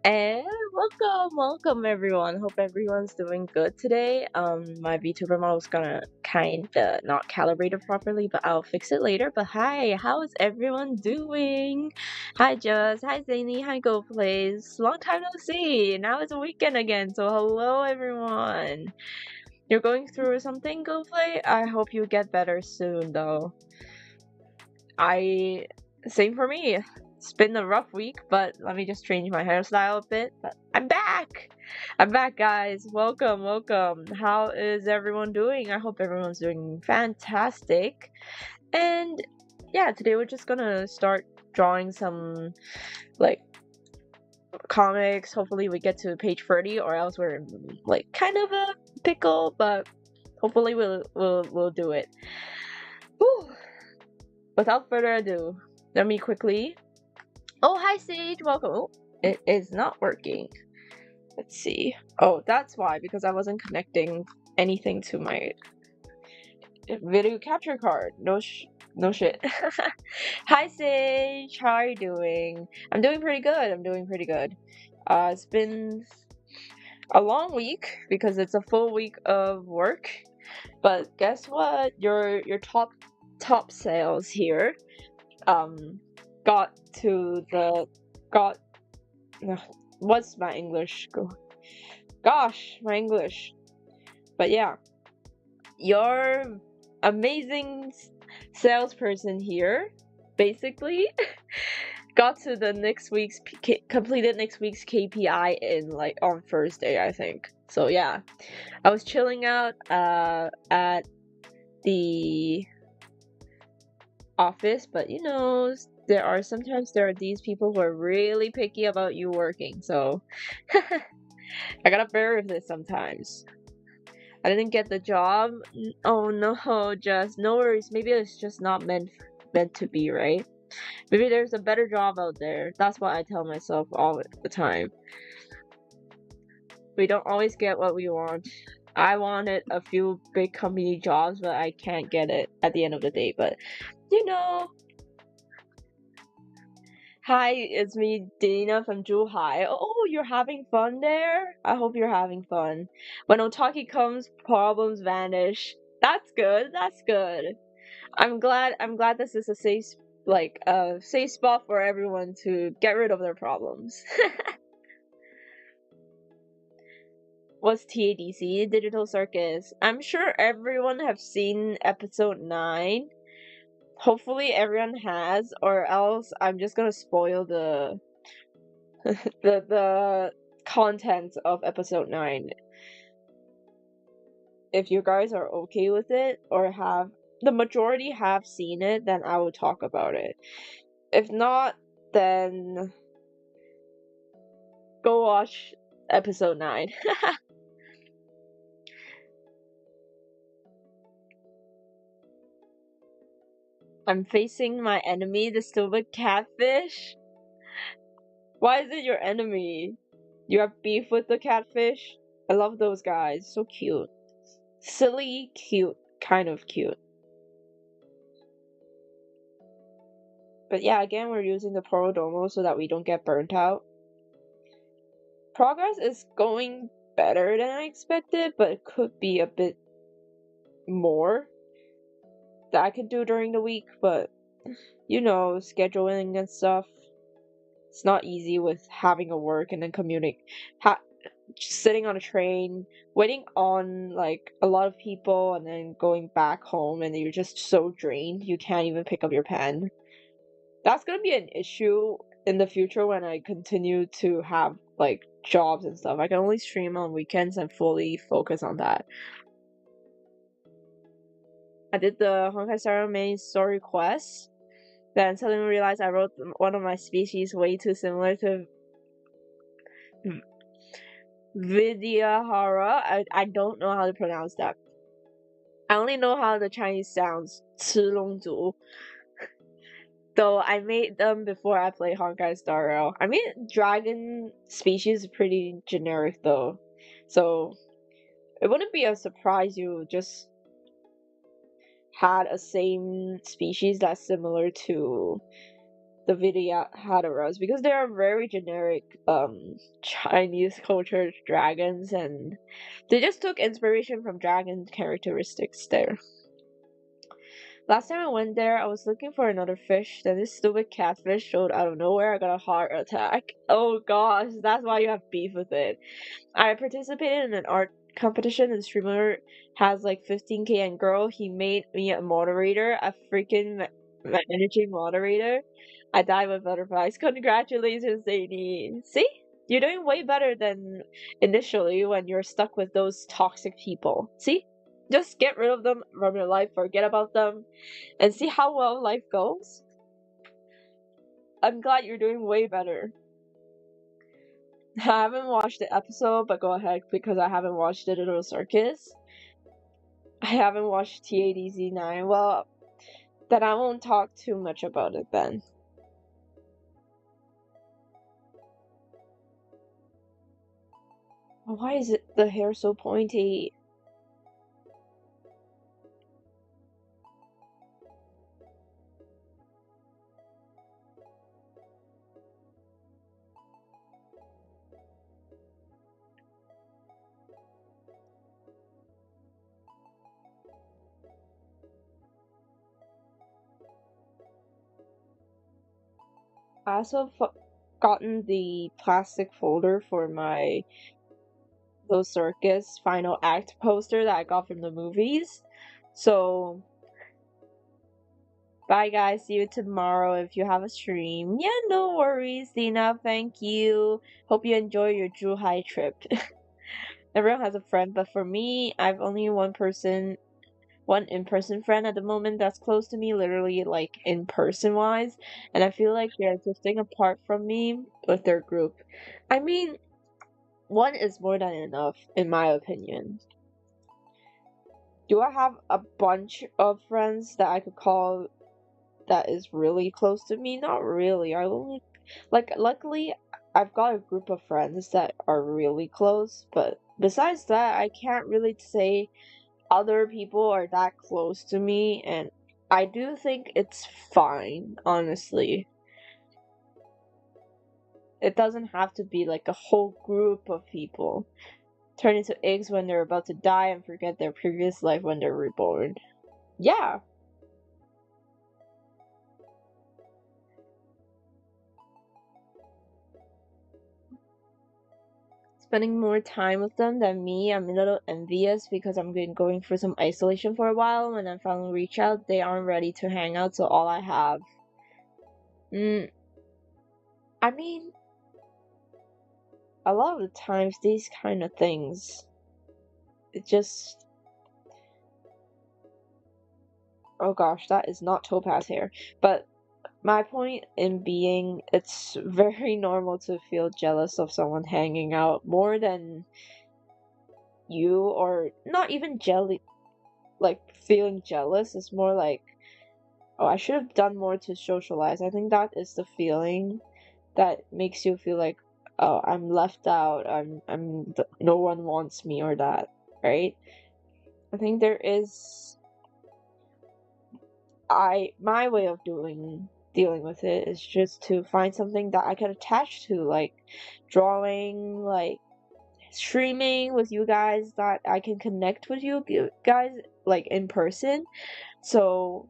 And welcome everyone. Hope everyone's doing good today. My VTuber model's gonna kinda not calibrate it properly, but I'll fix it later. But hi, how is everyone doing? Hi Just, hi Zany, hi GoPlays. Long time no see. Now it's a weekend again, so hello everyone. You're going through something, GoPlay? I hope you get better soon though. Same for me. It's been a rough week, but let me just change my hairstyle a bit. But I'm back! I'm back, guys. Welcome. How is everyone doing? I hope everyone's doing fantastic. And yeah, today we're just gonna start drawing some, like, comics. Hopefully we get to page 30, or else we're in, like, kind of a pickle, but hopefully we'll do it. Whew. Without further ado, let me quickly... Oh, hi Sage, welcome. Oh, it is not working. Let's see. Oh, that's why, because I wasn't connecting anything to my video capture card. No shit. Hi Sage, how are you doing? I'm doing pretty good. It's been a long week because it's a full week of work. But guess what? Your top sales here got what's my English? Gosh, my English. But yeah, your amazing salesperson here basically got to the completed next week's KPI in like on Thursday, I think. So yeah, I was chilling out at the office, but you know, sometimes there are these people who are really picky about you working, so I gotta bear with this sometimes. I didn't get the job. Oh no, just no worries. Maybe it's just not meant to be, right? Maybe there's a better job out there. That's what I tell myself all the time. We don't always get what we want. I wanted a few big company jobs, but I can't get it at the end of the day. But you know. Hi, it's me, Dina from Zhuhai. Oh, you're having fun there? I hope you're having fun. When OTAKI comes, problems vanish. That's good. I'm glad this is a safe spot for everyone to get rid of their problems. What's TADC? Digital Circus. I'm sure everyone have seen episode 9. Hopefully everyone has, or else I'm just gonna spoil the the content of episode 9. If you guys are okay with it, or the majority have seen it, then I will talk about it. If not, then go watch episode 9. I'm facing my enemy, the stupid catfish. Why is it your enemy? You have beef with the catfish? I love those guys. So cute. Silly, cute. Kind of cute. But yeah, again, we're using the Porodomo so that we don't get burnt out. Progress is going better than I expected, but it could be a bit more that I could do during the week, but you know, scheduling and stuff. It's not easy with having a work and then commuting. Sitting on a train, waiting on like a lot of people, and then going back home, and you're just so drained you can't even pick up your pen. That's gonna be an issue in the future when I continue to have like jobs and stuff. I can only stream on weekends and fully focus on that. I did the Honkai Star main story quest, then suddenly realized I wrote one of my species way too similar to Vidyahara. I don't know how to pronounce that. I only know how the Chinese sounds. 吃龙族. Though I made them before I played Honkai Star Rail. I mean, dragon species is pretty generic though, so it wouldn't be a surprise you just had a same species that's similar to the Vidyadharas because they are very generic Chinese culture dragons, and they just took inspiration from dragon characteristics there. Last time I went there, I was looking for another fish. Then this stupid catfish showed out of nowhere. I got a heart attack. Oh gosh, that's why you have beef with it. I participated in an art competition, and the streamer has like 15K, and girl, he made me a moderator, a freaking managing moderator. I died with butterflies. Congratulations, Zadie. See? You're doing way better than initially when you're stuck with those toxic people. See? Just get rid of them from your life, forget about them, and see how well life goes. I'm glad you're doing way better. I haven't watched the episode, but go ahead because I haven't watched the Little Circus. I haven't watched TADZ9. Well, then I won't talk too much about it then. Why is it the hair so pointy? I also gotten the plastic folder for my Little Circus final act poster that I got from the movies. So, bye guys, see you tomorrow if you have a stream. Yeah, no worries, Dina, thank you. Hope you enjoy your Zhuhai trip. Everyone has a friend, but for me, I've only one in-person friend at the moment that's close to me, literally like in-person wise, and I feel like they're drifting apart from me with their group. I mean, one is more than enough, in my opinion. Do I have a bunch of friends that I could call that is really close to me? Not really. I only, like, luckily, I've got a group of friends that are really close, but besides that, I can't really say other people are that close to me, and I do think it's fine, honestly. It doesn't have to be like a whole group of people turn into eggs when they're about to die and forget their previous life when they're reborn. Yeah. Spending more time with them than me, I'm a little envious because I'm been going through some isolation for a while. When I finally reach out, they aren't ready to hang out, so all I have. I mean, a lot of the times, these kind of things, it just... Oh gosh, that is not topaz hair. But my point in being, it's very normal to feel jealous of someone hanging out more than you, or not even like feeling jealous. It's more like, oh, I should have done more to socialize. I think that is the feeling that makes you feel like, oh, I'm left out. No one wants me, or that, right? I think there is my way of dealing with it is just to find something that I can attach to, like drawing, like streaming with you guys, that I can connect with you guys like in person. So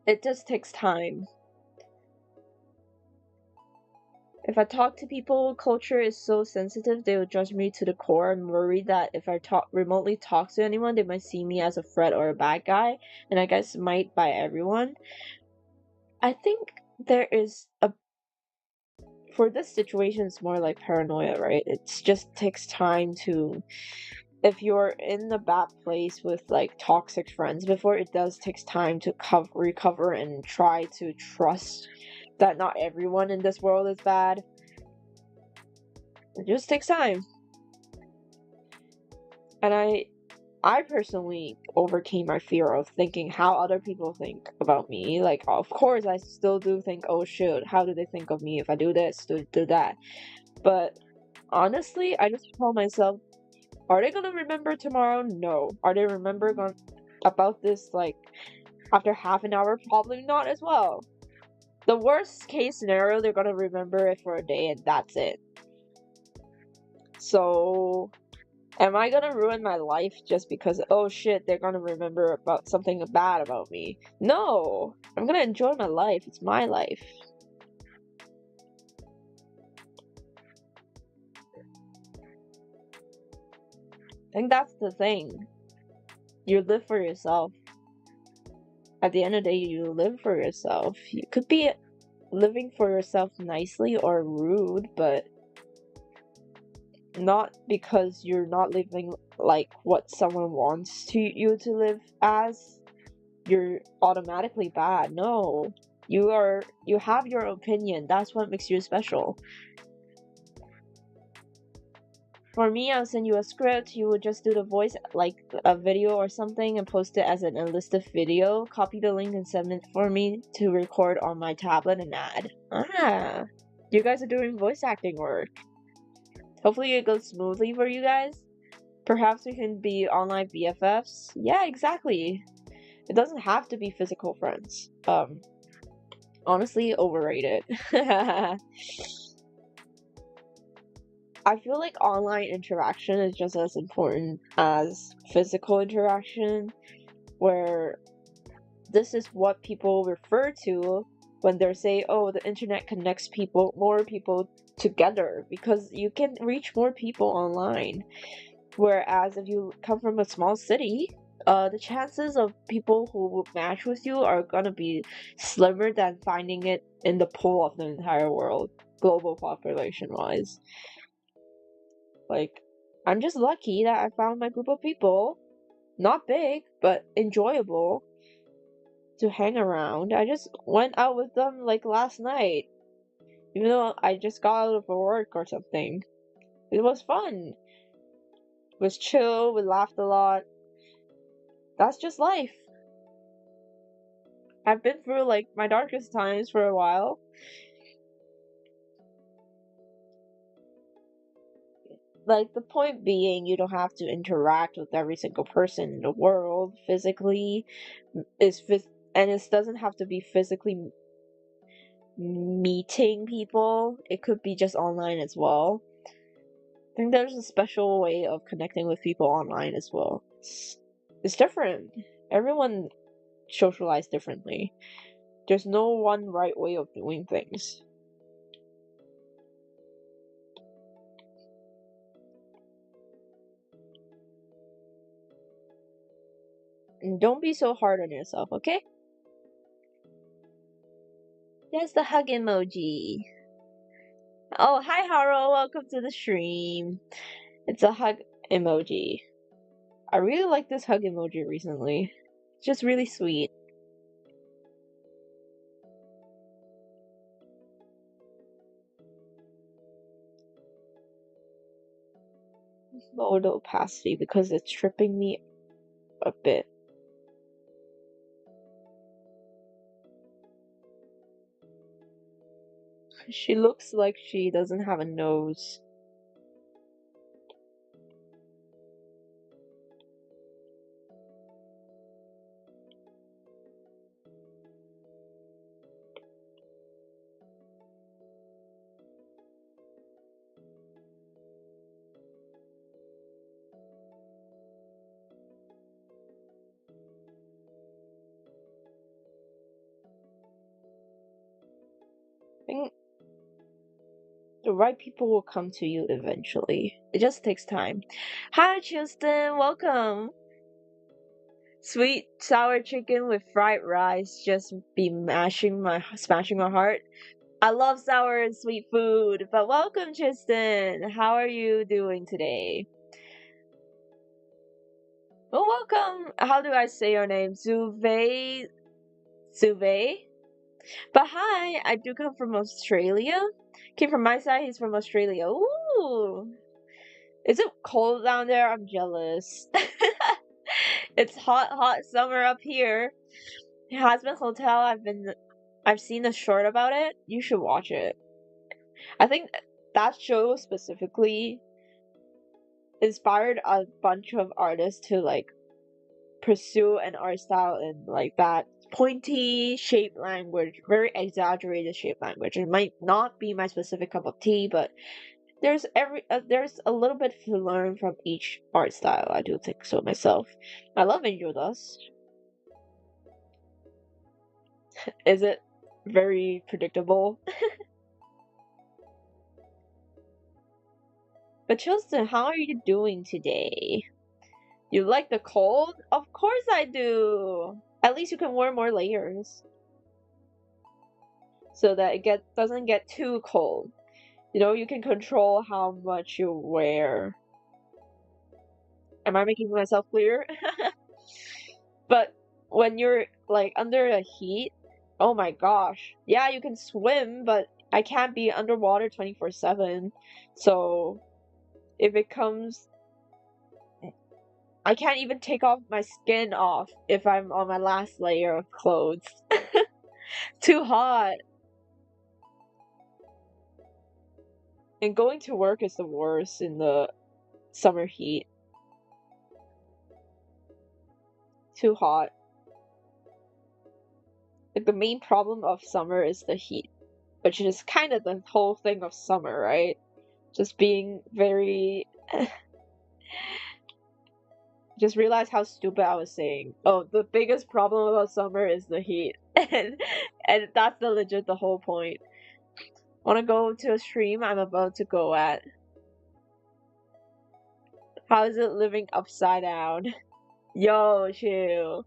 it just takes time. If I talk to people, culture is so sensitive, they will judge me to the core. I'm worried that if I remotely talk to anyone, they might see me as a threat or a bad guy, and I guess might by everyone. I think there is for this situation, it's more like paranoia, right? It just takes time to, if you're in a bad place with like toxic friends before, it does takes time to recover and try to trust that not everyone in this world is bad. It just takes time. And I personally overcame my fear of thinking how other people think about me. Like, of course, I still do think, oh shoot, how do they think of me if I do this, do that? But honestly, I just tell myself, are they gonna remember tomorrow? No. Are they about this, like, after half an hour? Probably not as well. The worst case scenario, they're gonna remember it for a day and that's it. So, am I gonna ruin my life just because, oh shit, they're gonna remember about something bad about me? No! I'm gonna enjoy my life. It's my life. I think that's the thing. You live for yourself. At the end of the day, you live for yourself. You could be living for yourself nicely or rude, but not because you're not living like what someone wants you to live as, you're automatically bad. No. You have your opinion. That's what makes you special. For me, I'll send you a script, you would just do the voice, like a video or something, and post it as an enlisted video, copy the link and send it for me to record on my tablet and add. Ah, you guys are doing voice acting work. Hopefully it goes smoothly for you guys. Perhaps we can be online BFFs. Yeah, exactly. It doesn't have to be physical friends. Honestly, overrated. I feel like online interaction is just as important as physical interaction, where this is what people refer to when they say, oh, the internet connects more people together, because you can reach more people online. Whereas if you come from a small city, the chances of people who will match with you are gonna be slimmer than finding it in the pool of the entire world, global population wise. Like, I'm just lucky that I found my group of people, not big, but enjoyable to hang around. I just went out with them like last night, even though I just got out of work or something. It was fun. It was chill, we laughed a lot. That's just life. I've been through like my darkest times for a while. Like, the point being, you don't have to interact with every single person in the world physically. And it doesn't have to be physically meeting people. It could be just online as well. I think there's a special way of connecting with people online as well. It's different. Everyone socialize differently. There's no one right way of doing things. And don't be so hard on yourself, okay? There's the hug emoji. Oh, hi Haro, welcome to the stream. It's a hug emoji. I really like this hug emoji recently. It's just really sweet. Lower the opacity because it's tripping me a bit. She looks like she doesn't have a nose. I think the right people will come to you eventually. It just takes time. Hi, Tristan, welcome. Sweet sour chicken with fried rice just be smashing my heart. I love sour and sweet food, but welcome, Tristan. How are you doing today? Well, welcome. How do I say your name? Zuve? But hi, I do come from Australia. Came from my side, he's from Australia. Ooh. Is it cold down there? I'm jealous. It's hot summer up here. Hazbin Hotel, I've seen a short about it. You should watch it. I think that show specifically inspired a bunch of artists to like pursue an art style in like that pointy shape language, very exaggerated shape language. It might not be my specific cup of tea, but there's there's a little bit to learn from each art style. I do think so myself. I love Angel Dust. Is it very predictable? But Chilston, how are you doing today? You like the cold? Of course I do. At least you can wear more layers so that doesn't get too cold. You know, you can control how much you wear. Am I making myself clear? But when you're like under the heat, oh my gosh. Yeah, you can swim, but I can't be underwater 24/7. So it becomes I can't even take off my skin off if I'm on my last layer of clothes. Too hot. And going to work is the worst in the summer heat. Too hot. Like the main problem of summer is the heat, which is kind of the whole thing of summer, right? Just being very just realized how stupid I was saying. Oh, the biggest problem about summer is the heat. and that's the whole point. Wanna go to a stream I'm about to go at? How is it living upside down? Yo, chill.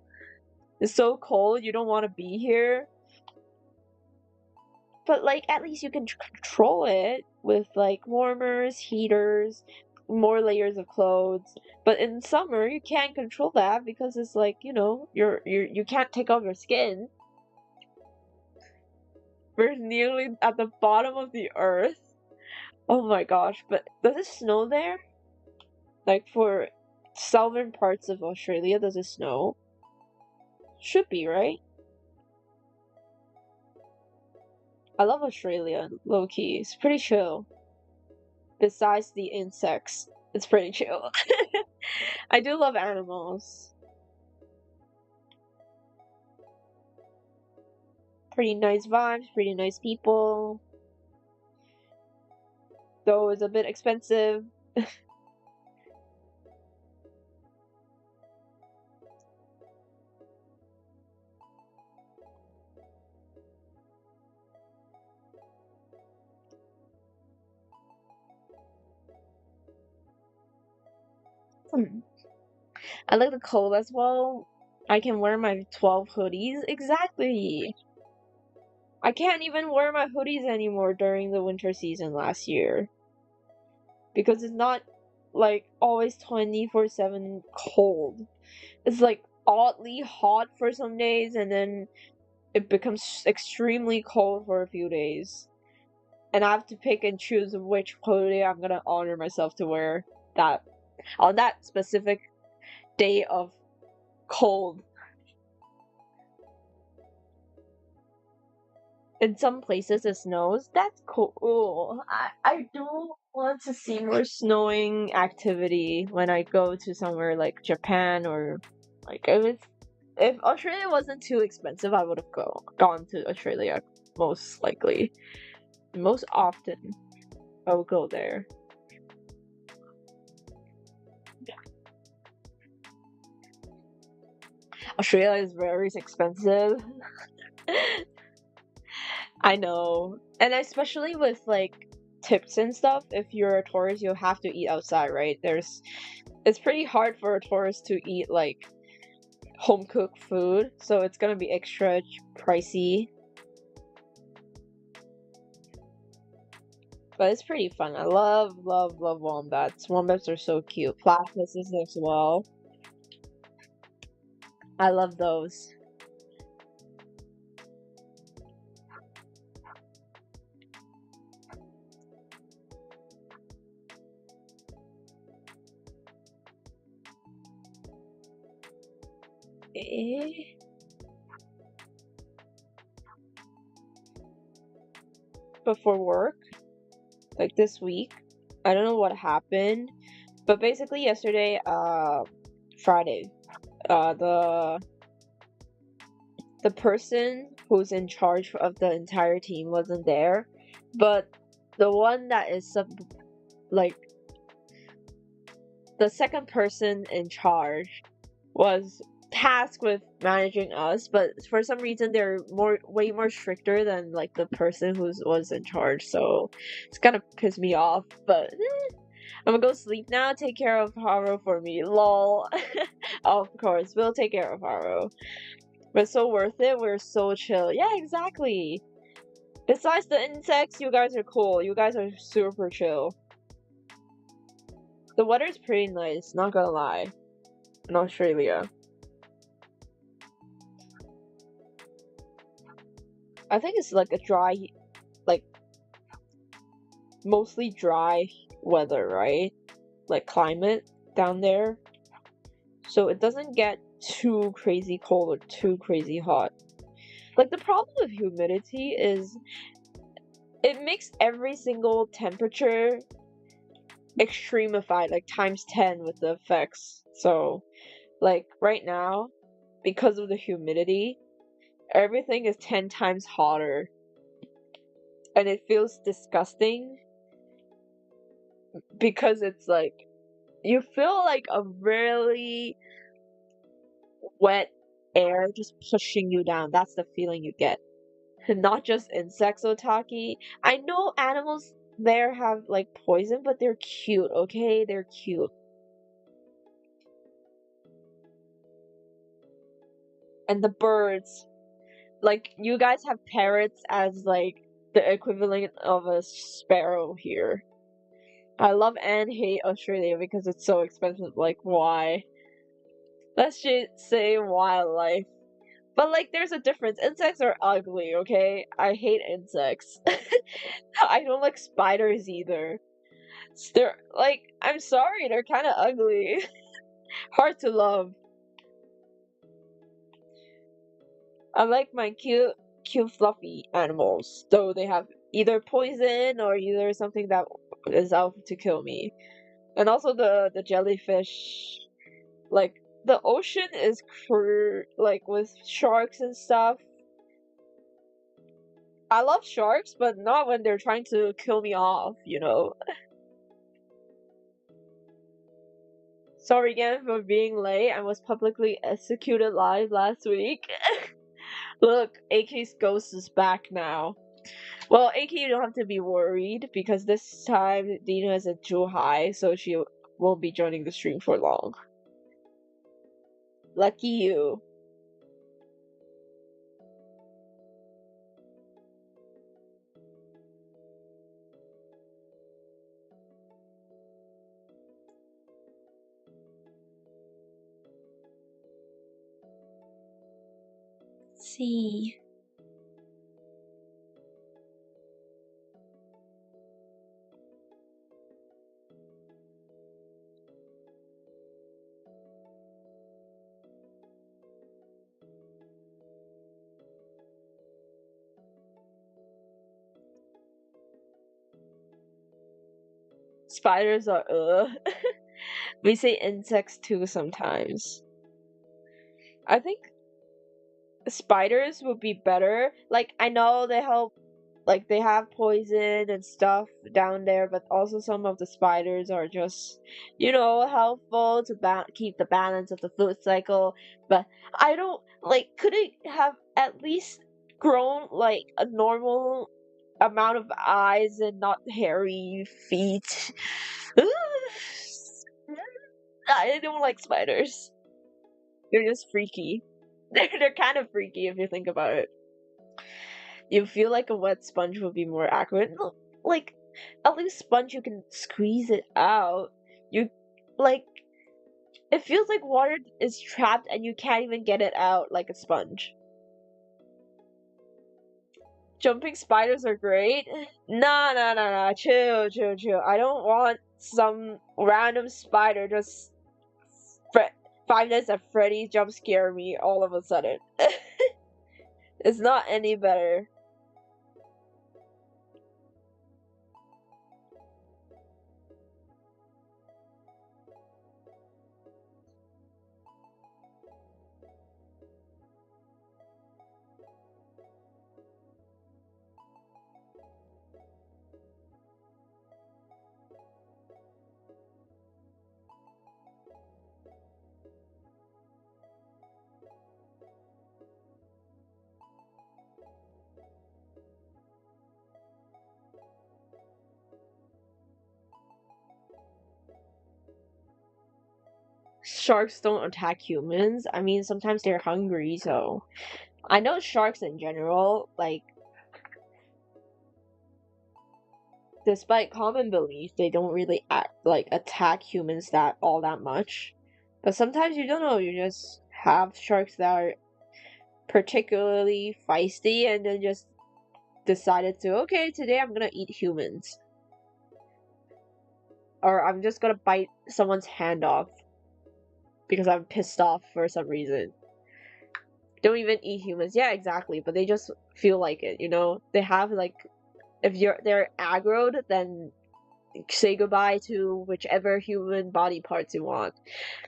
It's so cold, you don't want to be here. But like, at least you can control it with like warmers, heaters, more layers of clothes. But in summer, you can't control that because it's like, you know, you can't take off your skin. We're nearly at the bottom of the earth. Oh my gosh, but does it snow there? Like for southern parts of Australia, does it snow? Should be, right? I love Australia, low key. It's pretty chill. Besides the insects, it's pretty chill. I do love animals. Pretty nice vibes, pretty nice people. Though it's a bit expensive. I like the cold as well. I can wear my 12 hoodies. Exactly. I can't even wear my hoodies anymore during the winter season last year. Because it's not like always 24/7 cold. It's like oddly hot for some days and then it becomes extremely cold for a few days. And I have to pick and choose which hoodie I'm gonna honor myself to wear that on that specific day of cold. In some places it snows. That's cool. I do want to see more snowing activity when I go to somewhere like Japan or like if Australia wasn't too expensive, I would have gone to Australia most likely. Most often, I would go there. Australia is very expensive. I know. And especially with like tips and stuff, if you're a tourist, you have to eat outside, right? It's pretty hard for a tourist to eat like home cooked food, so it's gonna be extra pricey. But it's pretty fun. I love wombats. Wombats are so cute. Platypuses as well. I love those. Before work, like this week, I don't know what happened, but basically yesterday, Friday, the the person who's in charge of the entire team wasn't there, but the one that is like the second person in charge was tasked with managing us, but for some reason they're way more stricter than like the person who was in charge, so it's kind of pissed me off, but I'm gonna go sleep now. Take care of Haro for me. Lol. Of course, we'll take care of Haro. We're so worth it. We're so chill. Yeah, exactly. Besides the insects, you guys are cool. You guys are super chill. The weather's pretty nice, not gonna lie. In Australia. I think it's like a dry, like, mostly dry weather, right? Like climate down there. So it doesn't get too crazy cold or too crazy hot. Like, the problem with humidity is it makes every single temperature extremified, like times 10 with the effects. So, like, right now, because of the humidity, everything is 10 times hotter. And it feels disgusting because it's like, you feel like a really wet air just pushing you down. That's the feeling you get. Not just insects, Otaki. I know animals there have like poison, but they're cute, okay? They're cute. And the birds. Like, you guys have parrots as like the equivalent of a sparrow here. I love and hate Australia because it's so expensive. Like, why? Let's just say wildlife. But like, there's a difference. Insects are ugly, okay? I hate insects. I don't like spiders either. They're like, I'm sorry, they're kind of ugly. Hard to love. I like my cute, fluffy animals, though they have either poison or either something that is out to kill me. And also the jellyfish, like the ocean is like with sharks and stuff. I love sharks, but not when they're trying to kill me off, you know. Sorry again for being late. I was publicly executed live last week. Look, AK's ghost is back now. Well, AK, you don't have to be worried because this time Dina is at Zhuhai, so she won't be joining the stream for long. Lucky you. Let's see. Spiders are We say insects too sometimes. I think spiders would be better. Like, I know they help, like, they have poison and stuff down there, but also some of the spiders are just, you know, helpful to keep the balance of the food cycle. But I don't, like, could it have at least grown, like, a normal amount of eyes and not hairy feet? I don't like spiders. They're just freaky. They're kind of freaky if you think about it. You feel like a wet sponge would be more accurate. Like, at least sponge you can squeeze it out. You, like, it feels like water is trapped and you can't even get it out like a sponge. Jumping spiders are great. No. Chill. I don't want some random spider just Five Nights at Freddy's jump scare me all of a sudden. It's not any better. sharks don't attack humans. I mean, sometimes they're hungry, so I know sharks in general, like, despite common belief, they don't really attack humans that much. But sometimes you don't know, you just have sharks that are particularly feisty and then just decided to, okay, today I'm gonna eat humans. Or I'm just gonna bite someone's hand off because I'm pissed off for some reason. Don't even eat humans. Yeah, exactly. But they just feel like it, you know? They have like, if they're aggroed, then say goodbye to whichever human body parts you want.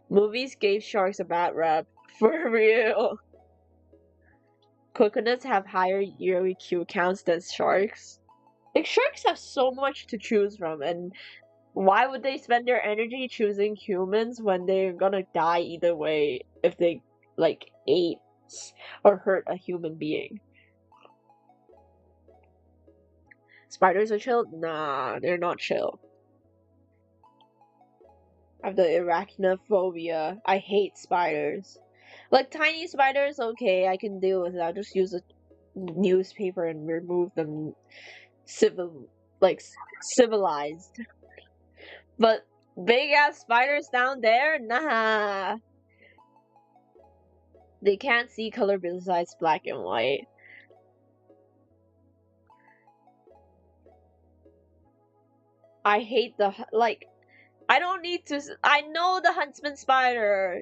Movies gave sharks a bad rep. For real. Coconuts have higher yearly Q counts than sharks. Like, sharks have so much to choose from, and why would they spend their energy choosing humans when they're gonna die either way if they, like, ate or hurt a human being? Spiders are chill? Nah, they're not chill. I have the arachnophobia. I hate spiders. Like, tiny spiders, okay, I can deal with it. I'll just use a newspaper and remove them civilized. But big ass spiders down there? Nah. They can't see color besides black and white. I hate I don't need to. I know the huntsman spider.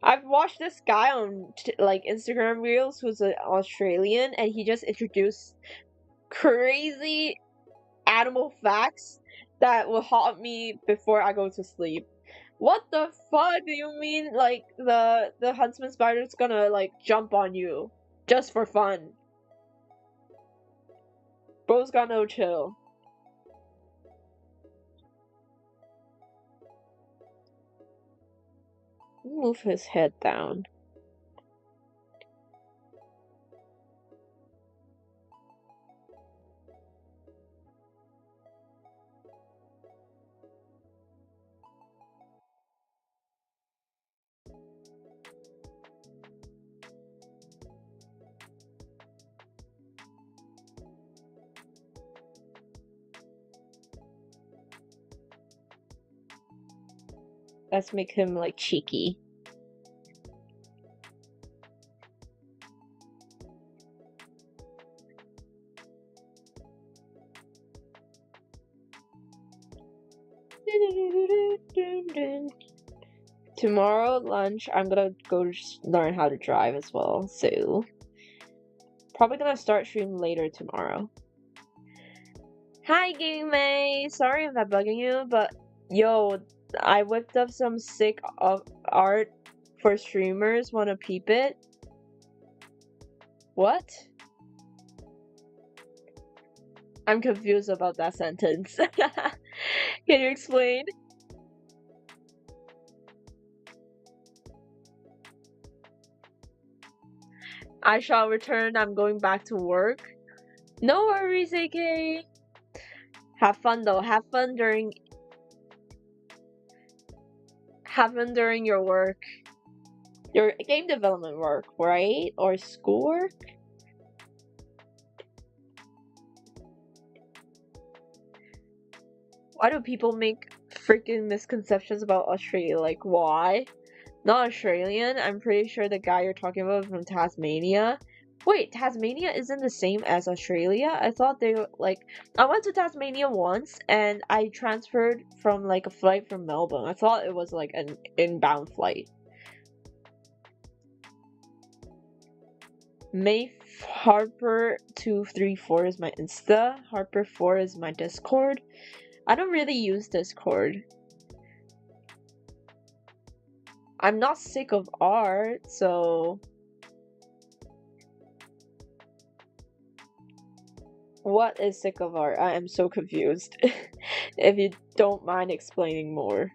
I've watched this guy on Instagram Reels who's an Australian, and he just introduced crazy animal facts that will haunt me before I go to sleep. What the fuck do you mean? Like the huntsman spider's gonna like jump on you just for fun? Bro's got no chill. Move his head down. Let's make him like cheeky. Tomorrow lunch, I'm gonna go learn how to drive as well, so probably gonna start streaming later tomorrow. Hi, Gaming May! Sorry if I'm bugging you, but yo, I whipped up some sick art for streamers. Wanna peep it? What? I'm confused about that sentence. Can you explain? I shall return. I'm going back to work. No worries, AK. Have fun though. Have fun during your work. Your game development work, right? Or schoolwork? Why do people make freaking misconceptions about Australia? Like, why? Not Australian. I'm pretty sure the guy you're talking about is from Tasmania. Wait, Tasmania isn't the same as Australia? I thought they were I went to Tasmania once and I transferred from like a flight from Melbourne. I thought it was like an inbound flight. May Harper 234 is my Insta. Harper 4 is my Discord. I don't really use Discord. I'm not sick of art, so what is sick of art? I am so confused. If you don't mind explaining more.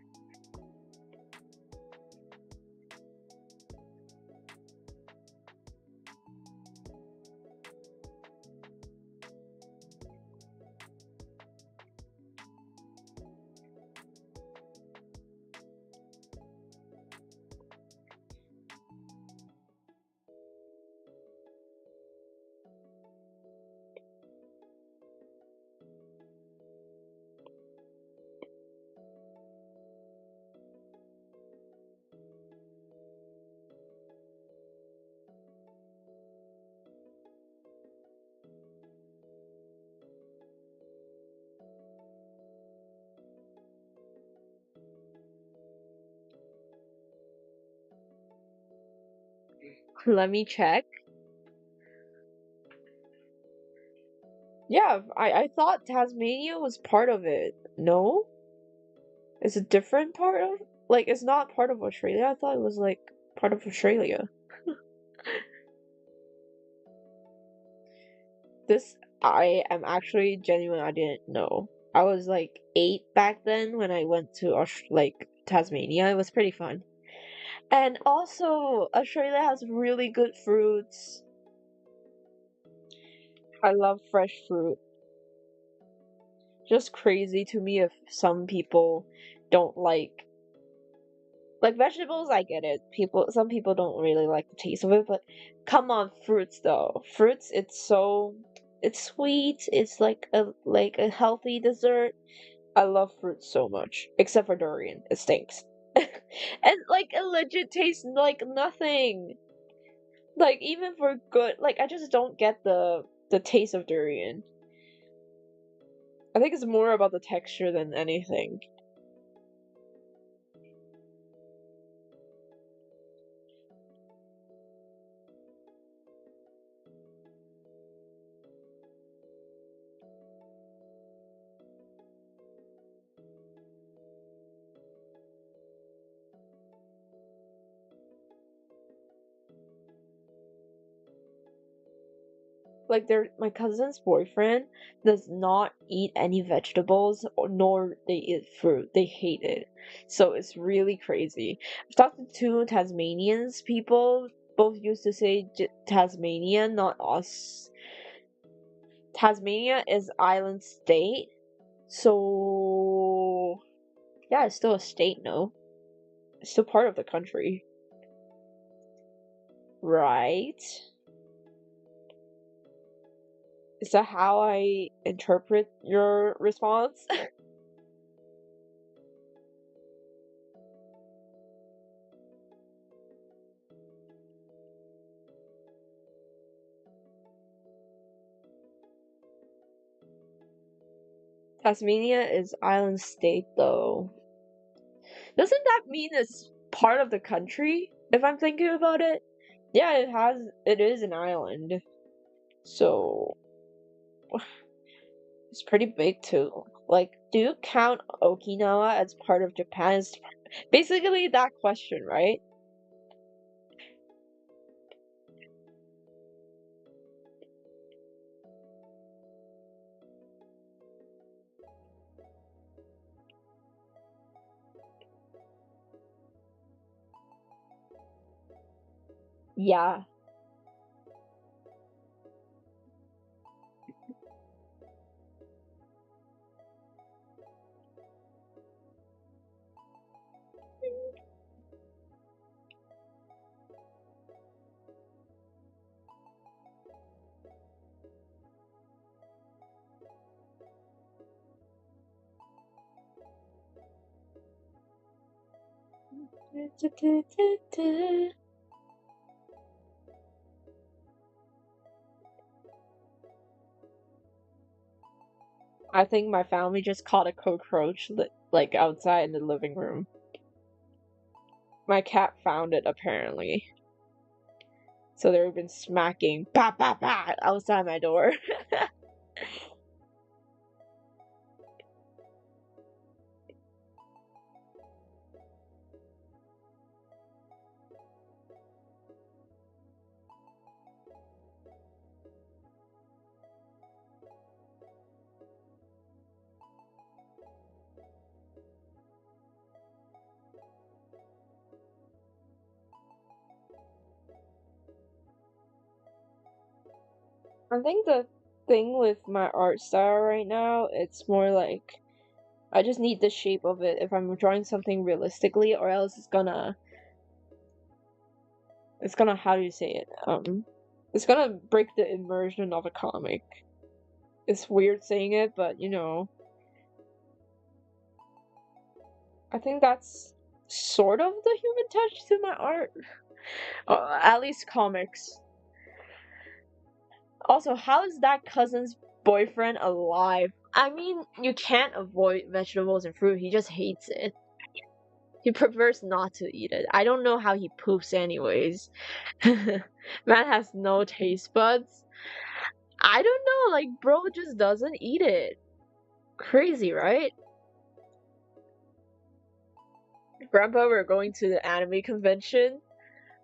Let me check. Yeah, I thought Tasmania was part of it. No? It's a different part of, like, it's not part of Australia. I thought it was like part of Australia. This, I am actually genuine. I didn't know. I was like 8 back then when I went to like Tasmania. It was pretty fun. And also, Australia has really good fruits. I love fresh fruit. Just crazy to me if some people don't like vegetables. I get it. Some people don't really like the taste of it, but come on, fruits though. Fruits, it's sweet. It's like a healthy dessert. I love fruits so much, except for durian. It stinks. And like it legit tastes like nothing. Like even for good, like I just don't get the taste of durian. I think it's more about the texture than anything. Like my cousin's boyfriend does not eat any vegetables nor they eat fruit. They hate it. So it's really crazy. I've talked to two Tasmanians people, both used to say Tasmania, not us. Tasmania is island state. So yeah, it's still a state, no? It's still part of the country. Right? Is that how I interpret your response? Tasmania is island state though. Doesn't that mean it's part of the country? If I'm thinking about it? Yeah, it is an island. So it's pretty big too. Like, do you count Okinawa as part of Japan? It's basically that question, right? Yeah. I think my family just caught a cockroach like outside in the living room. My cat found it apparently. So they've been smacking bat bat bat outside my door. I think the thing with my art style right now, it's more like I just need the shape of it if I'm drawing something realistically, or else it's gonna how do you say it? It's gonna break the immersion of a comic. It's weird saying it, but you know, I think that's sort of the human touch to my art. At least comics. Also, how is that cousin's boyfriend alive? I mean, you can't avoid vegetables and fruit. He just hates it. He prefers not to eat it. I don't know how he poops anyways. Man has no taste buds. I don't know, like bro just doesn't eat it. Crazy, right? Grandpa, we're going to the anime convention.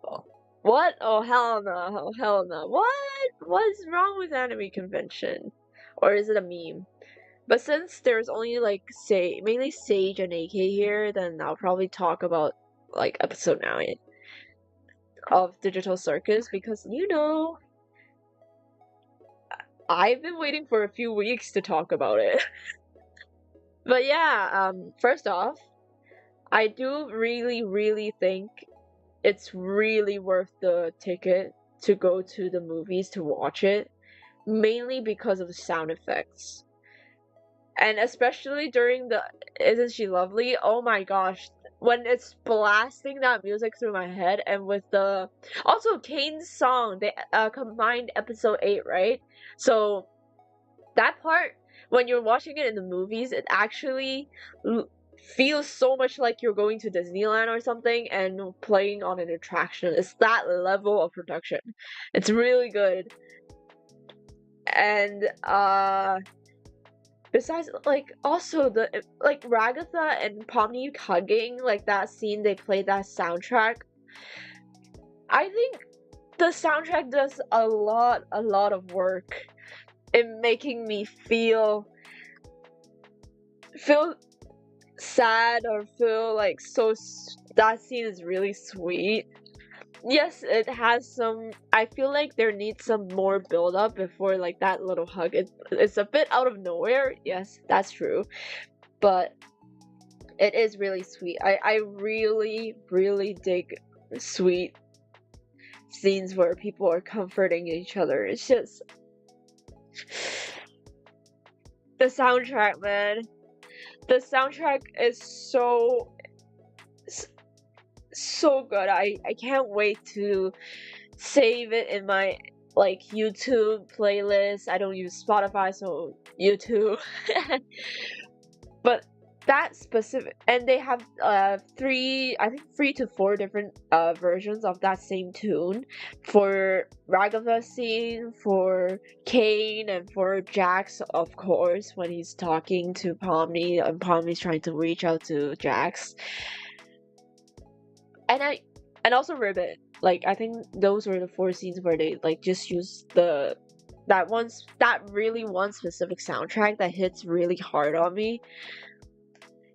Oh, what? Oh hell no! Oh hell no! What? What's wrong with anime convention? Or is it a meme? But since there's only like mainly Sage and AK here, then I'll probably talk about like episode 9 of Digital Circus because I've been waiting for a few weeks to talk about it. But yeah, first off, I do really think it's really worth the ticket to go to the movies to watch it, mainly because of the sound effects. And especially during the Isn't She Lovely? Oh my gosh. When it's blasting that music through my head, and with the also Kane's song, they combined episode 8, right? So that part, when you're watching it in the movies, it actually feels so much like you're going to Disneyland or something and playing on an attraction. It's that level of production. It's really good. And besides, like, also like Ragatha and Pomni hugging, like that scene they played that soundtrack. I think the soundtrack does a lot of work in making me feel sad or feel like that scene is really sweet. Yes, it has some. I feel like there needs some more build up before like that little hug. It's a bit out of nowhere. Yes, that's true, but it is really sweet. I really dig sweet scenes where people are comforting each other. It's just the soundtrack, man. The soundtrack is so good. I can't wait to save it in my like YouTube playlist. I don't use Spotify, so YouTube. But that specific, and they have 3 to 4 different versions of that same tune for Raghav scene, for Kane, and for Jax, of course, when he's talking to Pomni and Pomni's trying to reach out to Jax. And also Ribbit. Like, I think those were the 4 scenes where they like just used that really one specific soundtrack that hits really hard on me.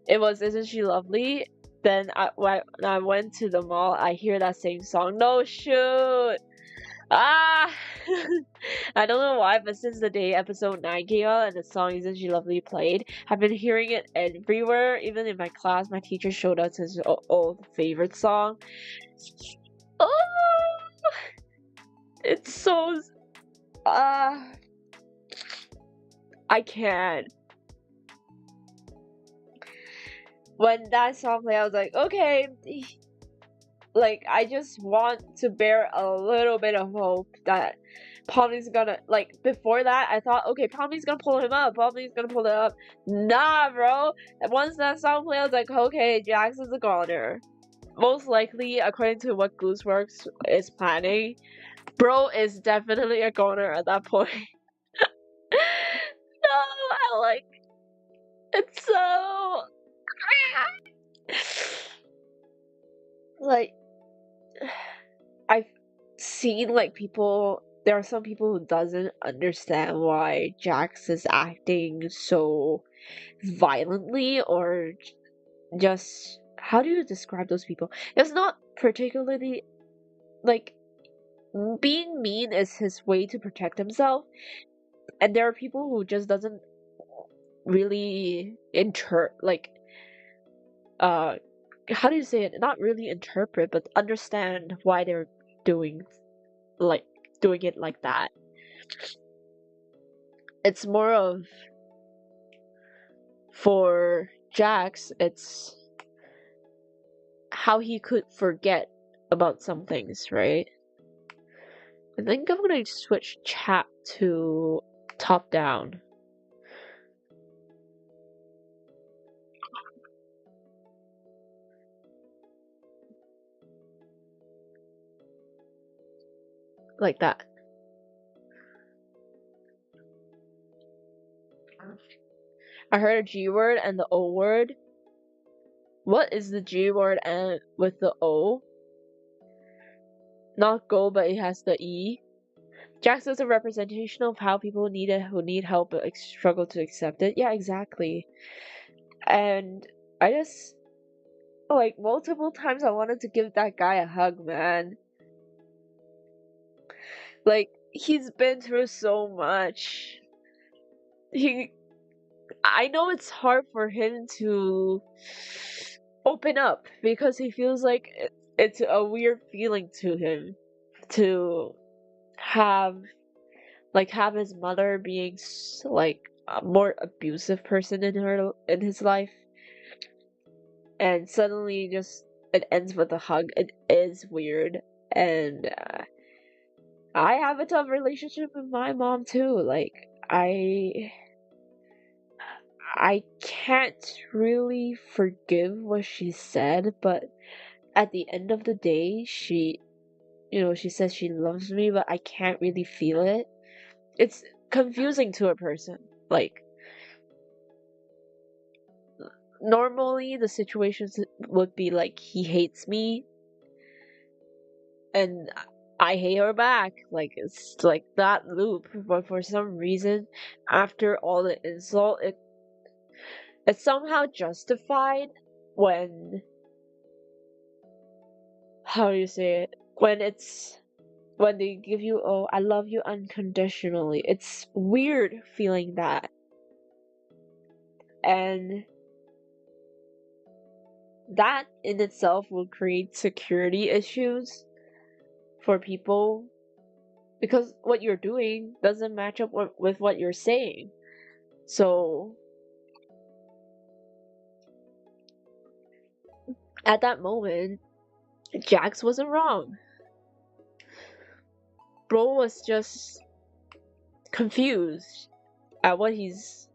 It was Isn't She Lovely? Then when I went to the mall, I hear that same song. No, shoot! Ah! I don't know why, but since the day episode 9 came out and the song Isn't She Lovely played, I've been hearing it everywhere. Even in my class, my teacher showed us his old favorite song. Oh! It's so... I can't. When that song played, I was like, okay, like, I just want to bear a little bit of hope that Pomni's gonna, like, before that, I thought, okay, Pomni's gonna pull him up, Nah, bro. And once that song played, I was like, okay, Jax is a goner. Most likely, according to what Gooseworks is planning, bro is definitely a goner at that point. No, it's so... like, I've seen like there are some people who doesn't understand why Jax is acting so violently, or just, how do you describe those people? It's not particularly like, being mean is his way to protect himself, and there are people who just doesn't really how do you say it? Not really interpret, but understand why they're doing it like that. It's more of, for Jax, it's how he could forget about some things, right? I think I'm gonna switch chat to top down. like that. I heard a G word and the O word. What is the G word and with the O? Not go, but it has the E. Jax is a representation of how people who need help but struggle to accept it. Yeah, exactly. And I just like multiple times I wanted to give that guy a hug, man. Like he's been through so much. I know it's hard for him to open up because he feels like it's a weird feeling to him to have have his mother being like a more abusive person in his life, and suddenly just it ends with a hug. It is weird, and I have a tough relationship with my mom too. Like I can't really forgive what she said, but at the end of the day, she says she loves me, but I can't really feel it. It's confusing to a person. Like, normally the situations would be like he hates me and I hate her back. Like, it's like that loop. But for some reason, after all the insult, it's somehow justified when, how do you say it? When they give you, oh, I love you unconditionally. It's weird feeling that. And that in itself will create security issues for people because what you're doing doesn't match up with what you're saying. So at that moment, Jax wasn't wrong. Bro was just confused at what he's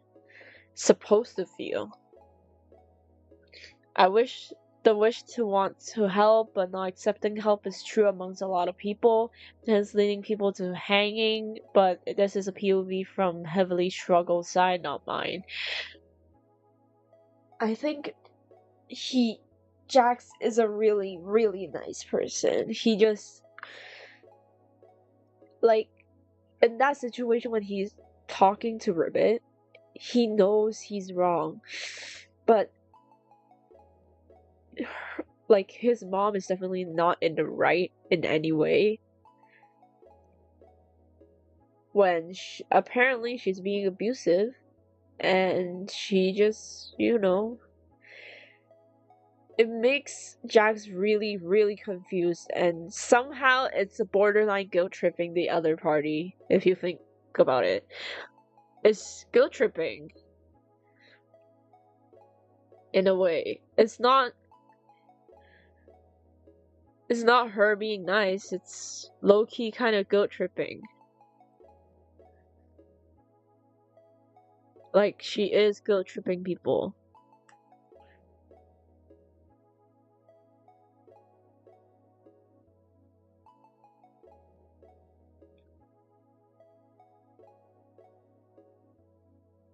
supposed to feel. I wish the wish to want to help but not accepting help is true amongst a lot of people, hence leading people to hanging, but this is a POV from heavily struggled side, not mine. I think Jax is a really, really nice person. He just, like, in that situation when he's talking to Ribbit, he knows he's wrong, but like his mom is definitely not in the right in any way when apparently she's being abusive, and she just, it makes Jax really, really confused, and somehow it's a borderline guilt tripping the other party, if you think about it. It's guilt tripping in a way. It's not her being nice, it's low-key kind of guilt tripping. Like, she is guilt tripping people.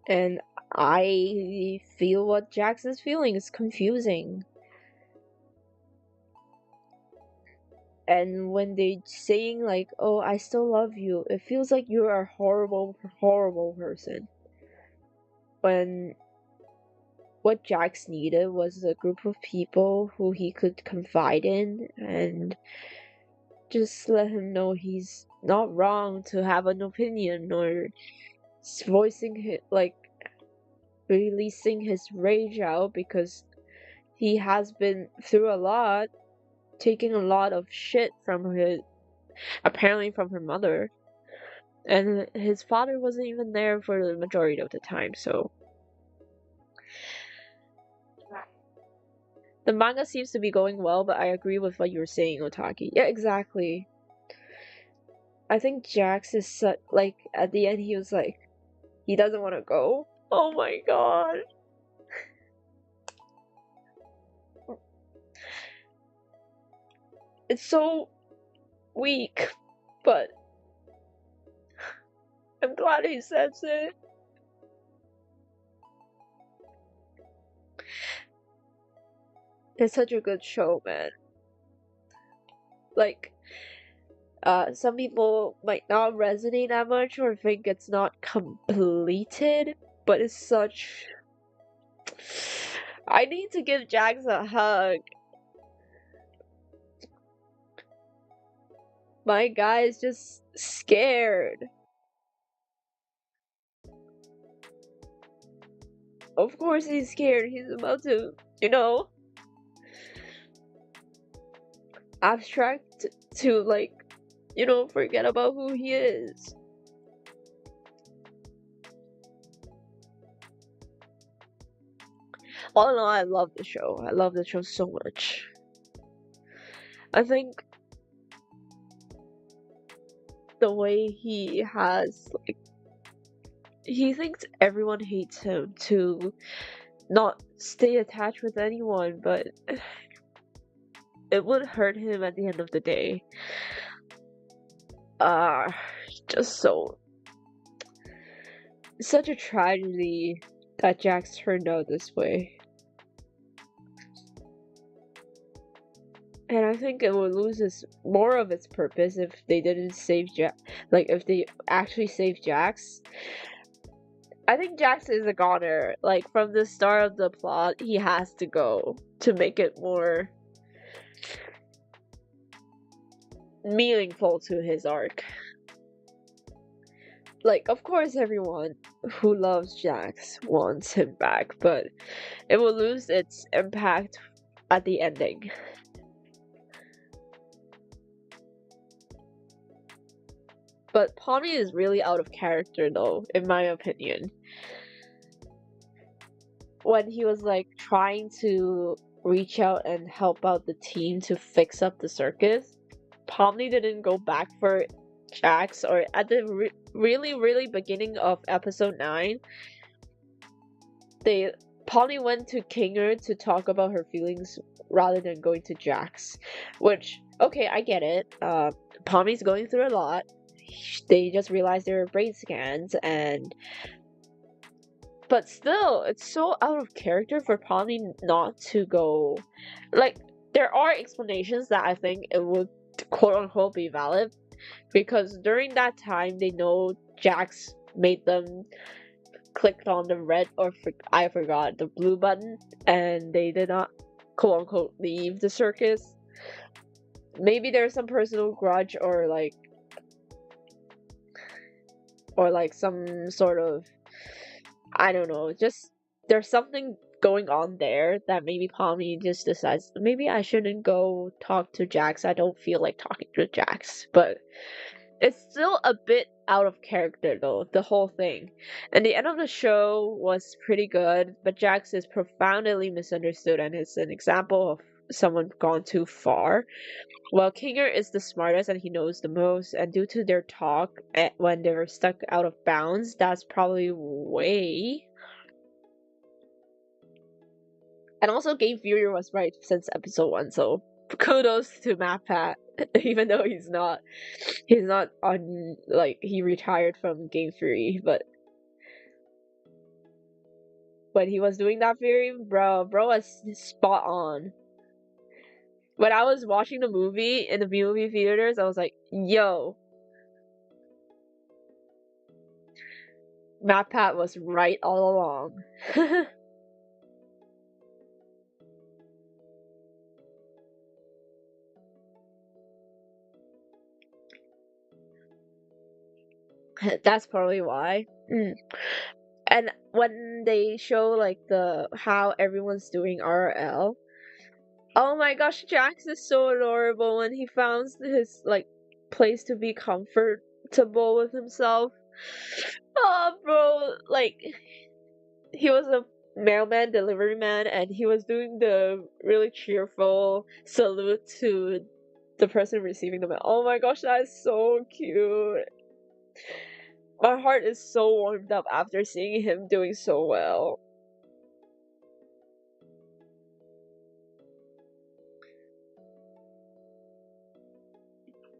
And I feel what Jax is feeling is confusing. And when they saying like, oh, I still love you, it feels like you're a horrible, horrible person. When what Jax needed was a group of people who he could confide in and just let him know he's not wrong to have an opinion or voicing it, like releasing his rage out, because he has been through a lot, taking a lot of shit from apparently from her mother, and his father wasn't even there for the majority of the time. So the manga seems to be going well, but I agree with what you were saying, Otaki. Yeah, exactly. I think Jax is like, at the end he was like, he doesn't want to go. Oh my god. It's so weak, but I'm glad he says it. It's such a good show, man. Like, some people might not resonate that much or think it's not completed, but it's such. I need to give Jax a hug. My guy is just scared. Of course he's scared. He's about to, abstract to, like, forget about who he is. All in all, I love the show. I love the show so much. I think the way he has, like, he thinks everyone hates him to not stay attached with anyone, but it would hurt him at the end of the day. Just such a tragedy that Jax turned out this way. And I think it would lose more of its purpose if they didn't save Jax. Like, if they actually saved Jax. I think Jax is a goner. Like, from the start of the plot, he has to go to make it more meaningful to his arc. Like, of course everyone who loves Jax wants him back, but it will lose its impact at the ending. But Pawnee is really out of character though, in my opinion. When he was like trying to reach out and help out the team to fix up the circus, Pawnee didn't go back for Jax, or at the really beginning of episode 9, Pawnee went to Kinger to talk about her feelings rather than going to Jax. Which, okay, I get it. Pawnee's going through a lot. They just realized they were brain scans, but still, it's so out of character for Pawnee not to go. Like, there are explanations that I think it would quote unquote be valid, because during that time they know Jax made them click on the red, or I forgot, the blue button, and they did not quote unquote leave the circus. Maybe there's some personal grudge, or like some sort of, I don't know, just there's something going on there that maybe Pawnee just decides, maybe I shouldn't go talk to Jax. I don't feel like talking to Jax. But it's still a bit out of character though, the whole thing. And the end of the show was pretty good, but Jax is profoundly misunderstood and is an example of someone gone too far. While Kinger is the smartest and he knows the most, and due to their talk when they were stuck out of bounds, that's probably way. And also, Game Fury was right since episode 1, so kudos to MatPat, even though he's not on, like, he retired from Game Fury, but when he was doing that Fury, bro was spot on. When I was watching the movie in the movie theaters, I was like, yo, MatPat was right all along. That's probably why. And when they show like how everyone's doing RL, oh my gosh, Jax is so adorable when he found his like place to be comfortable with himself. Oh, bro, like he was a mailman, delivery man, and he was doing the really cheerful salute to the person receiving the mail. Oh my gosh, that is so cute. My heart is so warmed up after seeing him doing so well.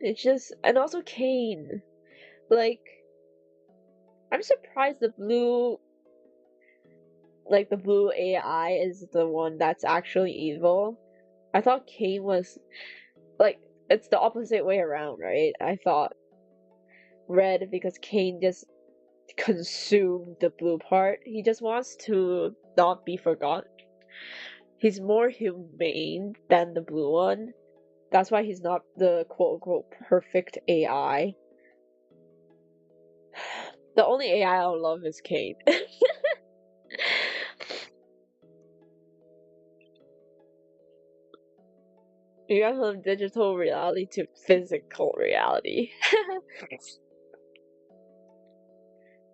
It's just, and also Kane. Like, I'm surprised the blue, like the blue AI is the one that's actually evil. I thought Kane was like it's the opposite way around, right? I thought red because Kane just consumed the blue part. He just wants to not be forgotten. He's more humane than the blue one. That's why he's not the quote unquote perfect AI. The only AI I love is Kane. You got from digital reality to physical reality.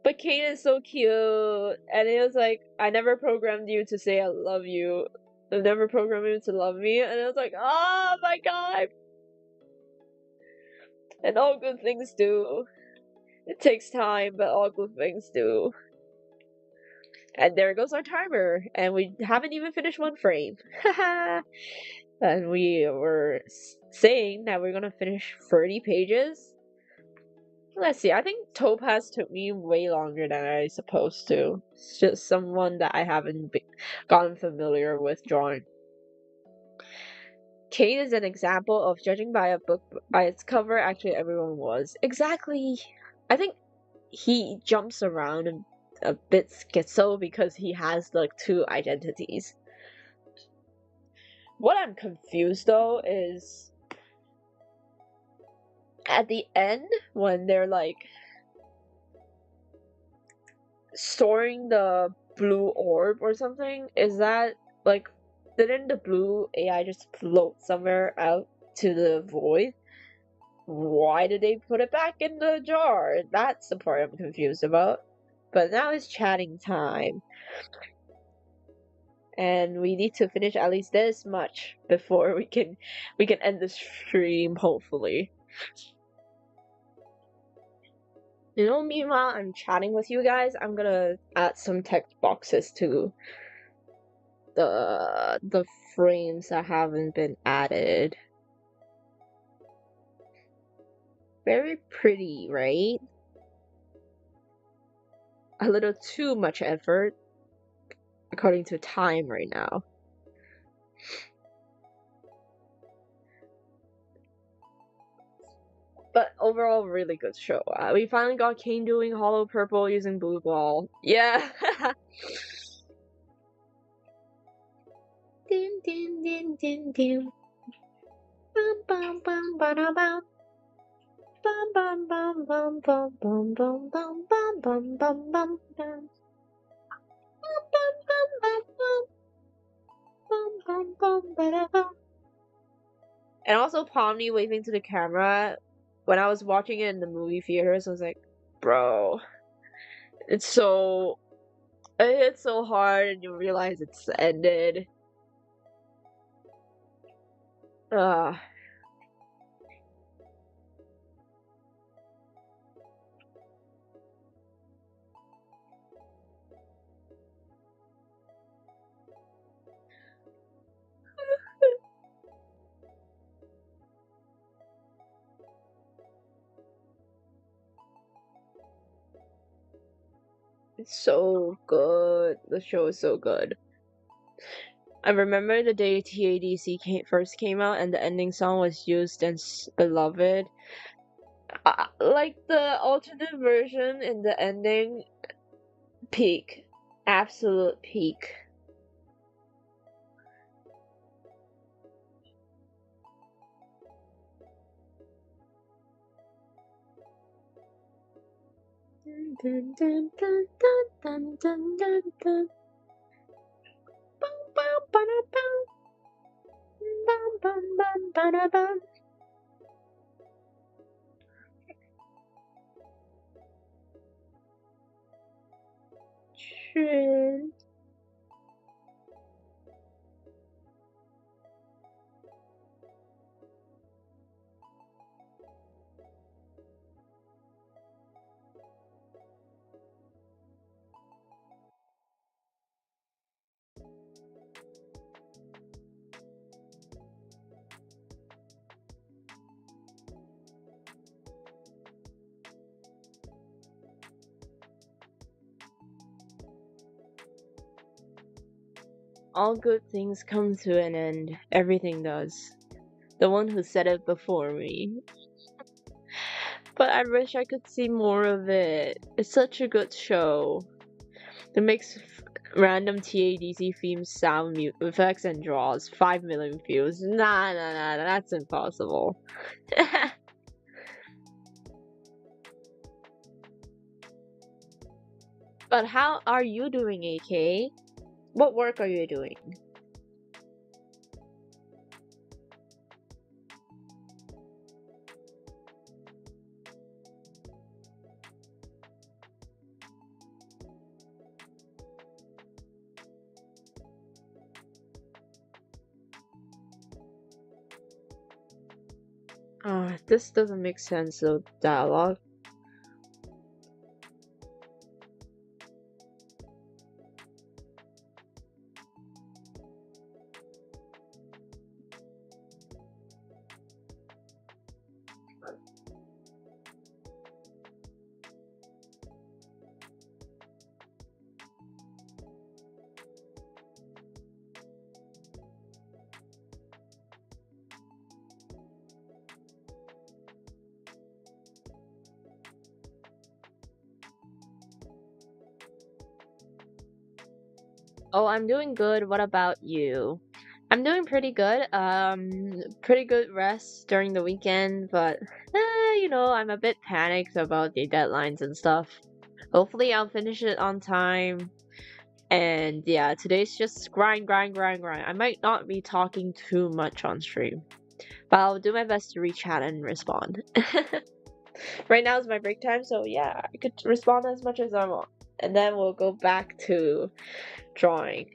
But Kane is so cute, and it was like, I never programmed you to say I love you. I never programmed you to love me, and it was like, oh my god! And all good things do. It takes time, but all good things do. And there goes our timer, and we haven't even finished one frame. And we were saying that we're gonna finish 30 pages. Let's see, I think Topaz took me way longer than I supposed to. It's just someone that I haven't gotten familiar with drawing. Kane is an example of judging by a book by its cover. Actually, everyone was. Exactly. I think he jumps around a bit schizo because he has like two identities. What I'm confused though is at the end when they're like storing the blue orb or something, is that like didn't the blue AI just float somewhere out to the void? Why did they put it back in the jar? That's the part I'm confused about. But now it's chatting time. And we need to finish at least this much before we can end the stream, hopefully. You know, meanwhile I'm chatting with you guys, I'm gonna add some text boxes to the frames that haven't been added. Very pretty, right? A little too much effort according to time right now. But overall, really good show. We finally got Kane doing hollow purple using blue ball. Yeah. Din din din din din. Bum bum bum ba bum. Bum bum bum bum bum bum bum bum bum bum bum bum bum. And also Pomni waving to the camera. When I was watching it in the movie theaters, I was like, bro, it's so hard and you realize it's ended. It's so good. The show is so good. I remember the day TADC first came out and the ending song was used in Beloved. Like the alternate version in the ending, peak. Absolute peak. Dun, dun, dun, dun, dun, dun, dun, dun. Bum, bum, ba-da, bum. Bum, bum, bum, ba-da, bum. Shit. All good things come to an end. Everything does. The one who said it before me. But I wish I could see more of it. It's such a good show. It makes random TADC themes sound effects and draws 5 million views. Nah, that's impossible. But how are you doing, AK? What work are you doing? This doesn't make sense, though, dialogue. Oh, I'm doing good. What about you? I'm doing pretty good. Pretty good rest during the weekend, but I'm a bit panicked about the deadlines and stuff. Hopefully, I'll finish it on time. And yeah, today's just grind, grind, grind, grind. I might not be talking too much on stream, but I'll do my best to reach out and respond. Right now is my break time, so yeah, I could respond as much as I want. And then we'll go back to drawing.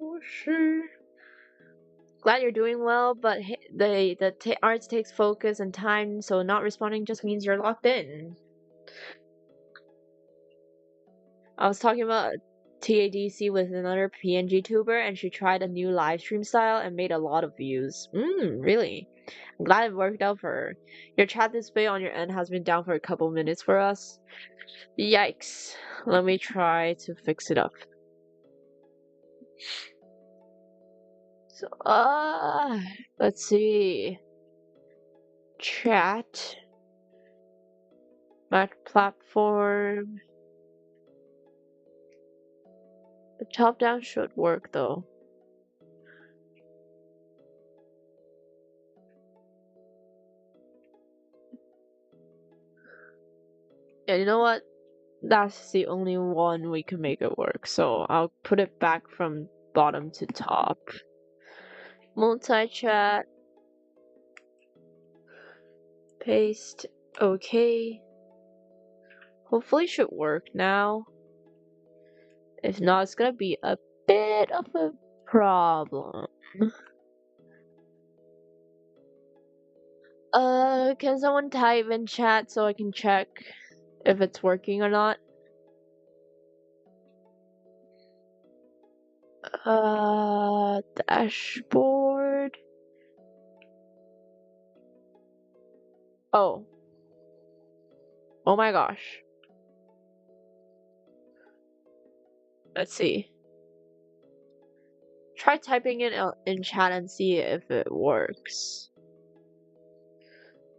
Oshi. Glad you're doing well, but the arts takes focus and time, so not responding just means you're locked in. I was talking about TADC with another PNG tuber, and she tried a new live stream style and made a lot of views. Really? I'm glad it worked out for her. Your chat display on your end has been down for a couple minutes for us. Yikes. Let me try to fix it up. So, let's see. Chat. Mac platform. The top down should work though. Yeah, you know what? That's the only one we can make it work. So I'll put it back from bottom to top. Multi-chat. Paste. Okay. Hopefully it should work now. If not, it's gonna be a bit of a problem. Can someone type in chat so I can check if it's working or not? Dashboard. Oh. Oh my gosh. Let's see. Try typing it in chat and see if it works.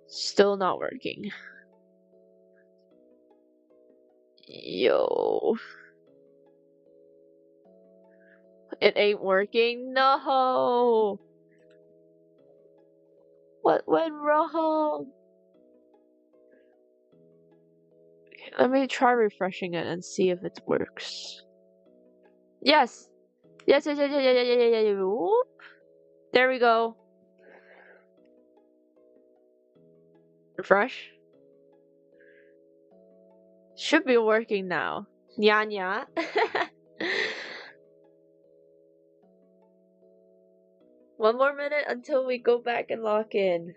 Still not working. Yo. It ain't working? No! What went wrong? Okay, let me try refreshing it and see if it works. Yes! Yes, yes, yes, yes, yes, yes, yes, yes. Whoop. There we go. Refresh. Should be working now. Nya nya. One more minute until we go back and lock in.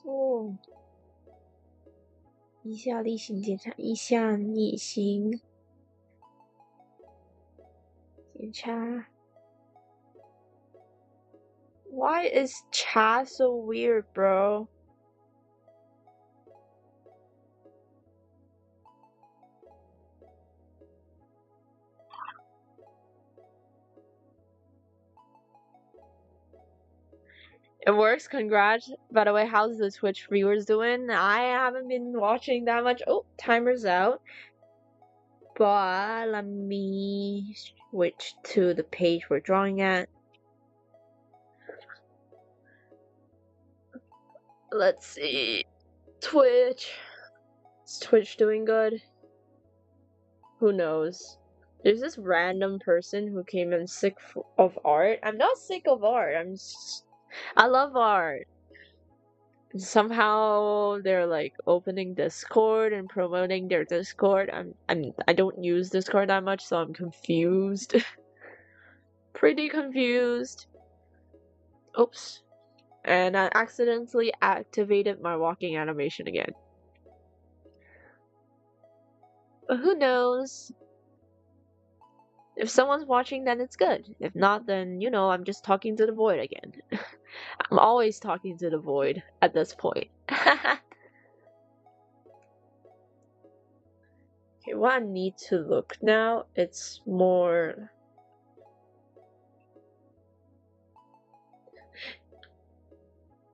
哦，一下例行检查，一下例行检查。Why is chat so weird, bro? It works, congrats. By the way, how's the Twitch viewers doing? I haven't been watching that much. Oh, timer's out. But let me switch to the page we're drawing at. Let's see. Twitch. Is Twitch doing good? Who knows? There's this random person who came in sick of art. I'm not sick of art. I love art. Somehow they're like opening Discord and promoting their Discord. I don't use Discord that much, so I'm confused. Pretty confused. Oops. And I accidentally activated my walking animation again. But who knows? If someone's watching, then it's good. If not, then, you know, I'm just talking to the void again. I'm always talking to the void at this point. Okay, what I need to look now, it's more...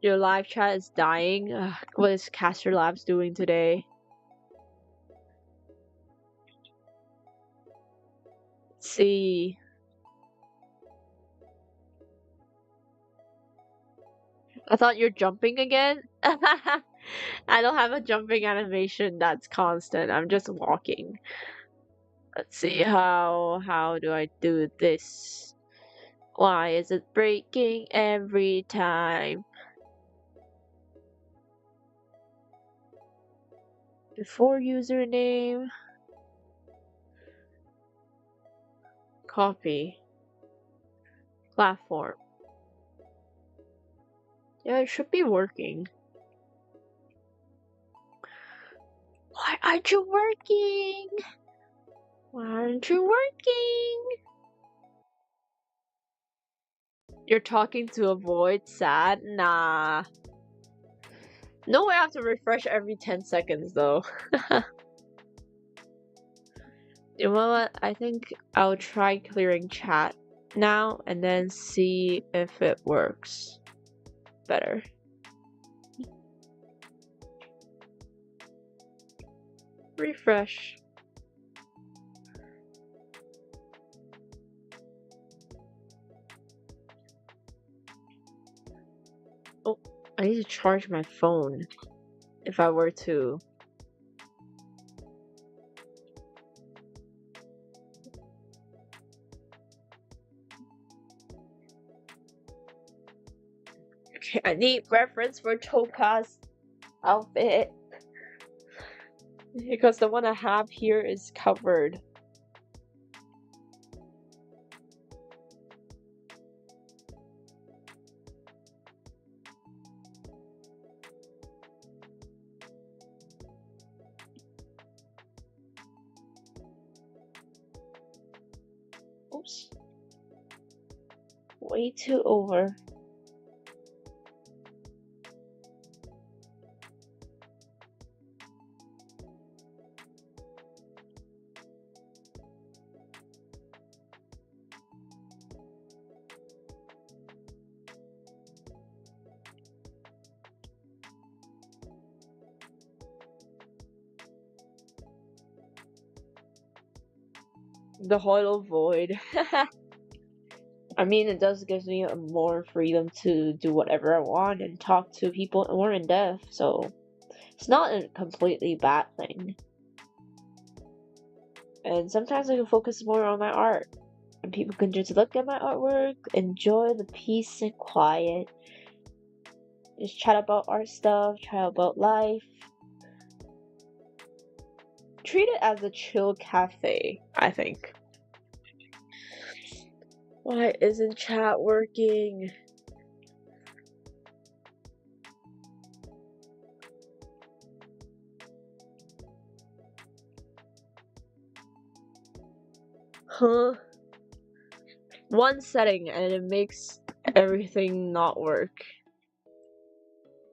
Your live chat is dying. Ugh, what is Caster Labs doing today? Let's see. I thought you're jumping again? I don't have a jumping animation that's constant. I'm just walking. Let's see, how do I do this? Why is it breaking every time? Before username. Copy. Platform. Yeah, it should be working. Why aren't you working? Why aren't you working? You're talking to a void? Sad? Nah. No way I have to refresh every 10 seconds though. You know what? I think I'll try clearing chat now and then see if it works better. Refresh. Oh, I need to charge my phone if I were to. Okay, I need reference for Toka's outfit. Because the one I have here is covered. Oops. Way too over. The Hollow Void. I mean, it does give me more freedom to do whatever I want and talk to people more in depth, so it's not a completely bad thing. And sometimes I can focus more on my art, and people can just look at my artwork, enjoy the peace and quiet, just chat about art stuff, chat about life. Treat it as a chill cafe, I think. Why isn't chat working? Huh? One setting and it makes everything not work.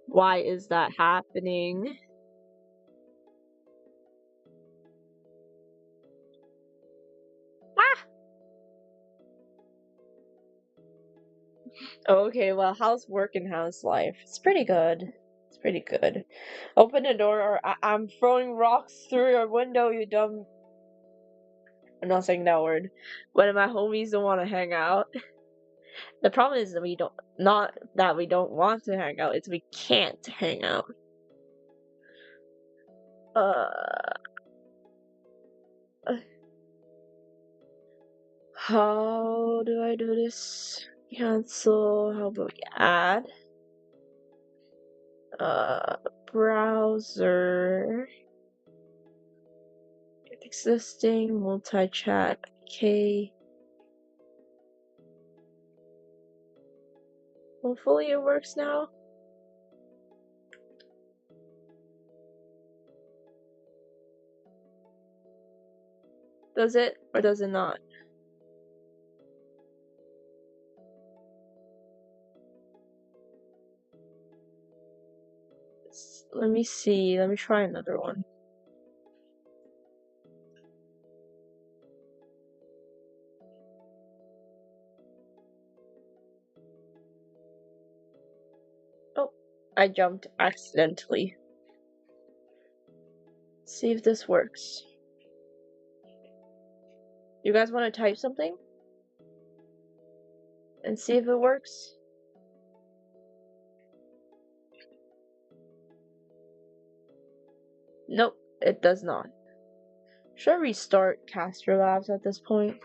Why is that happening? Ah! Okay, well, how's work and how's life? It's pretty good. It's pretty good. Open the door or I'm throwing rocks through your window, you dumb... I'm not saying that word. One of my homies don't want to hang out. The problem is that we don't... Not that we don't want to hang out, it's we can't hang out. How do I do this? Cancel. How about we add? Browser. Existing multi-chat. Okay. Hopefully it works now. Does it or does it not? Let me see. Let me try another one. Oh, I jumped accidentally. See if this works. You guys want to type something? And see if it works? Nope, it does not. Should I restart Caster Labs at this point?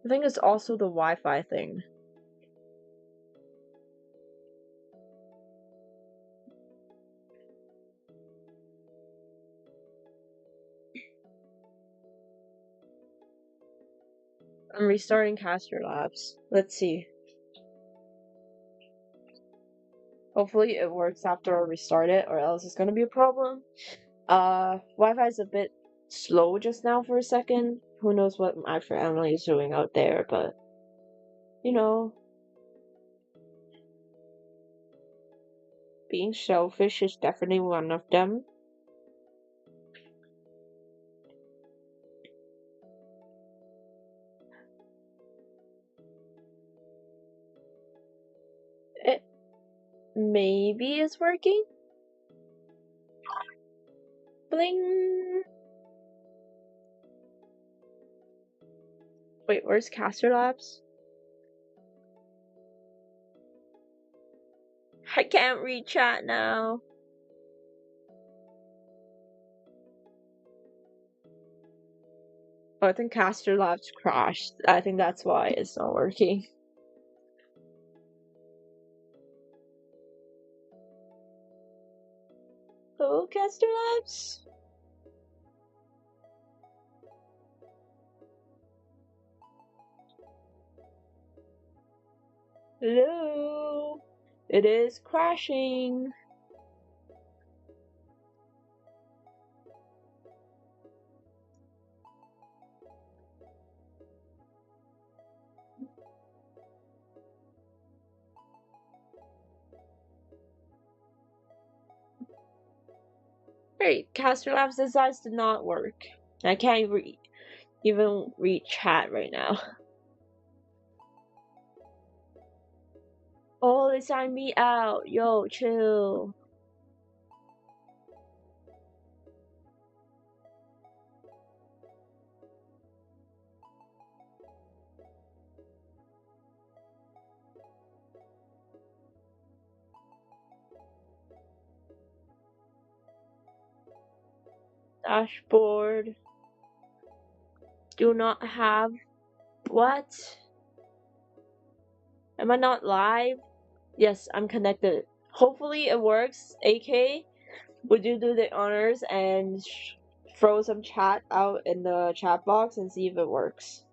I think it's also the Wi-Fi thing. I'm restarting Caster Labs. Let's see. Hopefully it works after I restart it, or else it's gonna be a problem. Wi-Fi is a bit slow just now for a second. Who knows what my family is doing out there, but you know, being selfish is definitely one of them. It maybe is working. Bling. Wait, where's Caster Labs? I can't read chat now. Oh, I think Caster Labs crashed. I think that's why it's not working. Hello, Caster Labs? Hello? It is crashing. Great. Caster Labs decides to not work. I can't even read chat right now. Oh, they signed me out. Yo, chill. Dashboard. Do not have. What? Am I not live? Yes, I'm connected. Hopefully it works. AK, would you do the honors and throw some chat out in the chat box and see if it works?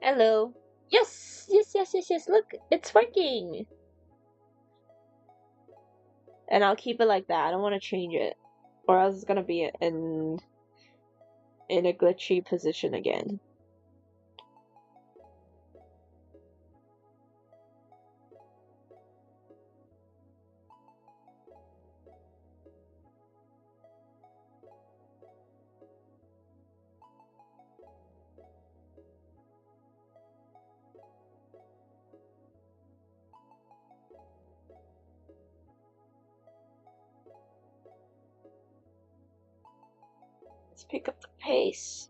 Hello. Yes, yes, yes, yes, yes. Look, it's working. And I'll keep it like that. I don't want to change it, or else it's gonna be in a glitchy position again. Let's pick up the pace.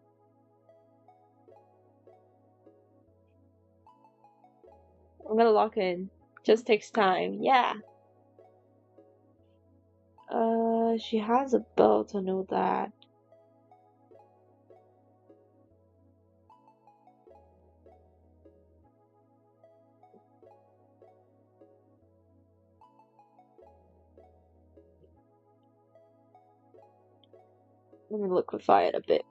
I'm gonna lock in. Just takes time. Yeah. She has a belt. I know that. Let me liquefy it a bit.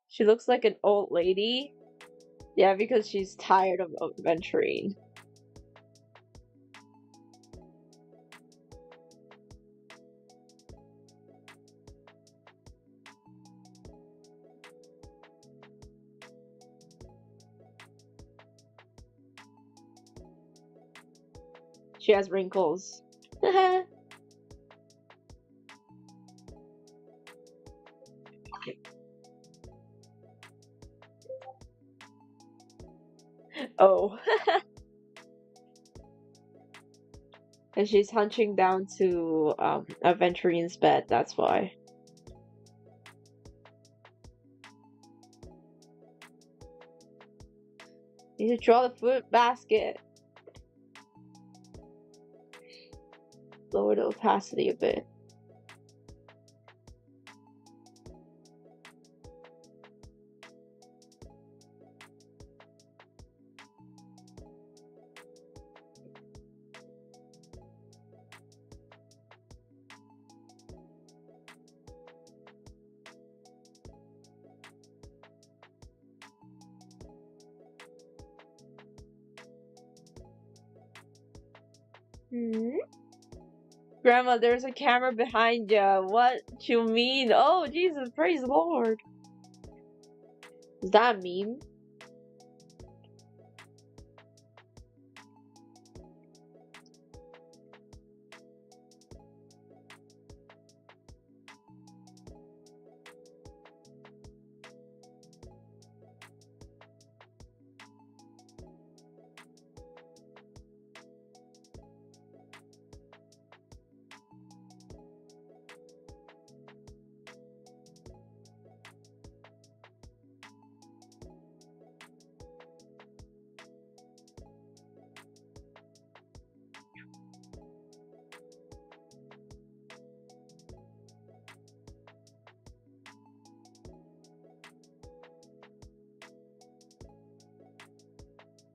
She looks like an old lady. Yeah, because she's tired of adventuring. She has wrinkles. Oh. And she's hunching down to Aventurine's bed, that's why. Need to draw the fruit basket. Lower the opacity a bit. Grandma, there's a camera behind ya. What you mean? Oh, Jesus, praise the Lord. Is that a meme?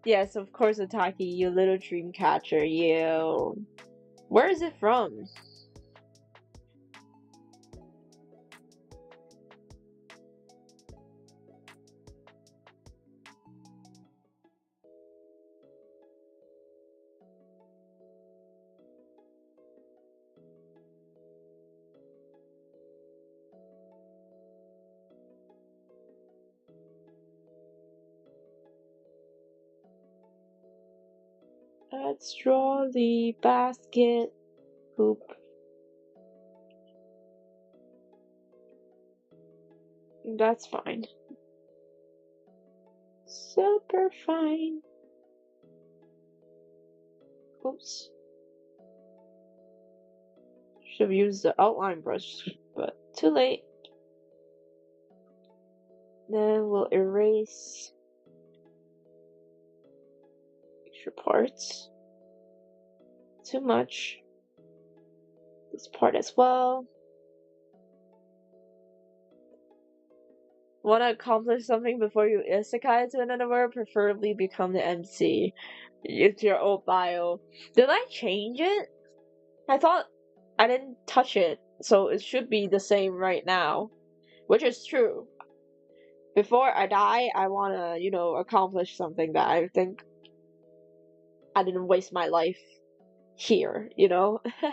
Yes, of course, OTAKI, you little dream catcher, you. Where is it from? Let's draw the basket hoop. That's fine. Super fine. Oops. Should have used the outline brush, but too late. Then we'll erase extra parts. Too much. This part as well. Want to accomplish something before you isekai to another world? Preferably become the MC. It's your old bio. Did I change it? I thought I didn't touch it, so it should be the same right now. Which is true. Before I die, I want to, accomplish something that I think I didn't waste my life here, The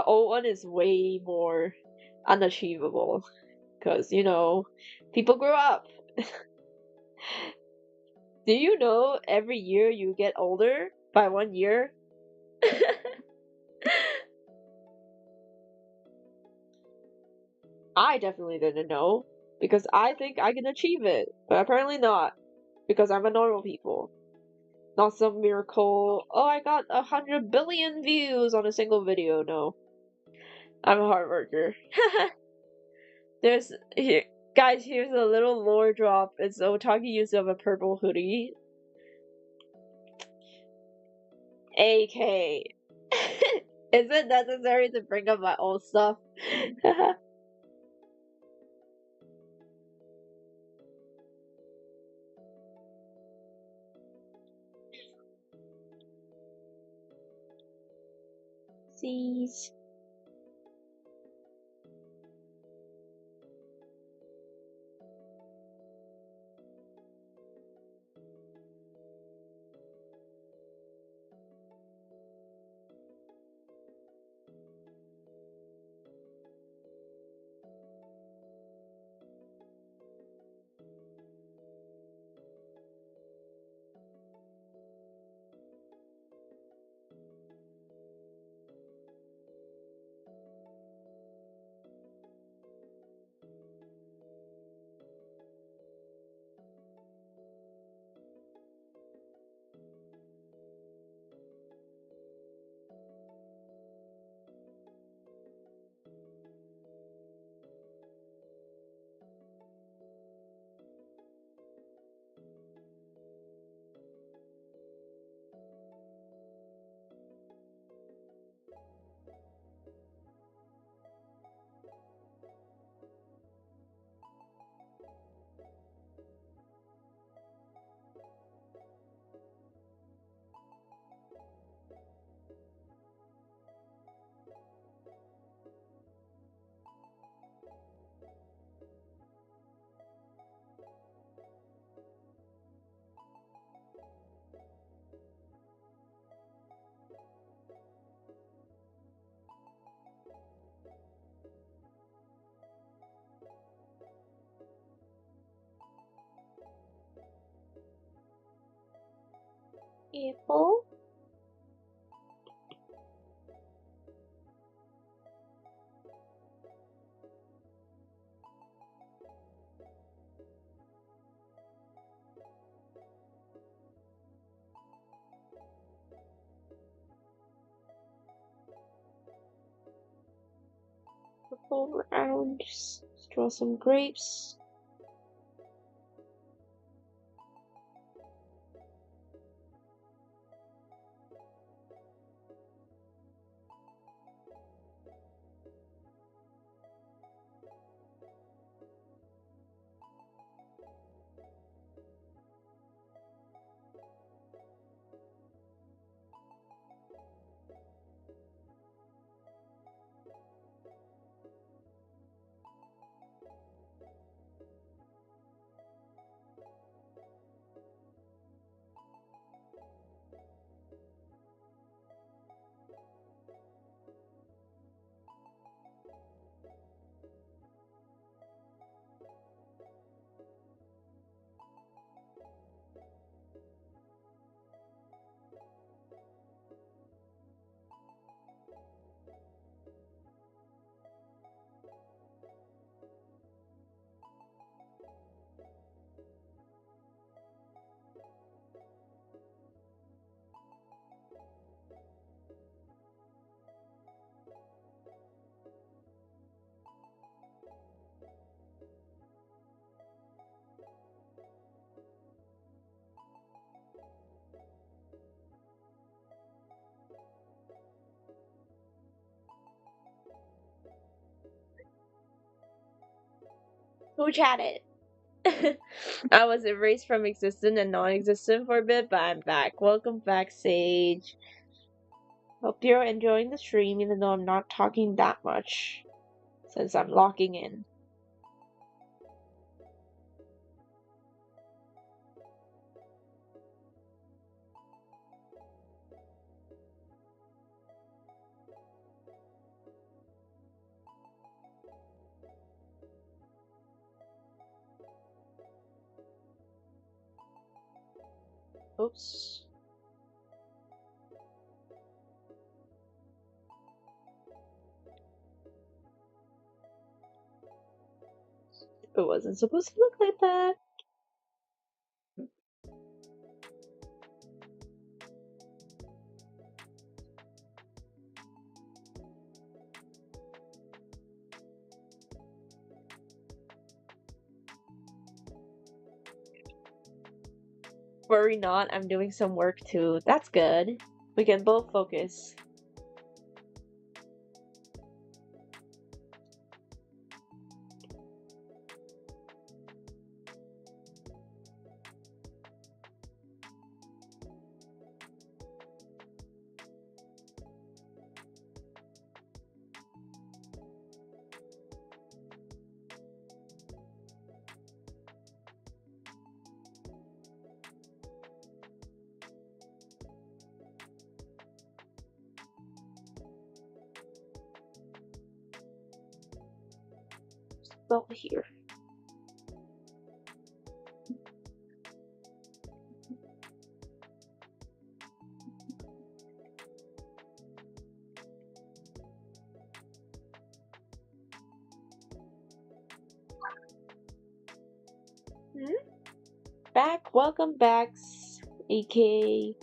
old one is way more unachievable. Because, people grow up. Do you know every year you get older by 1 year? I definitely didn't know. Because I think I can achieve it. But apparently not. Because I'm a normal people. Not some miracle, oh, I got 100 billion views on a single video. No. I'm a hard worker. Here, guys, here's a little lore drop. It's OTAKI use of a purple hoodie. AK. Is it necessary to bring up my old stuff? Seas. Apple. Purple round. Just draw some grapes. Who chatted? I was erased from existent and non-existent for a bit, but I'm back. Welcome back, Sage. Hope you're enjoying the stream, even though I'm not talking that much, since I'm locking in. Oops. It wasn't supposed to look like that. Worry not, I'm doing some work too. That's good. We can both focus. Well, here. Back, welcome back, AK.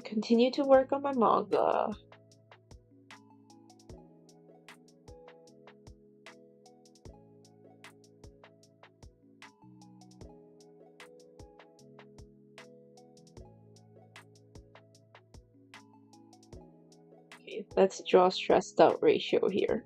Continue to work on my manga. Okay, let's draw stressed out ratio here.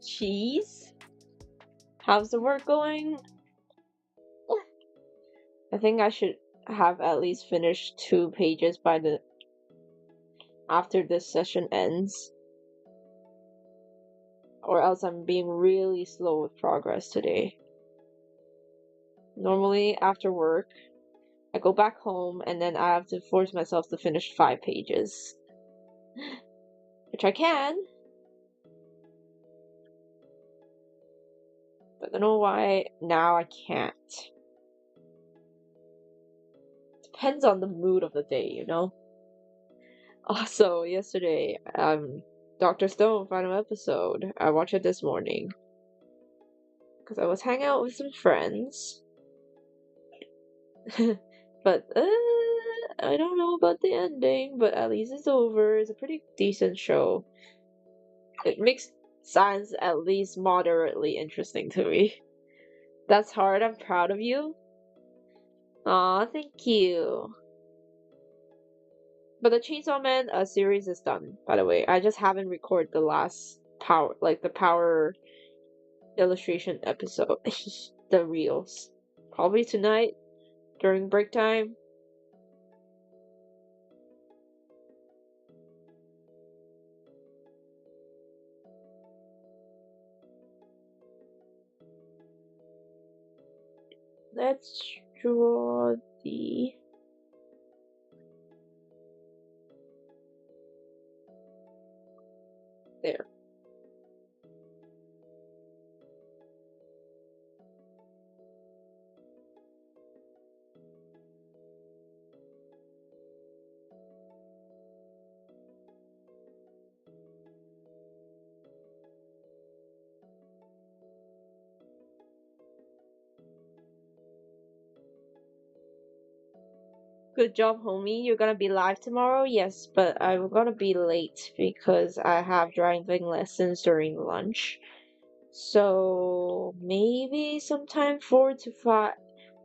Cheese? How's the work going? I think I should have at least finished 2 pages by after this session ends. Or else I'm being really slow with progress today. Normally after work, I go back home and then I have to force myself to finish 5 pages. Which I can. But I don't know why now I can't. Depends on the mood of the day, you know? Also, yesterday, Dr. Stone final episode. I watched it this morning. Because I was hanging out with some friends. But, I don't know about the ending, but at least it's over. It's a pretty decent show. It makes science at least moderately interesting to me. That's hard. I'm proud of you. Aw, thank you. But the Chainsaw Man series is done, by the way. I just haven't recorded the last power, like the power illustration episode, the reels. Probably tonight during break time. Let's draw the There. Good job, homie. You're gonna be live tomorrow? Yes, but I'm gonna be late because I have driving lessons during lunch. So maybe sometime 5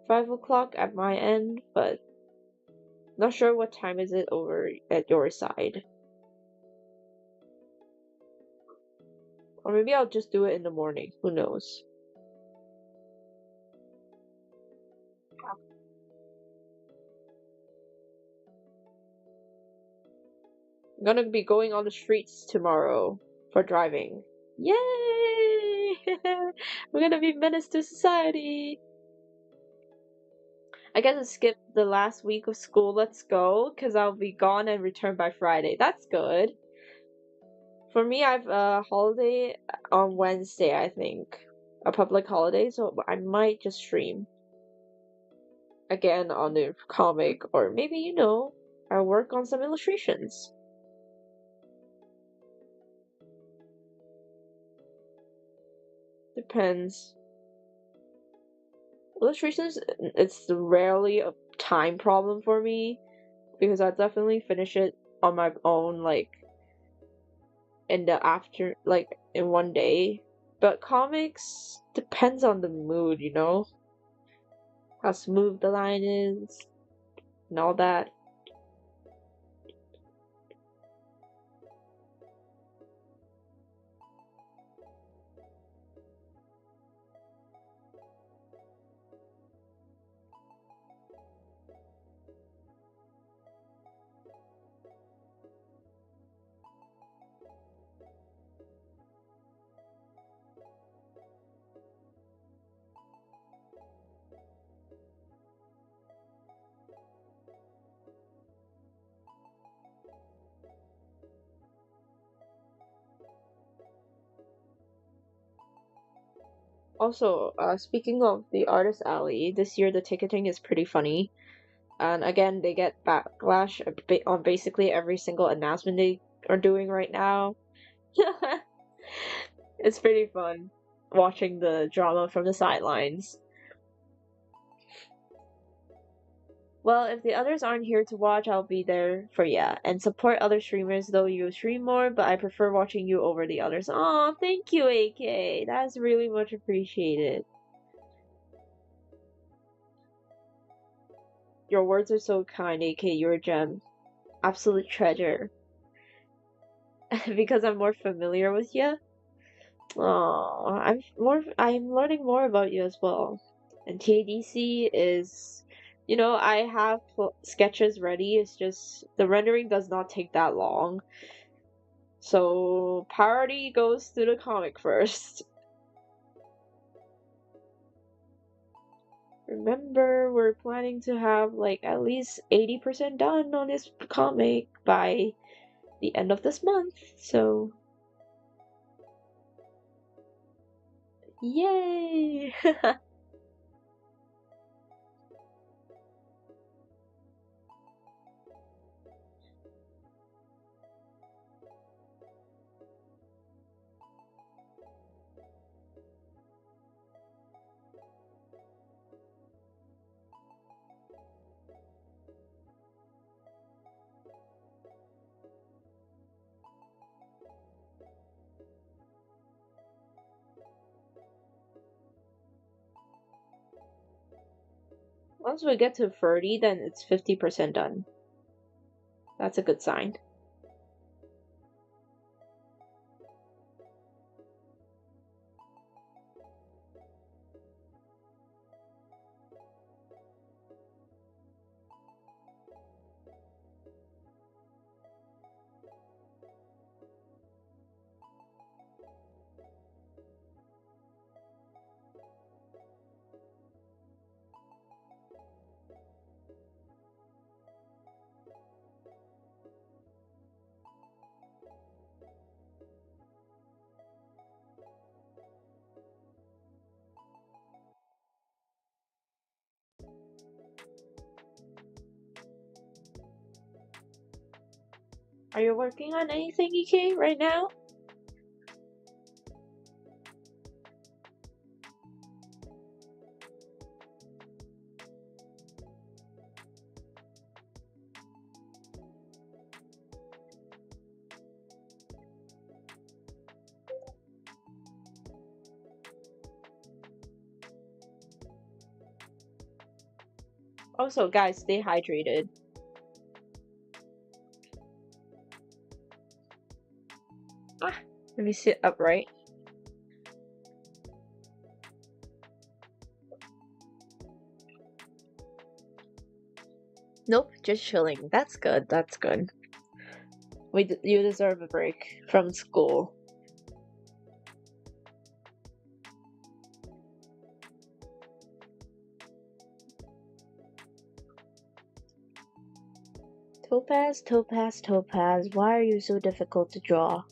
o'clock at my end, but not sure what time is it over at your side. Or maybe I'll just do it in the morning. Who knows? I'm gonna be going on the streets tomorrow for driving. Yay! We're gonna be menace to society. I get to skip the last week of school. Let's go, because I'll be gone and return by Friday. That's good. For me, I've a holiday on Wednesday, I think. A public holiday, so I might just stream again on the comic, or maybe, I'll work on some illustrations. Depends. Illustrations, it's rarely a time problem for me, because I definitely finish it on my own, like, in one day. But comics depends on the mood, how smooth the line is and all that. Also, speaking of the artist alley, this year the ticketing is pretty funny. And again, they get backlash on basically every single announcement they are doing right now. It's pretty fun watching the drama from the sidelines. Well, if the others aren't here to watch, I'll be there for ya. And support other streamers, though you stream more, but I prefer watching you over the others. Aw, thank you, AK. That's really much appreciated. Your words are so kind, AK. You're a gem. Absolute treasure. Because I'm more familiar with you. Oh, I'm learning more about you as well. And TADC is, I have sketches ready. It's just the rendering does not take that long. So priority goes to the comic first. Remember, we're planning to have like at least 80% done on this comic by the end of this month. So yay! Once we get to 30, then it's 50% done. That's a good sign. Are you working on anything, Iki, right now? Also, guys, stay hydrated. Ah, let me sit upright. Nope, just chilling. That's good. That's good. You deserve a break from school. Topaz, Topaz, Topaz, why are you so difficult to draw?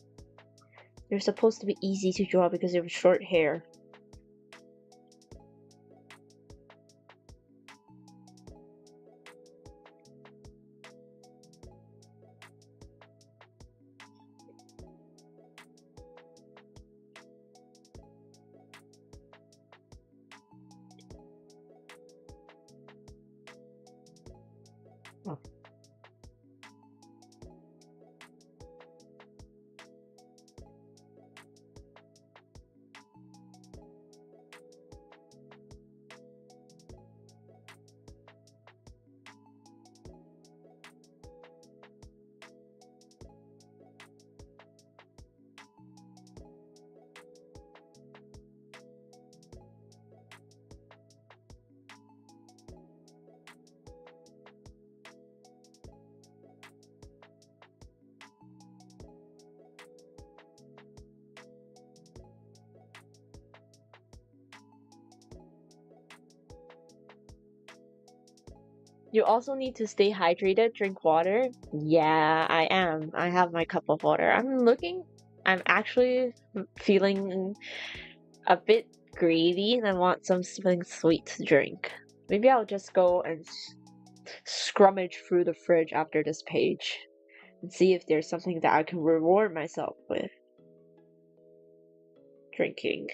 You're supposed to be easy to draw because you have short hair. Oh. You also need to stay hydrated, drink water. Yeah, I am. I have my cup of water. I'm actually feeling a bit greedy and I want something sweet to drink. Maybe I'll just go and scrummage through the fridge after this page and see if there's something that I can reward myself with drinking.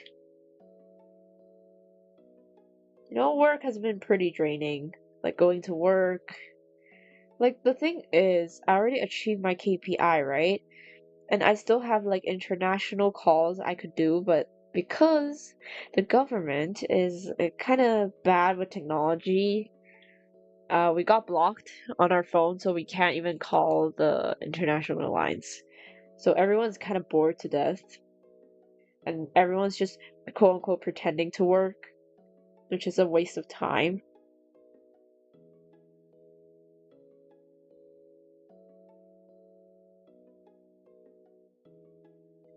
You know, work has been pretty draining. Like going to work. Like the thing is, I already achieved my KPI, right? And I still have like international calls I could do, but because the government is kind of bad with technology, we got blocked on our phone, so we can't even call the international lines. So everyone's kind of bored to death, and everyone's just quote unquote pretending to work, which is a waste of time.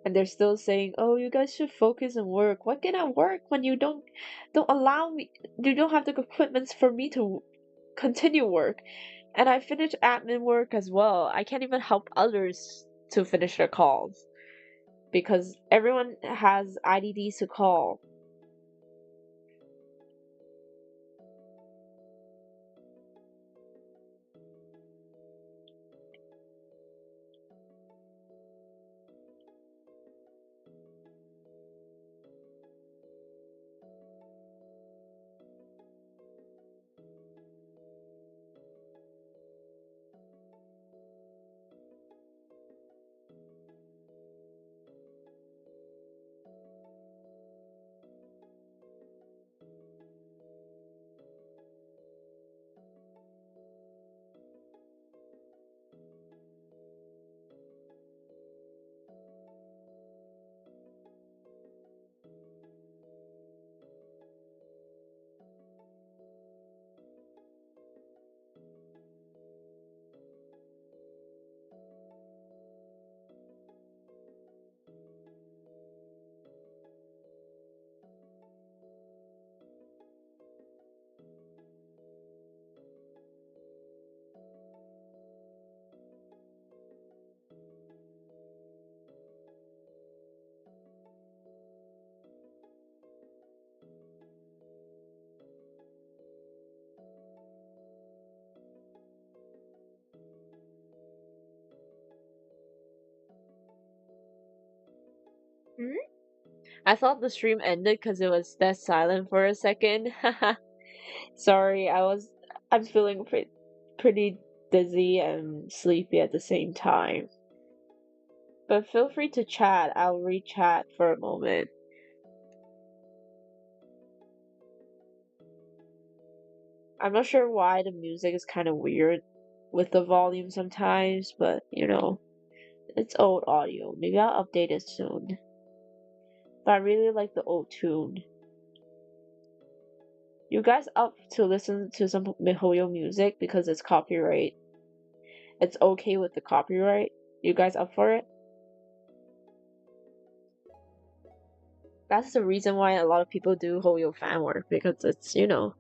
And they're still saying, "Oh, you guys should focus and work." Why can I work when you don't allow me? You don't have the equipment for me to continue work. And I finished admin work as well. I can't even help others to finish their calls because everyone has IDDs to call. Hmm? I thought the stream ended because it was dead silent for a second. Sorry, I'm feeling pretty dizzy and sleepy at the same time. But feel free to chat. I'll read chat for a moment. I'm not sure why the music is kind of weird with the volume sometimes, but you know, it's old audio. Maybe I'll update it soon. But I really like the old tune. You guys up to listen to some MiHoYo music because it's copyright? It's okay with the copyright? You guys up for it? That's the reason why a lot of people do Hoyo fan work, because it's, you know,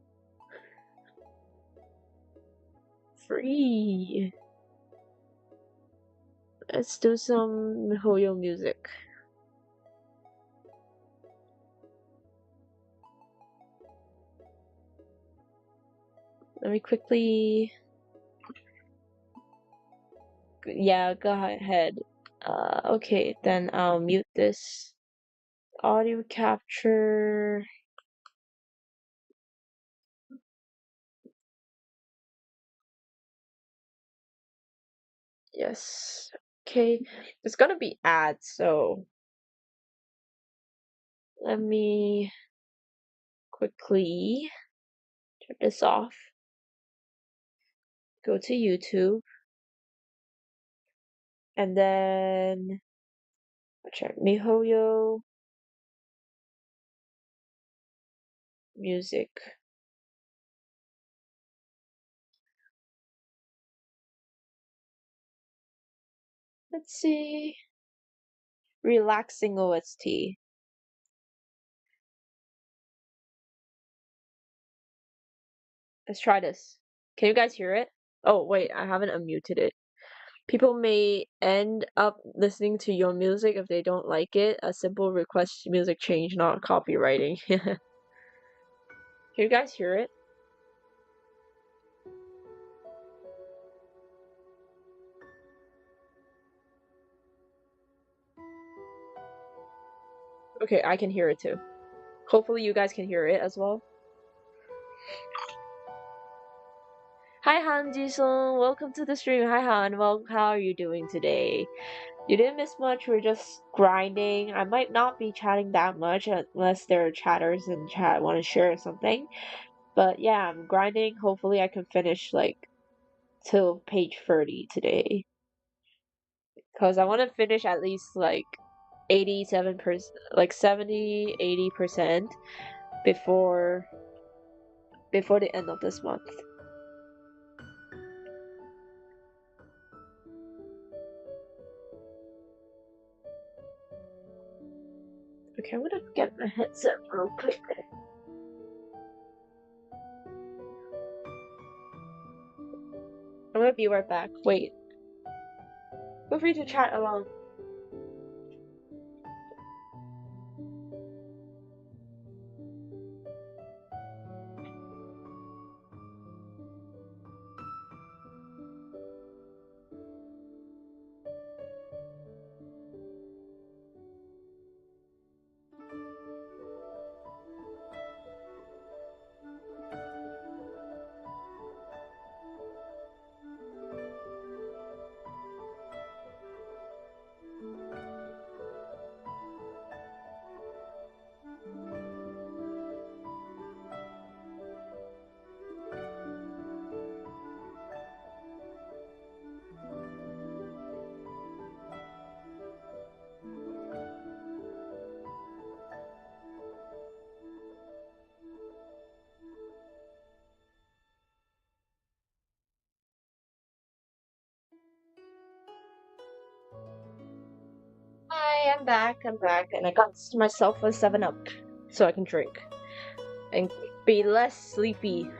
free. Let's do some MiHoYo music. Let me quickly... Yeah, go ahead. Okay, then I'll mute this. Audio capture... Yes. Okay, it's gonna be ads, so... Let me quickly turn this off. Go to YouTube. And then... check MiHoYo music. Let's see. Relaxing OST. Let's try this. Can you guys hear it? Oh, wait, I haven't unmuted it. People may end up listening to your music if they don't like it. A simple request music change, not copywriting. Can you guys hear it? Okay, I can hear it too. Hopefully you guys can hear it as well. Hi Han Jisung, welcome to the stream. Hi Han, well, how are you doing today? You didn't miss much, we're just grinding. I might not be chatting that much unless there are chatters in chat want to share something. But yeah, I'm grinding. Hopefully I can finish like till page 30 today. Cause I want to finish at least like 87%, like 70-80% before the end of this month. Okay, I'm gonna get my headset real quick. I'm gonna be right back. Wait. Feel free to chat along. Hi, I'm back, and I got myself a 7-Up so I can drink and be less sleepy.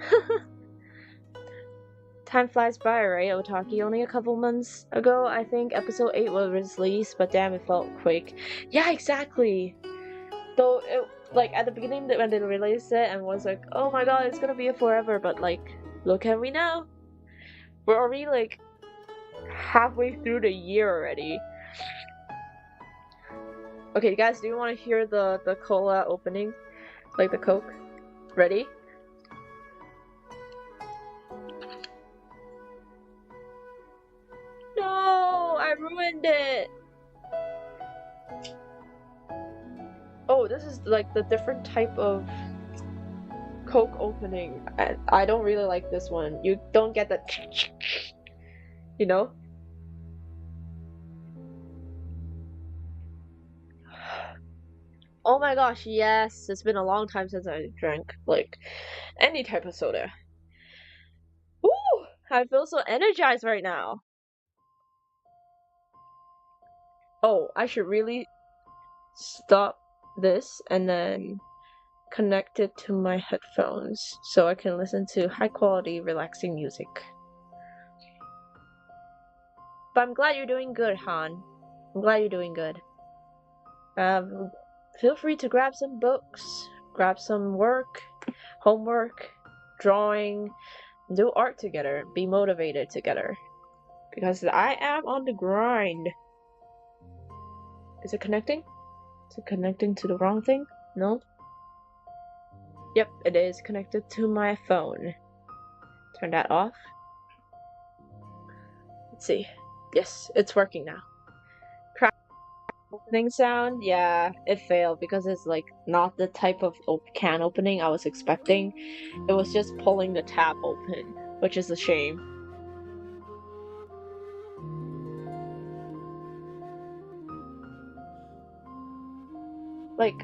Time flies by, right, Otaki? Only a couple months ago, I think episode 8 was released, but damn, it felt quick. Yeah, exactly! Though, like, at the beginning when they released it, and was like, oh my god, it's gonna be a forever, but like, look at me now! We're already, like, halfway through the year already. Okay, guys, do you want to hear the cola opening? Like the Coke? Ready? No, I ruined it. Oh, this is like the different type of Coke opening. I don't really like this one. You don't get the you know? Oh my gosh, yes. It's been a long time since I drank like any type of soda. Woo! I feel so energized right now. Oh, I should really stop this and then connect it to my headphones so I can listen to high quality, relaxing music. But I'm glad you're doing good, Han. I'm glad you're doing good. Feel free to grab some books, grab some work, homework, drawing, do art together, be motivated together. Because I am on the grind. Is it connecting? Is it connecting to the wrong thing? No? Yep, it is connected to my phone. Turn that off. Let's see. Yes, it's working now. Crack opening sound? Yeah, it failed because it's like not the type of can opening I was expecting. It was just pulling the tab open, which is a shame. Like,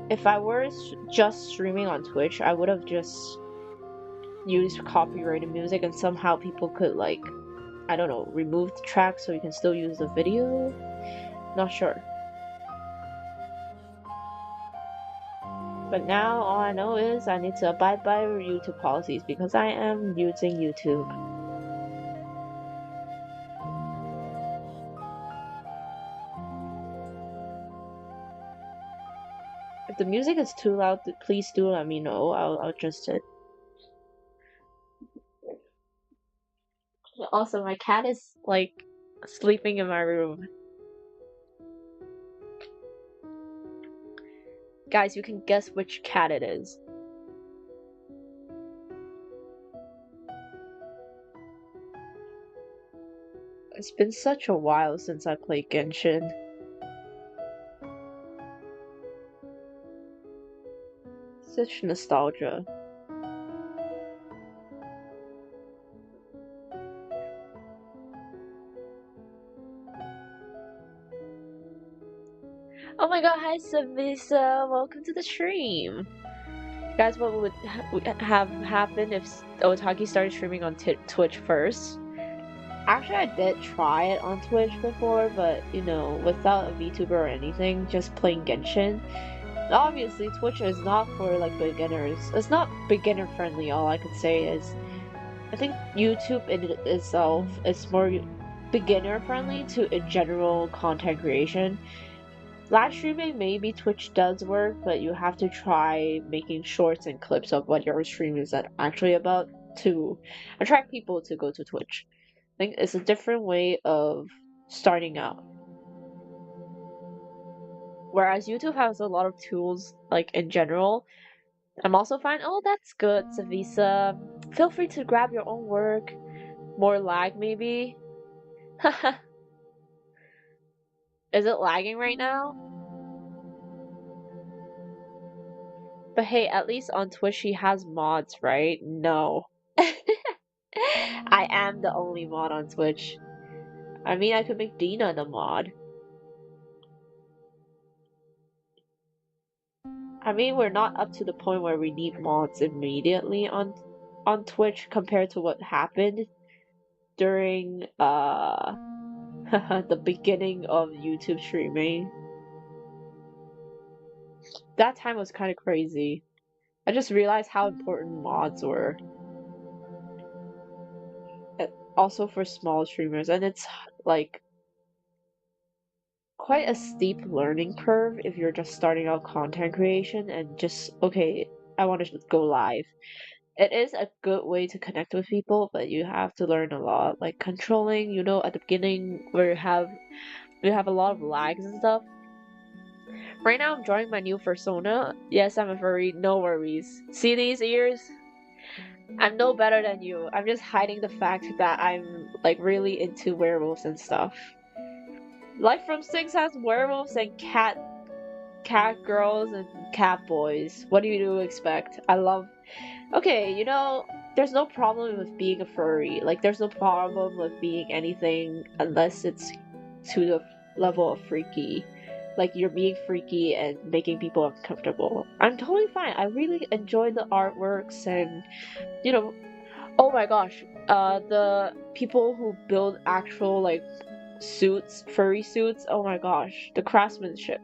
if I were just streaming on Twitch, I would have just used copyrighted music and somehow people could, like, I don't know, remove the track so you can still use the video? Not sure. But now all I know is I need to abide by YouTube policies because I am using YouTube. If the music is too loud, please do let me know. I'll adjust it. Also, my cat is like sleeping in my room. Guys, you can guess which cat it is. It's been such a while since I played Genshin. Such nostalgia. Oh my god, hi Savisa, welcome to the stream. Guys, what would have happened if OTAKI started streaming on Twitch first? Actually, I did try it on Twitch before, but you know, without a VTuber or anything, just playing Genshin. Obviously, Twitch is not for like beginners. It's not beginner friendly. All I could say is, I think YouTube in itself is more beginner friendly to a general content creation. Live streaming, maybe Twitch does work, but you have to try making shorts and clips of what your stream is actually about to attract people to go to Twitch. I think it's a different way of starting out. Whereas YouTube has a lot of tools, like in general. I'm also fine. Oh, that's good, Savisa. Feel free to grab your own work. More lag, maybe? Is it lagging right now? But hey, at least on Twitch she has mods, right? No. I am the only mod on Twitch. I mean, I could make Dina the mod. I mean, we're not up to the point where we need mods immediately on Twitch compared to what happened during the beginning of YouTube streaming. That time was kind of crazy. I just realized how important mods were. Also for small streamers, and it's like quite a steep learning curve if you're just starting out content creation and just, okay, I want to go live. It is a good way to connect with people, but you have to learn a lot, like controlling, you know, at the beginning where you have a lot of lags and stuff. Right now I'm drawing my new persona. Yes, I'm a furry, no worries. See these ears? I'm no better than you. I'm just hiding the fact that I'm like really into werewolves and stuff. Life from Six has werewolves and cat girls and cat boys. What do you expect? I love. Okay, there's no problem with being a furry. Like, there's no problem with being anything unless it's to the level of freaky. Like, you're being freaky and making people uncomfortable. I'm totally fine. I really enjoy the artworks and, you know, oh my gosh, the people who build actual, like, suits, furry suits, oh my gosh, the craftsmanship.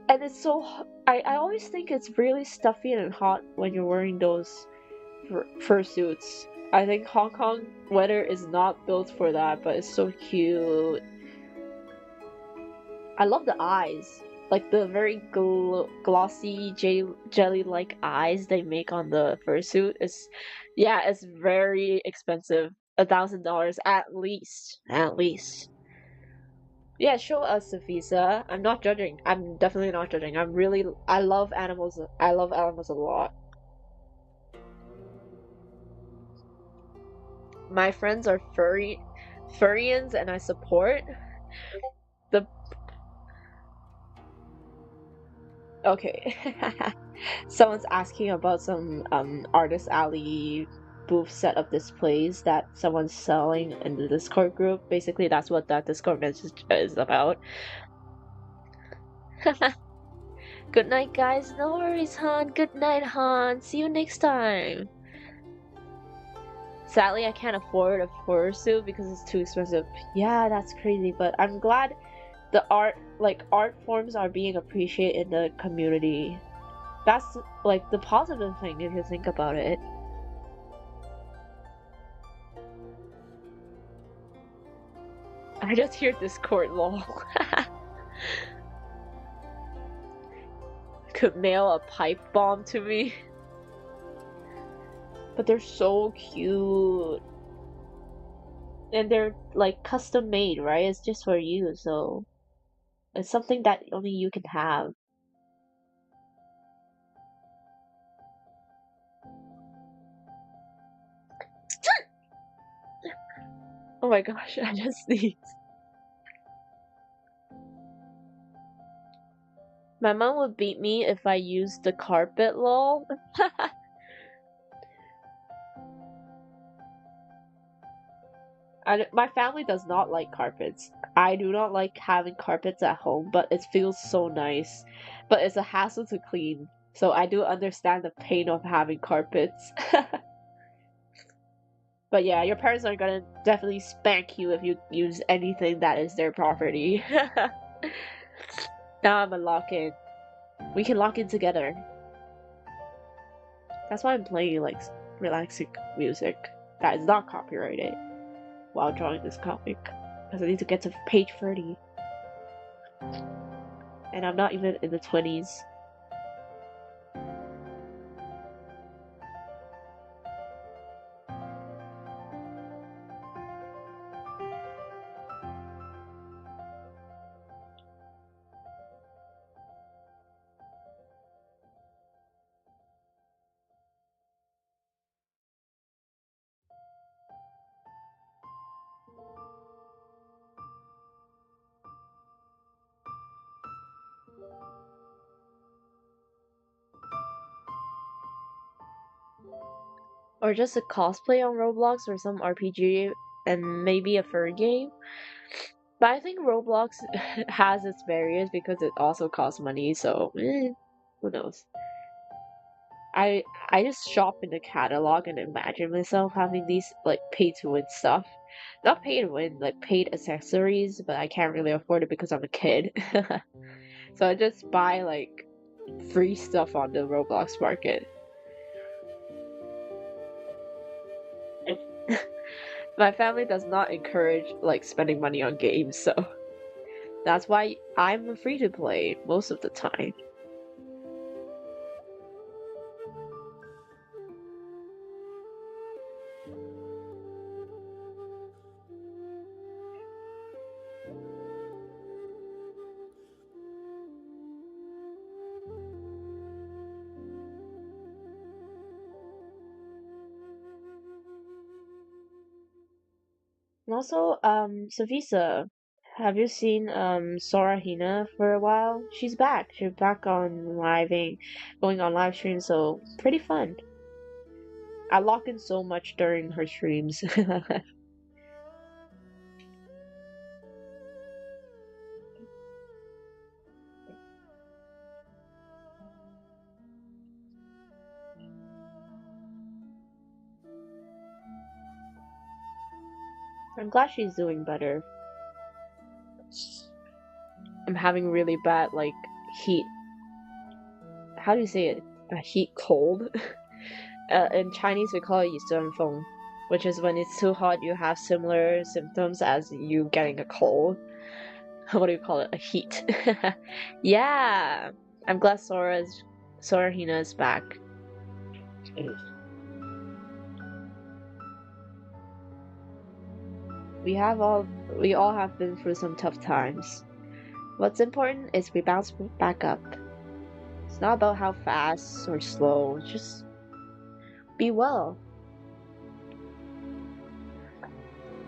And it's so, I always think it's really stuffy and hot when you're wearing those fursuits. I think Hong Kong weather is not built for that, but it's so cute. I love the eyes. Like the very glossy jelly-like eyes they make on the fursuit. Yeah, it's very expensive. $1,000 at least. At least. Yeah, show us, Safisa. I'm not judging. I'm definitely not judging. I love animals. I love animals a lot. My friends are furrians, and I support the. Okay. Someone's asking about some Artist Alley booth setup displays that someone's selling in the Discord group. Basically, that's what that Discord message is about. Good night, guys. No worries, Han. Good night, Han. See you next time. Sadly, I can't afford a fursuit because it's too expensive. Yeah, that's crazy, but I'm glad the art forms are being appreciated in the community. That's like the positive thing if you think about it. I just hear Discord lol. Could mail a pipe bomb to me. But they're so cute. And they're like custom made, right? It's just for you, so it's something that only you can have. Oh my gosh, I just sneezed. My mom would beat me if I used the carpet, lol. My family does not like carpets. I do not like having carpets at home, but it feels so nice. But it's a hassle to clean, so I do understand the pain of having carpets. But yeah, your parents are gonna definitely spank you if you use anything that is their property. Now I'm a lock-in. We can lock in together. That's why I'm playing like relaxing music that is not copyrighted while drawing this comic. Because I need to get to page 30. And I'm not even in the 20s. Or just a cosplay on Roblox or some RPG and maybe a fur game. But I think Roblox has its barriers because it also costs money, so who knows. I just shop in the catalog and imagine myself having these like pay to win stuff. Not pay to win, like paid accessories, but I can't really afford it because I'm a kid. So I just buy like free stuff on the Roblox market. My family does not encourage like spending money on games, so that's why I'm free to play most of the time. And also, Savisa, have you seen Sora Hina for a while? She's back. She's back on living, going on live stream, so pretty fun. I lock in so much during her streams. I'm glad she's doing better. I'm having really bad, like, heat. How do you say it? A heat cold? In Chinese, we call it 一阵风, which is when it's too hot, you have similar symptoms as you getting a cold. What do you call it? A heat. Yeah! I'm glad Sora Hina is back. We all have been through some tough times. What's important is we bounce back up. It's not about how fast or slow, just be well.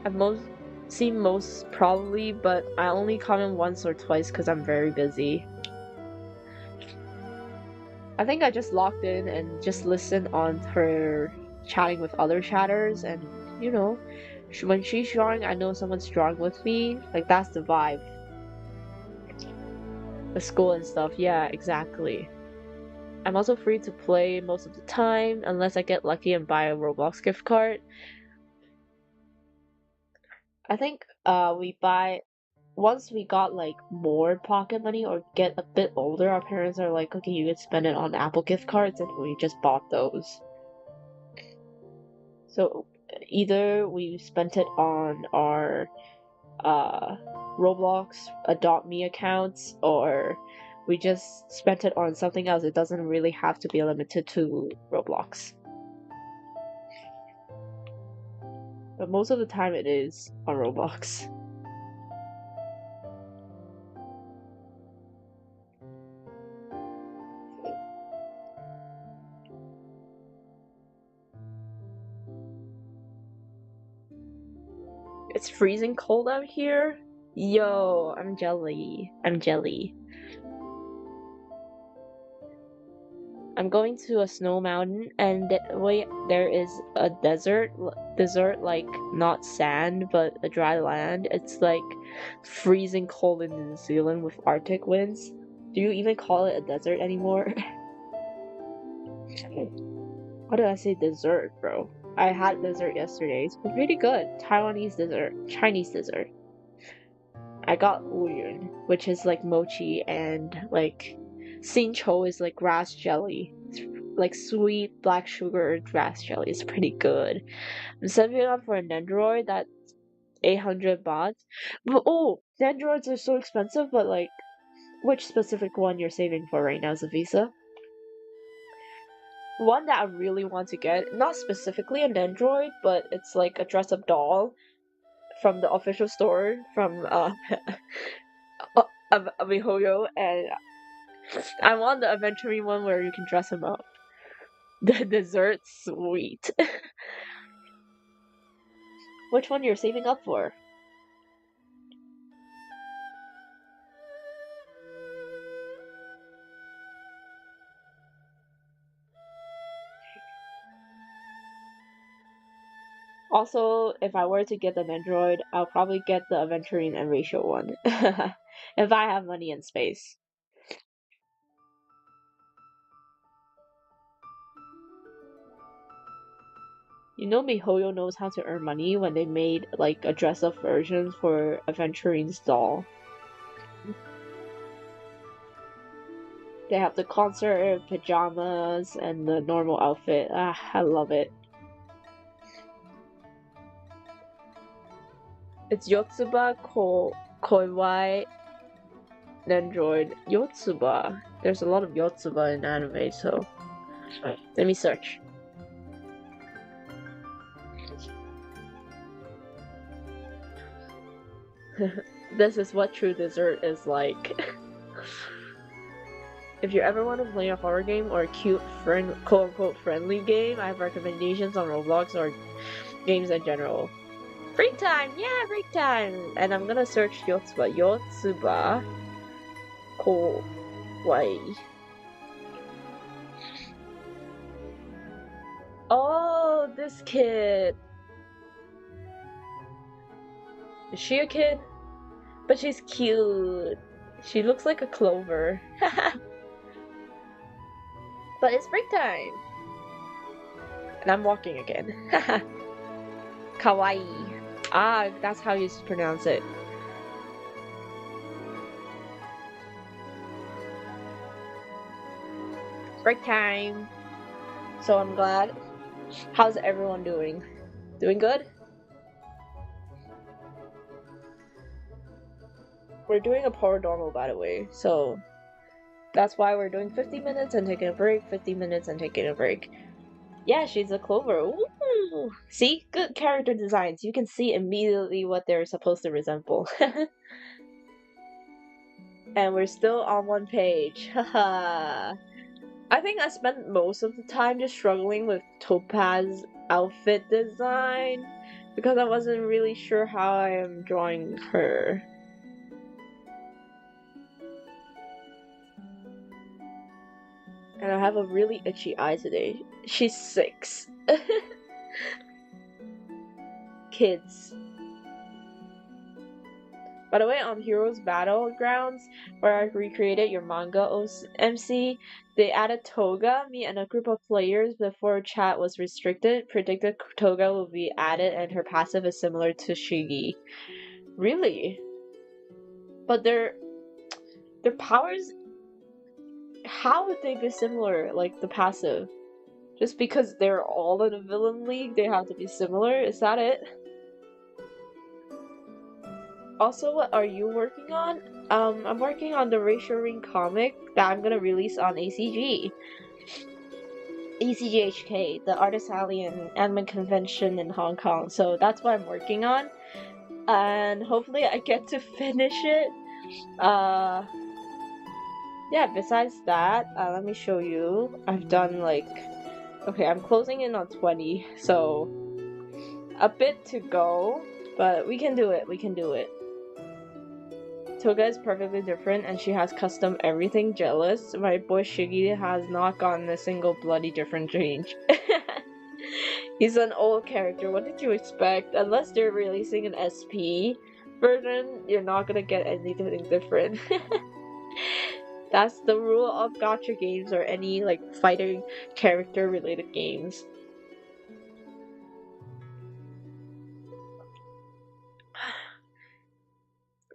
I've seen most probably, but I only comment once or twice because I'm very busy. I think I just logged in and just listened on her chatting with other chatters, and you know, when she's drawing, I know someone's drawing with me. Like, that's the vibe. The school and stuff, yeah, exactly. I'm also free to play most of the time, unless I get lucky and buy a Roblox gift card. I think once we got like more pocket money or get a bit older, our parents are like, okay, you can spend it on Apple gift cards, and we just bought those. So either we spent it on our Roblox Adopt Me accounts, or we just spent it on something else. It doesn't really have to be limited to Roblox. But most of the time it is on Roblox. It's freezing cold out here. Yo, I'm jelly. I'm jelly. I'm going to a snow mountain, and there is a desert, like not sand, but a dry land. It's like freezing cold in New Zealand with Arctic winds. Do you even call it a desert anymore? Why did I say dessert, bro? I had dessert yesterday. It's pretty good. Taiwanese dessert, Chinese dessert. I got wuyun, which is like mochi, and like xinqiu is like grass jelly. It's like sweet black sugar grass jelly. It's pretty good. I'm saving up for an Android that's 800 baht. But oh, the Androids are so expensive, but like, which specific one you're saving for right now, Zavisa? One that I really want to get, not specifically an Android, but it's like a dress-up doll from the official store from Mihoyo, and I want the Aventurine one where you can dress him up. The dessert sweet. Which one you're saving up for? Also, if I were to get an Android, I'll probably get the Aventurine and Ratio one. If I have money and space. You know, MiHoYo knows how to earn money when they made like a dress-up version for Aventurine's doll. They have the concert pajamas and the normal outfit. Ah, I love it. It's Yotsuba Koiwai Android. Yotsuba. There's a lot of Yotsuba in anime, so let me search. This is what true dessert is like. If you ever want to play a horror game or a cute quote-unquote friendly game, I have recommendations on Roblox or games in general. Break time! Yeah, break time! And I'm gonna search Yotsuba. Yotsuba Kawaii. Oh, this kid! Is she a kid? But she's cute. She looks like a clover. But it's break time! And I'm walking again. Kawaii. Ah, that's how you pronounce it. Break time! So I'm glad. How's everyone doing? Doing good? We're doing a paranormal, by the way, so that's why we're doing 50 minutes and taking a break, 50 minutes and taking a break. Yeah, she's a clover. Ooh. See? Good character designs. You can see immediately what they're supposed to resemble. And we're still on one page. Haha. I think I spent most of the time just struggling with Topaz's outfit design because I wasn't really sure how I am drawing her. And I have a really itchy eye today. She's 6. Kids. By the way, on Heroes Battlegrounds, where I recreated your manga MC, they added Toga. Me and a group of players before chat was restricted predicted Toga will be added and her passive is similar to Shigi. Really? But their powers, how would they be similar, like the passive? Just because they're all in a villain league, they have to be similar? Is that it? Also, what are you working on? I'm working on the Ratiorine Comic that I'm gonna release on ACG. ACGHK, the Artist Alley and Anime Convention in Hong Kong. So that's what I'm working on. And hopefully I get to finish it. Yeah, besides that, let me show you. I've done like... Okay, I'm closing in on 20, so... a bit to go, but we can do it, we can do it. Toga is perfectly different and she has custom everything. Jealous. My boy Shigi has not gotten a single bloody different change. He's an old character, what did you expect? Unless they're releasing an SP version, you're not gonna get anything different. That's the rule of gacha games or any like fighting character related games.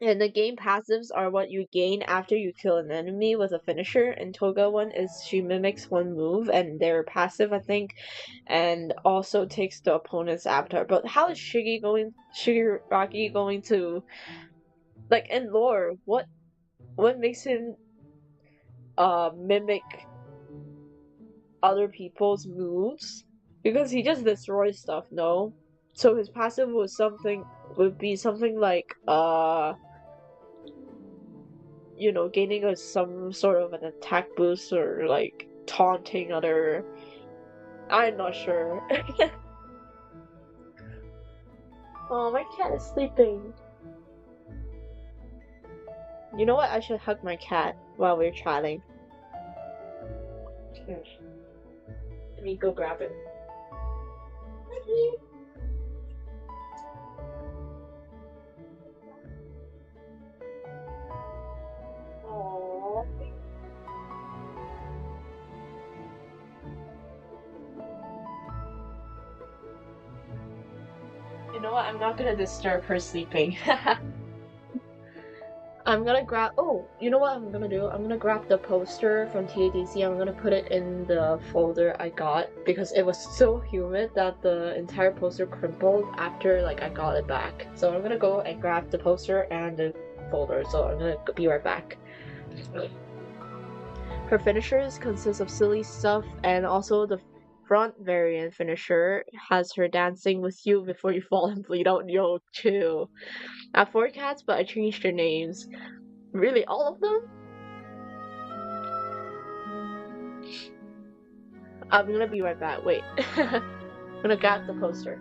And the game passives are what you gain after you kill an enemy with a finisher, and Toga one is she mimics one move, and their passive, I think, and also takes the opponent's avatar. But how is Shigaraki going to, like, in lore, what makes him mimic other people's moves? Because he just destroys stuff, no? So his passive would be something like you know, gaining some sort of an attack boost or like taunting other... I'm not sure. Oh, my cat is sleeping. You know what? I should hug my cat while we're chatting. Let me go grab it. Aww. You know what? I'm not gonna disturb her sleeping. I'm gonna grab... Oh, you know what I'm gonna do? I'm gonna grab the poster from TADC. I'm gonna put it in the folder I got because it was so humid that the entire poster crumpled after like I got it back. So I'm gonna go and grab the poster and the folder. So I'm gonna be right back. Her finishers consist of silly stuff, and also the front variant finisher has her dancing with you before you fall and bleed out. Yo, chill. I have 4 cats, but I changed their names. Really, all of them? I'm gonna be right back. Wait. I'm gonna grab the poster.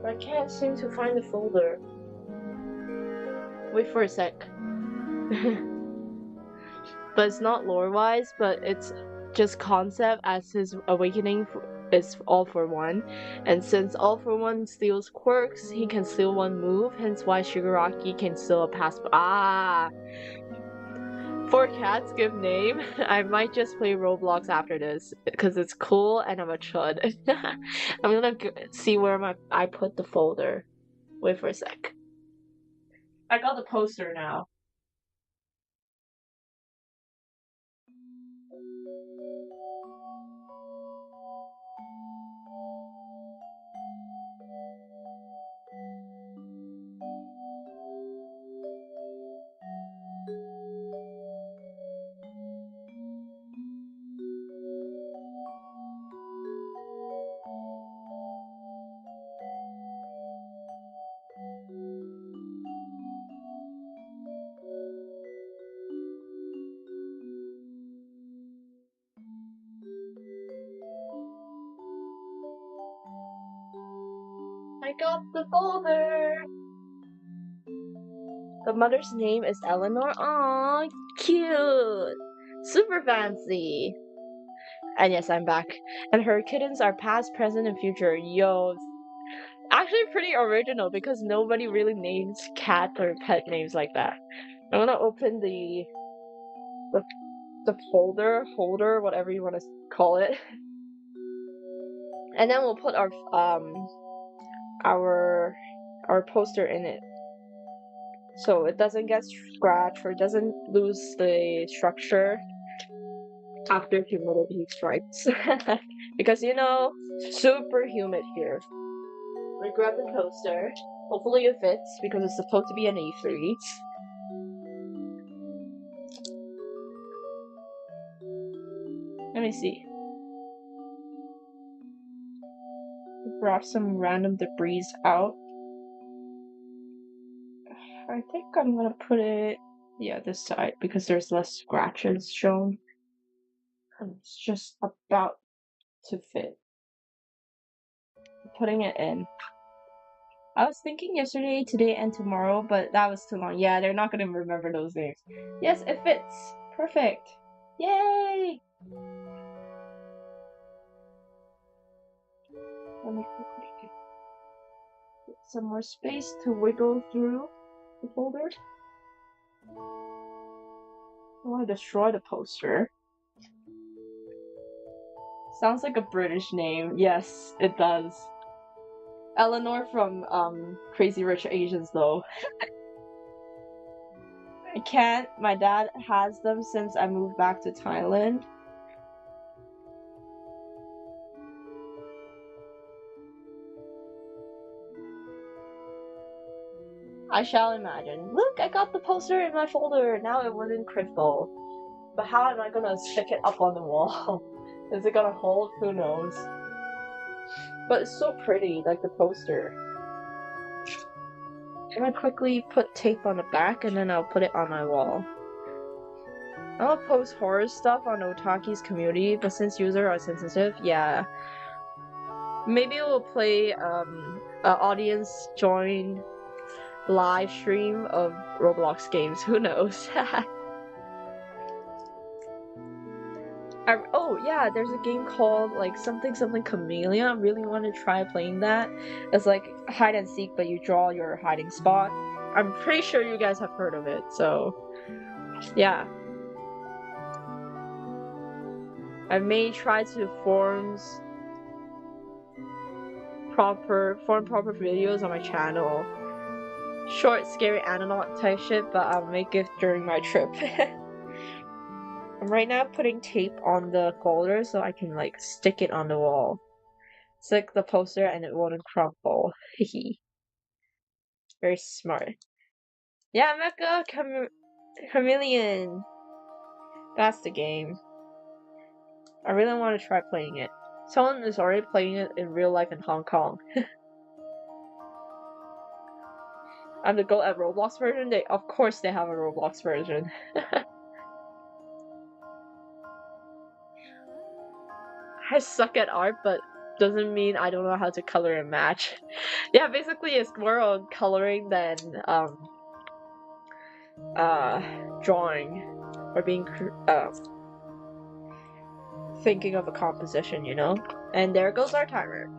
I can't seem to find the folder. Wait for a sec. But it's not lore-wise, but it's just concept as his awakening is all for one. And since all for one steals quirks, he can steal one move, hence why Shigaraki can steal a pass. Ah! For cats give name, I might just play Roblox after this because it's cool and I'm a chud. I'm gonna see where I put the folder. Wait for a sec. I got the poster now. I got the folder! The mother's name is Eleanor. Aww, cute! Super fancy! And yes, I'm back. And her kittens are past, present, and future. Yo, actually pretty original because nobody really names cat or pet names like that. I'm gonna open the holder, whatever you want to call it. And then we'll put our poster in it, so it doesn't get scratched or doesn't lose the structure after humidity strikes. Because you know, super humid here. We grab the poster. Hopefully it fits because it's supposed to be an A3. Let me see. Grab some random debris out. I think I'm gonna put it, yeah, this side because there's less scratches shown. It's just about to fit. Putting it in. I was thinking yesterday, today, and tomorrow, but that was too long. Yeah, they're not gonna remember those names. Yes, it fits. Perfect. Yay! Let me quickly get some more space to wiggle through the folder. I want to destroy the poster. Sounds like a British name. Yes, it does. Eleanor from Crazy Rich Asians, though. I can't. My dad has them since I moved back to Thailand. I shall imagine. Look, I got the poster in my folder. Now it wasn't crystal. But how am I gonna stick it up on the wall? Is it gonna hold? Who knows? But it's so pretty, like the poster. I'm gonna quickly put tape on the back and then I'll put it on my wall. I'll post horror stuff on OTAKI's community, but since users are sensitive, yeah. Maybe we'll play an audience join live stream of Roblox games. Who knows? Oh yeah, there's a game called like something Chameleon. I really want to try playing that. It's like hide and seek, but you draw your hiding spot. I'm pretty sure you guys have heard of it, so yeah. I may try to form proper videos on my channel. Short, scary analog type shit, but I'll make it during my trip. I'm right now putting tape on the folder so I can like stick it on the wall. Stick the poster and it won't crumple. Hehe. Very smart. Yeah, Mecha Chameleon. That's the game. I really want to try playing it. Someone is already playing it in real life in Hong Kong. I'm the GOAT at Roblox version. Of course they have a Roblox version. I suck at art, but doesn't mean I don't know how to color and match. Yeah, basically it's more on coloring than drawing or being thinking of a composition, you know? And there goes our timer.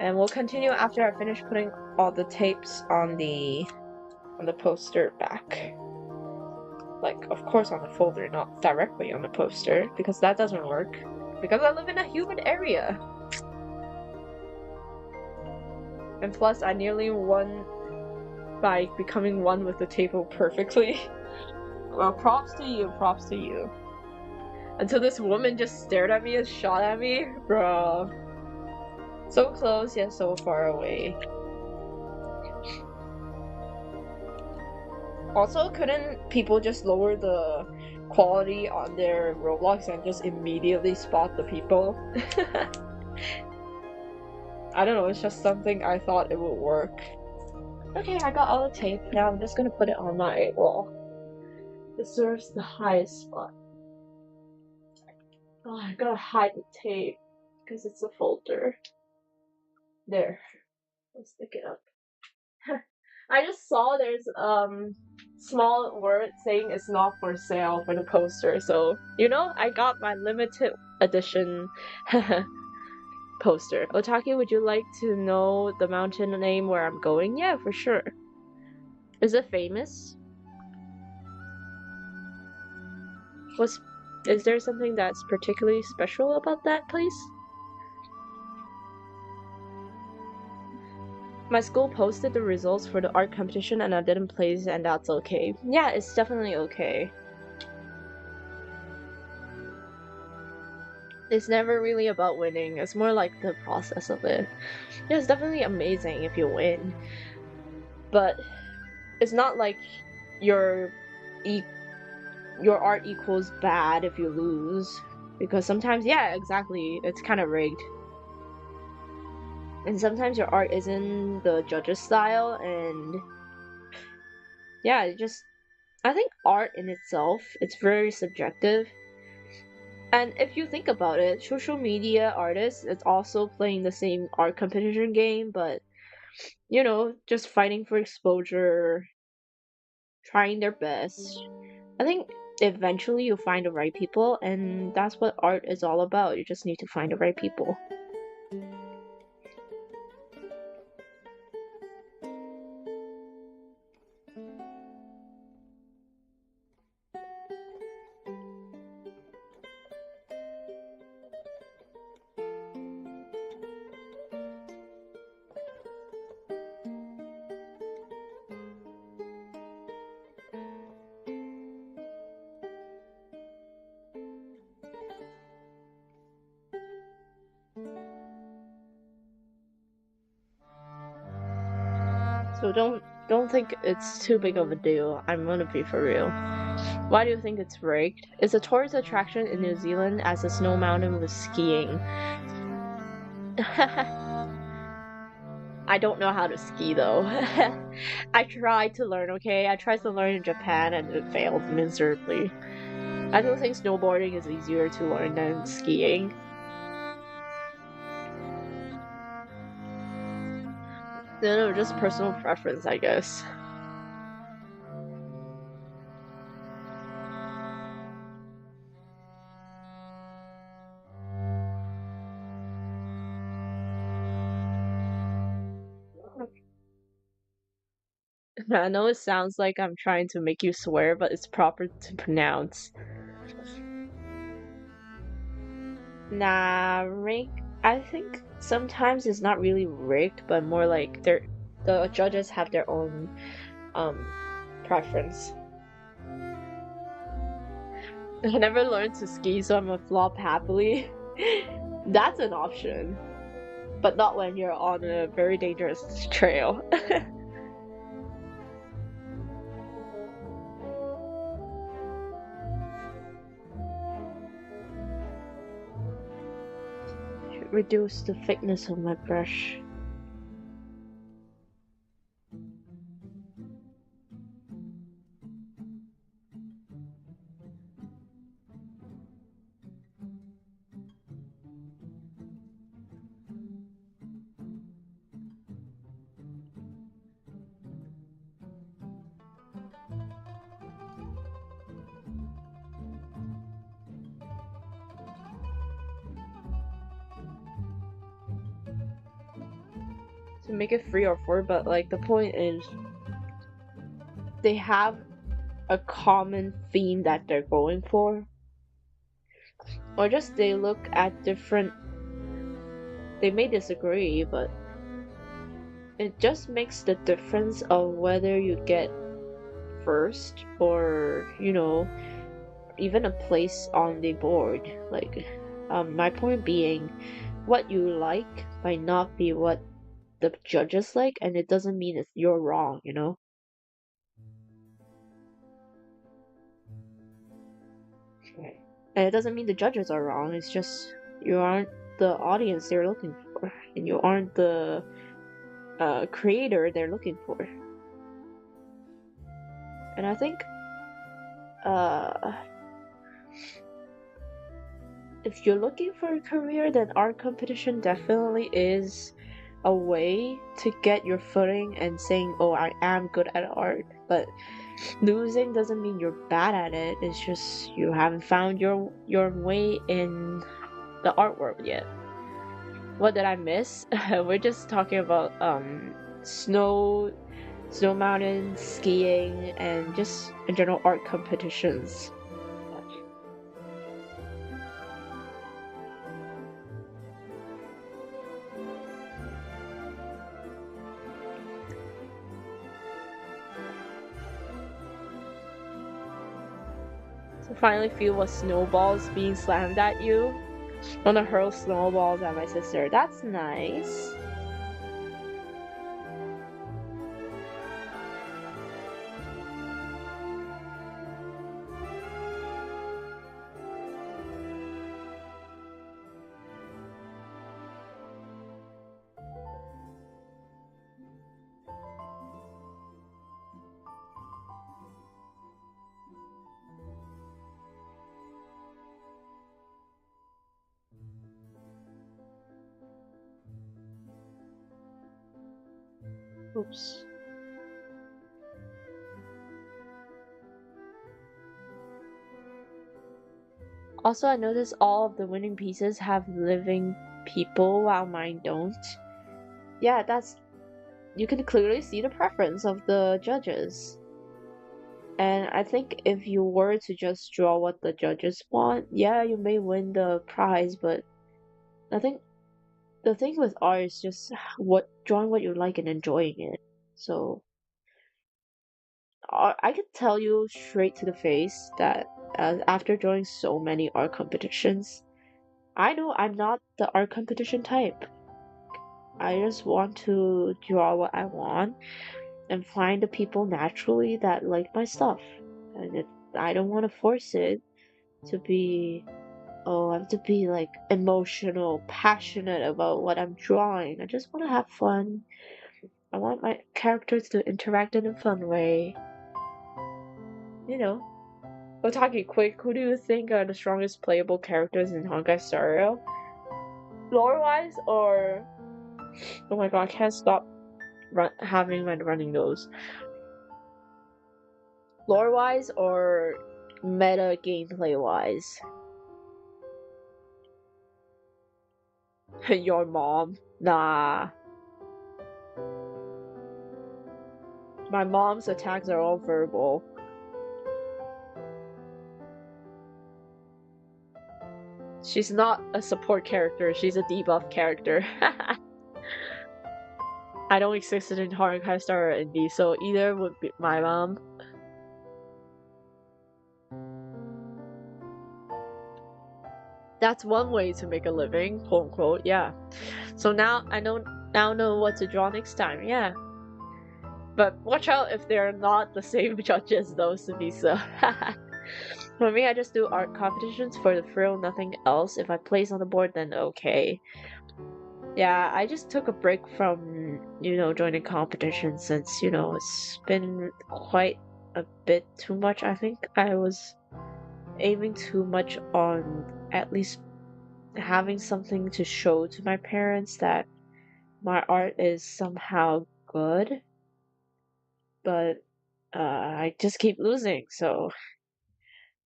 And we'll continue after I finish putting all the tapes on the poster back. Like, of course on the folder, not directly on the poster, because that doesn't work. Because I live in a humid area. And plus, I nearly won by becoming one with the table perfectly. Well, props to you, props to you. Until this woman just stared at me and shot at me, bro. So close, yet so far away. Also, couldn't people just lower the quality on their Roblox and just immediately spot the people? I don't know, it's just something I thought it would work. Okay, I got all the tape. Now I'm just gonna put it on my wall. This serves the highest spot. Oh, I gotta hide the tape because it's a folder. There. Let's stick it up. I just saw there's small word saying it's not for sale for the poster, so you know, I got my limited edition poster. Otaki, would you like to know the mountain name where I'm going? Yeah, for sure. Is it famous? Is there something that's particularly special about that place? My school posted the results for the art competition and I didn't place, and that's okay. Yeah, it's definitely okay. It's never really about winning, it's more like the process of it. Yeah, it's definitely amazing if you win. But it's not like your art equals bad if you lose. Because sometimes, yeah, exactly, it's kind of rigged. And sometimes your art isn't the judge's style, and yeah, I think art in itself, it's very subjective. And if you think about it, social media artists, it's also playing the same art competition game, but you know, just fighting for exposure, trying their best. I think eventually you'll find the right people, and that's what art is all about. You just need to find the right people. So don't think it's too big of a deal. I'm gonna be for real. Why do you think it's rigged? It's a tourist attraction in New Zealand as a snow mountain with skiing. I don't know how to ski though. I tried to learn, okay? I tried to learn in Japan and it failed miserably. I don't think snowboarding is easier to learn than skiing. No, just personal preference, I guess. I know it sounds like I'm trying to make you swear, but it's proper to pronounce. Nah, I think sometimes it's not really rigged, but more like the judges have their own preference. I never learned to ski, so I'm a flop happily. That's an option, but not when you're on a very dangerous trail. Reduce the thickness of my brush. to make it 3 or 4, but like the point is they have a common theme that they're going for. Or just they look at different, they may disagree, but it just makes the difference of whether you get first or, you know, even a place on the board. Like, my point being, what you like might not be what the judges like, and it doesn't mean you're wrong, you know? Okay. And it doesn't mean the judges are wrong, it's just you aren't the audience they're looking for, and you aren't the creator they're looking for. And I think if you're looking for a career, then art competition definitely is a way to get your footing and saying, oh, I am good at art. But losing doesn't mean you're bad at it, it's just you haven't found your way in the art world yet. What did I miss? We're just talking about snow mountains, skiing, and just in general art competitions. So finally feel what snowballs being slammed at you. Wanna hurl snowballs at my sister. That's nice. Oops. Also, I noticed all of the winning pieces have living people while mine don't. Yeah, you can clearly see the preference of the judges. And I think if you were to just draw what the judges want, yeah, you may win the prize, but I think the thing with art is just drawing what you like and enjoying it. So I could tell you straight to the face that after drawing so many art competitions, I know I'm not the art competition type. I just want to draw what I want and find the people naturally that like my stuff. And I don't want to force it to be, oh, I have to be like emotional, passionate about what I'm drawing. I just want to have fun. I want my characters to interact in a fun way. You know. Otaki, quick, who do you think are the strongest playable characters in Honkai Star Rail? Lore-wise, or... Oh my god, I can't stop having my running nose. Lore-wise or meta gameplay-wise? Your mom? Nah. My mom's attacks are all verbal. She's not a support character, she's a debuff character. I don't exist in Honkai Star or Indie, so either would be my mom. That's one way to make a living, quote unquote, yeah. So now I know what to draw next time, yeah. But watch out if they're not the same judges though, Sabisa. For me, I just do art competitions for the thrill, nothing else. If I place on the board, then okay. Yeah, I just took a break from, joining competitions since, it's been quite a bit too much. I think I was aiming too much on at least having something to show to my parents that my art is somehow good. But I just keep losing, so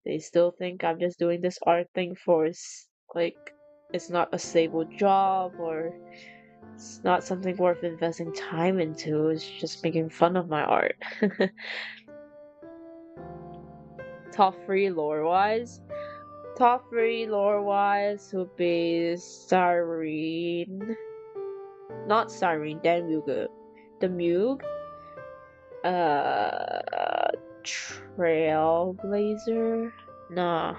they still think I'm just doing this art thing for, like, it's not a stable job, or It's not something worth investing time into. It's just making fun of my art. Top 3 lore-wise? Top 3 lore-wise would be Styrene. Not Styrene, Damuge. Damuge. Trailblazer? Nah.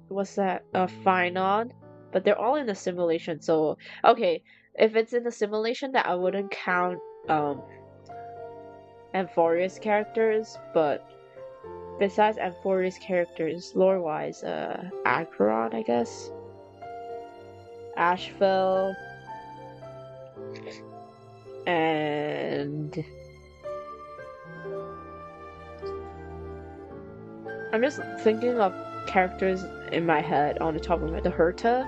What's that? Finon? But they're all in a simulation, so okay. If it's in a simulation, that I wouldn't count Amphoria's characters, but besides Amphoria's characters, lore-wise, Acheron, I guess. Asheville. And I'm just thinking of characters in my head on the top of my head. The Herta.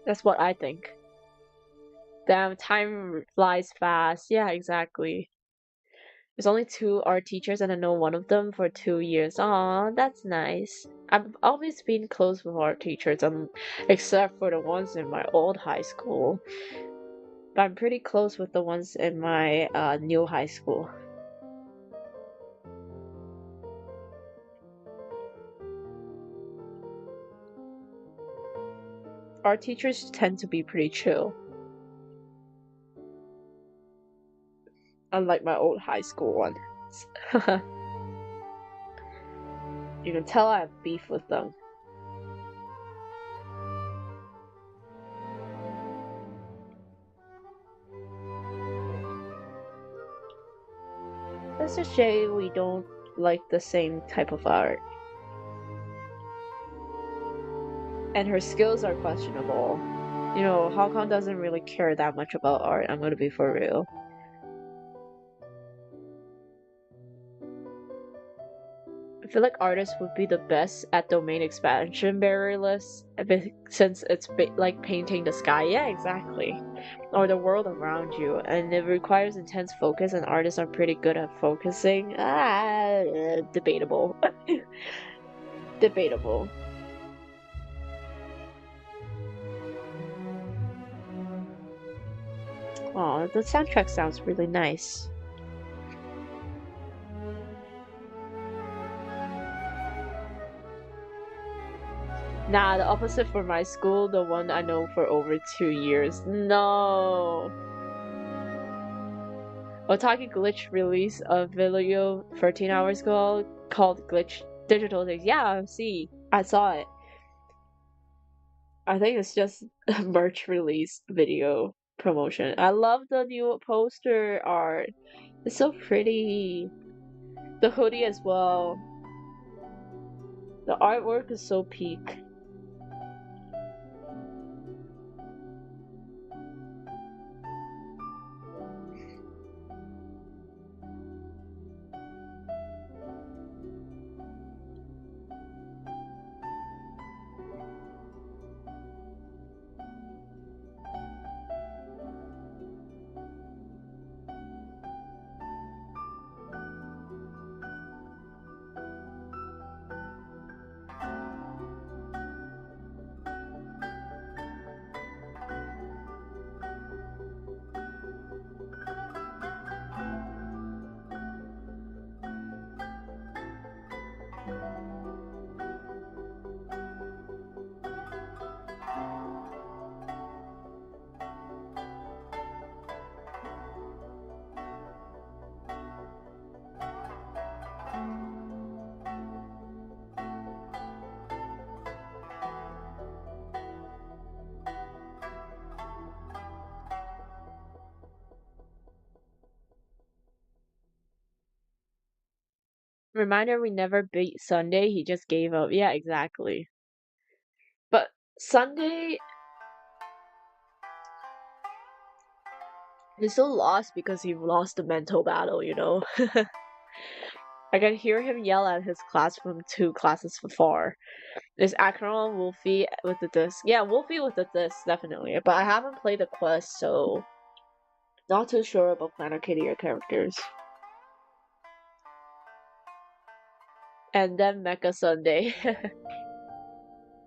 That's what I think. Damn, time flies fast. Yeah, exactly. There's only 2 art teachers and I know one of them for 2 years. Aw, that's nice. I've always been close with art teachers, except for the ones in my old high school. But I'm pretty close with the ones in my new high school. Art teachers tend to be pretty chill. Unlike my old high school ones. You can tell I have beef with them. Let's just say we don't like the same type of art. And her skills are questionable. You know, Hong Kong doesn't really care that much about art, I'm gonna be for real. I feel like artists would be the best at domain expansion barrierless, since it's like painting the sky. Yeah, exactly. Or the world around you, and it requires intense focus, and artists are pretty good at focusing. Debatable. Debatable. Aw, the soundtrack sounds really nice. Nah, the opposite for my school, the one I know for over 2 years. No! OTAKI Glitch released a video 13 hours ago called Glitch Digital Things. Yeah, I saw it. I think it's just a merch release video promotion. I love the new poster art. It's so pretty. The hoodie as well. The artwork is so peak. Reminder, we never beat Sunday, he just gave up. Yeah, exactly. But Sunday is so lost because he lost the mental battle, you know? I can hear him yell at his class from 2 classes far. Is Acheron Wolfie with the disc? Yeah, Wolfie with the disc, definitely. But I haven't played the quest, so Not too sure about Planet Kitty characters. And then Mecha Sunday.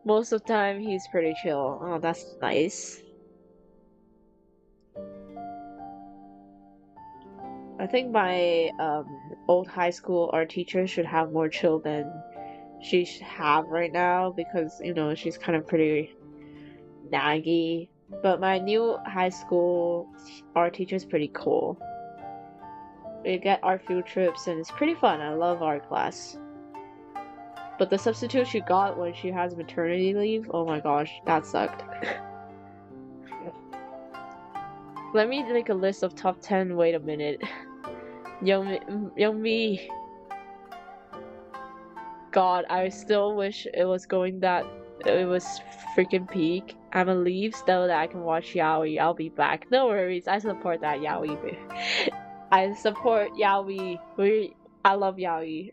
Most of the time he's pretty chill. Oh, that's nice. I think my old high school art teacher should have more chill than she should have right now because, you know, she's kind of pretty naggy. But my new high school art teacher is pretty cool. We get art field trips and it's pretty fun. I love art class. But the substitute she got when she has maternity leave, oh my gosh, that sucked. Let me make a list of top 10. Wait a minute. Young me. God, I still wish it was going that it was freaking peak. I'm gonna leave so that I can watch Yaoi. I'll be back. No worries, I support that Yaoi. I support Yaoi. I love Yaoi.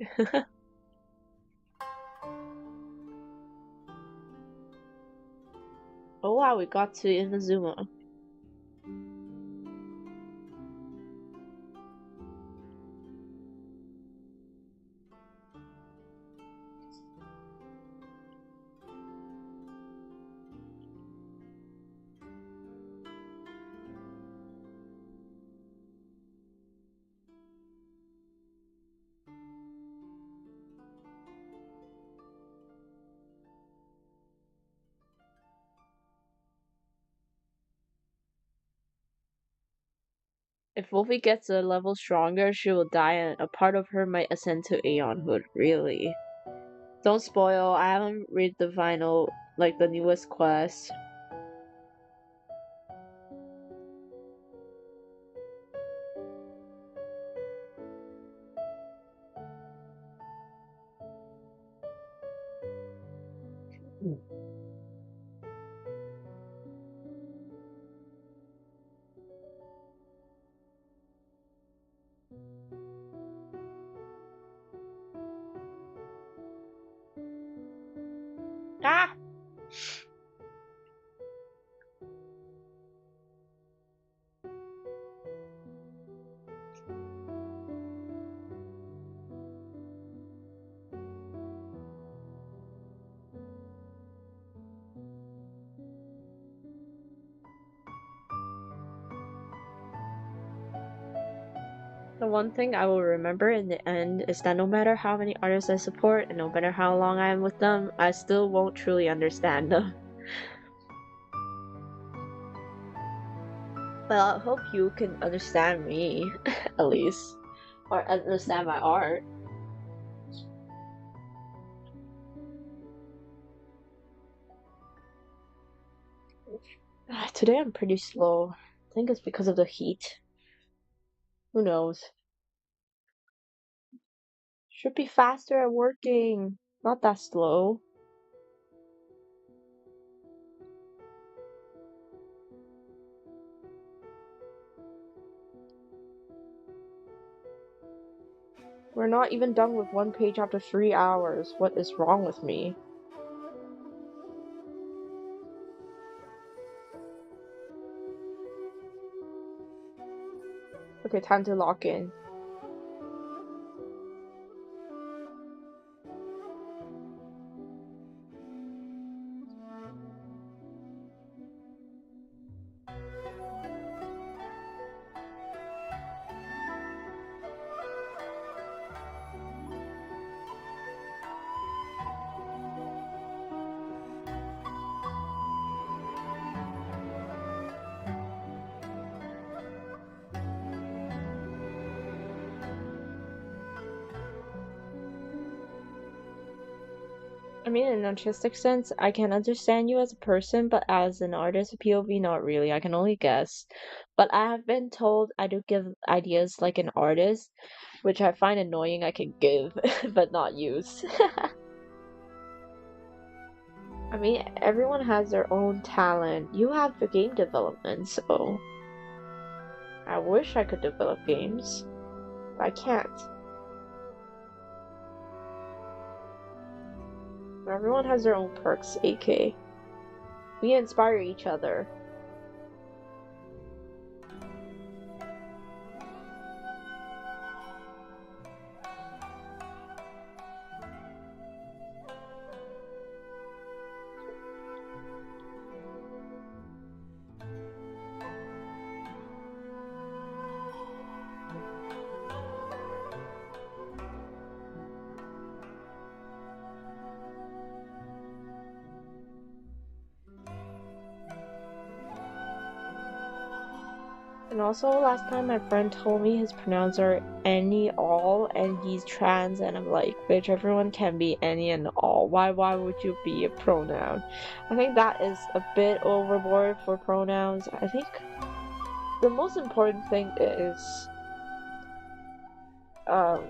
Oh wow, we got to Inazuma. If Wolfie gets a level stronger, she will die and a part of her might ascend to Aeonhood. Really? Don't spoil, I haven't read the final, like the newest quest. Ah! The one thing I will remember in the end is that no matter how many artists I support and no matter how long I am with them, I still won't truly understand them. Well, I hope you can understand me, at least. Or understand my art. Today I'm pretty slow. I think it's because of the heat. Who knows? Should be faster at working. Not that slow. We're not even done with one page after 3 hours. What is wrong with me? Okay, time to lock in. I mean, in an artistic sense, I can understand you as a person, but as an artist POV, not really. I can only guess. But I have been told I do give ideas like an artist, which I find annoying I can give, but not use. I mean, everyone has their own talent. You have the game development, so I wish I could develop games, but I can't. Everyone has their own perks, AK. We inspire each other. And also, last time my friend told me his pronouns are any, all, and he's trans, and I'm like, bitch, everyone can be any and all. Why would you be a pronoun? I think that is a bit overboard for pronouns. I think the most important thing is, um,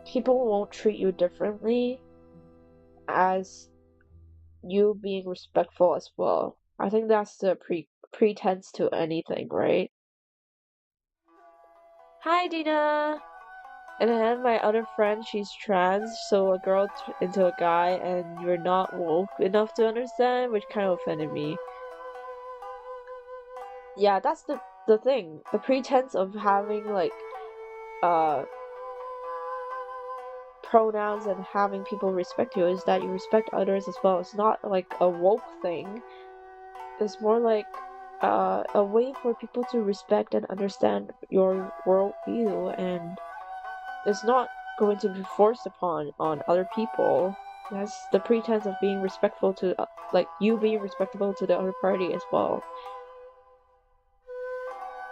people won't treat you differently as you being respectful as well. I think that's the pretense to anything, right? Hi, Dina! And then my other friend, she's trans, so a girl into a guy, and you're not woke enough to understand, which kind of offended me. Yeah, that's the thing. The pretense of having like uh pronouns and having people respect you is that you respect others as well. It's not like a woke thing. It's more like a way for people to respect and understand your worldview, and it's not going to be forced upon on other people. That's the pretense of being respectful to, like, you being respectable to the other party as well.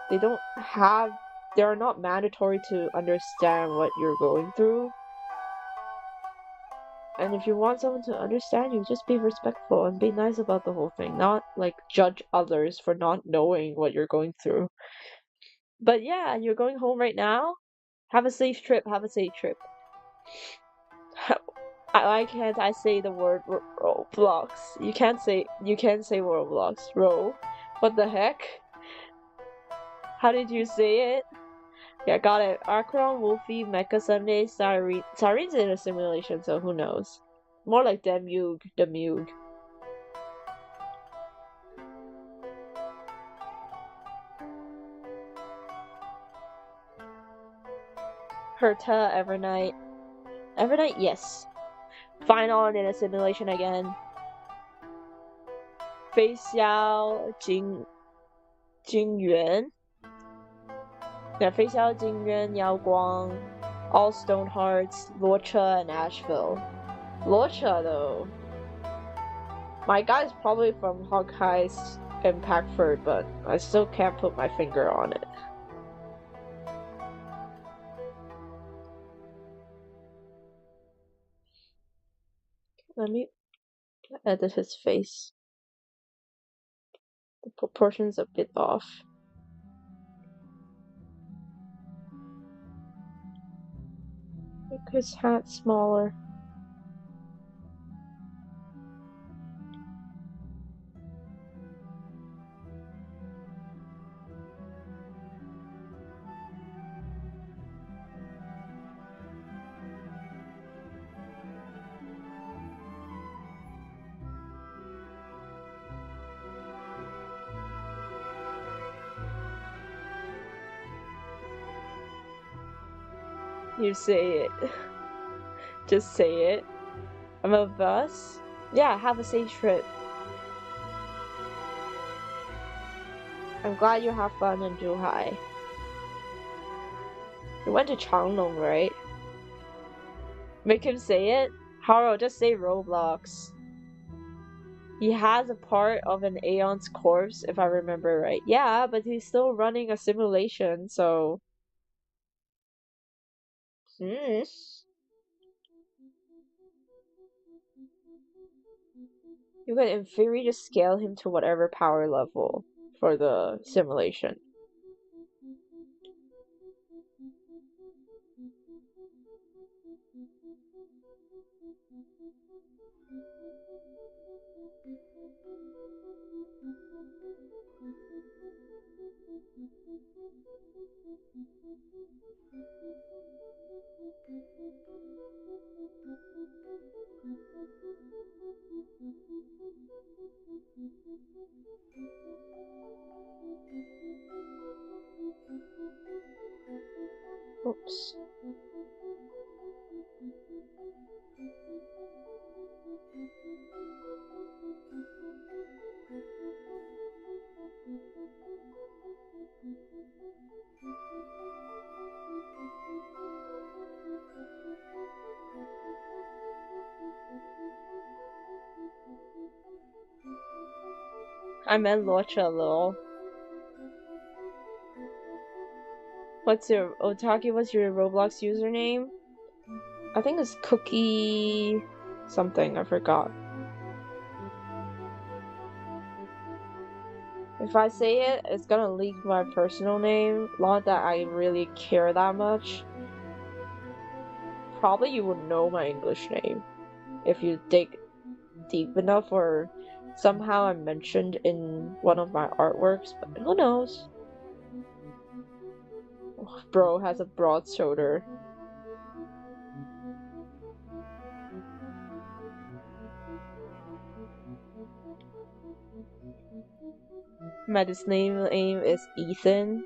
They don't have, they are not mandatory to understand what you're going through. And if you want someone to understand you, just be respectful and be nice about the whole thing, not like judge others for not knowing what you're going through. But yeah, you're going home right now. Have a safe trip. Have a safe trip. Why can't I say the word Roblox? You can't say Roblox. What the heck? How did you say it? Yeah, got it. Akron, Wolfie, Mecha Sunday, Cyrene. Cyrene's in a simulation, so who knows? More like Demug. Herta, Evernight. Evernight, yes. Final in a simulation again. Fei Xiao, Jingyuan. Yeah, Fei Xiao, Jingyuan, Yao Guang, all Stone Hearts, Luocha, and Asheville. Luocha, though. My guy's probably from Hawkeye's Impactford, but I still can't put my finger on it. Let me edit his face. The proportion's a bit off. Make his hat smaller. You say it. Just say it. I'm a bus? Yeah, have a safe trip. I'm glad you have fun in Zhuhai. You went to Changnong, right? Make him say it? Haro, just say Roblox. He has a part of an Aeon's corpse, if I remember right. Yeah, but he's still running a simulation, so... You could, in theory, just scale him to whatever power level for the simulation. Oops. I meant Luocha, lol. What's your Otaki? What's your Roblox username? I think it's Cookie something. I forgot. If I say it, it's gonna leak my personal name. Not that I really care that much. Probably you would know my English name if you dig deep enough, or somehow I'm mentioned in one of my artworks, but who knows? Bro has a broad shoulder. My Disney name is Ethan.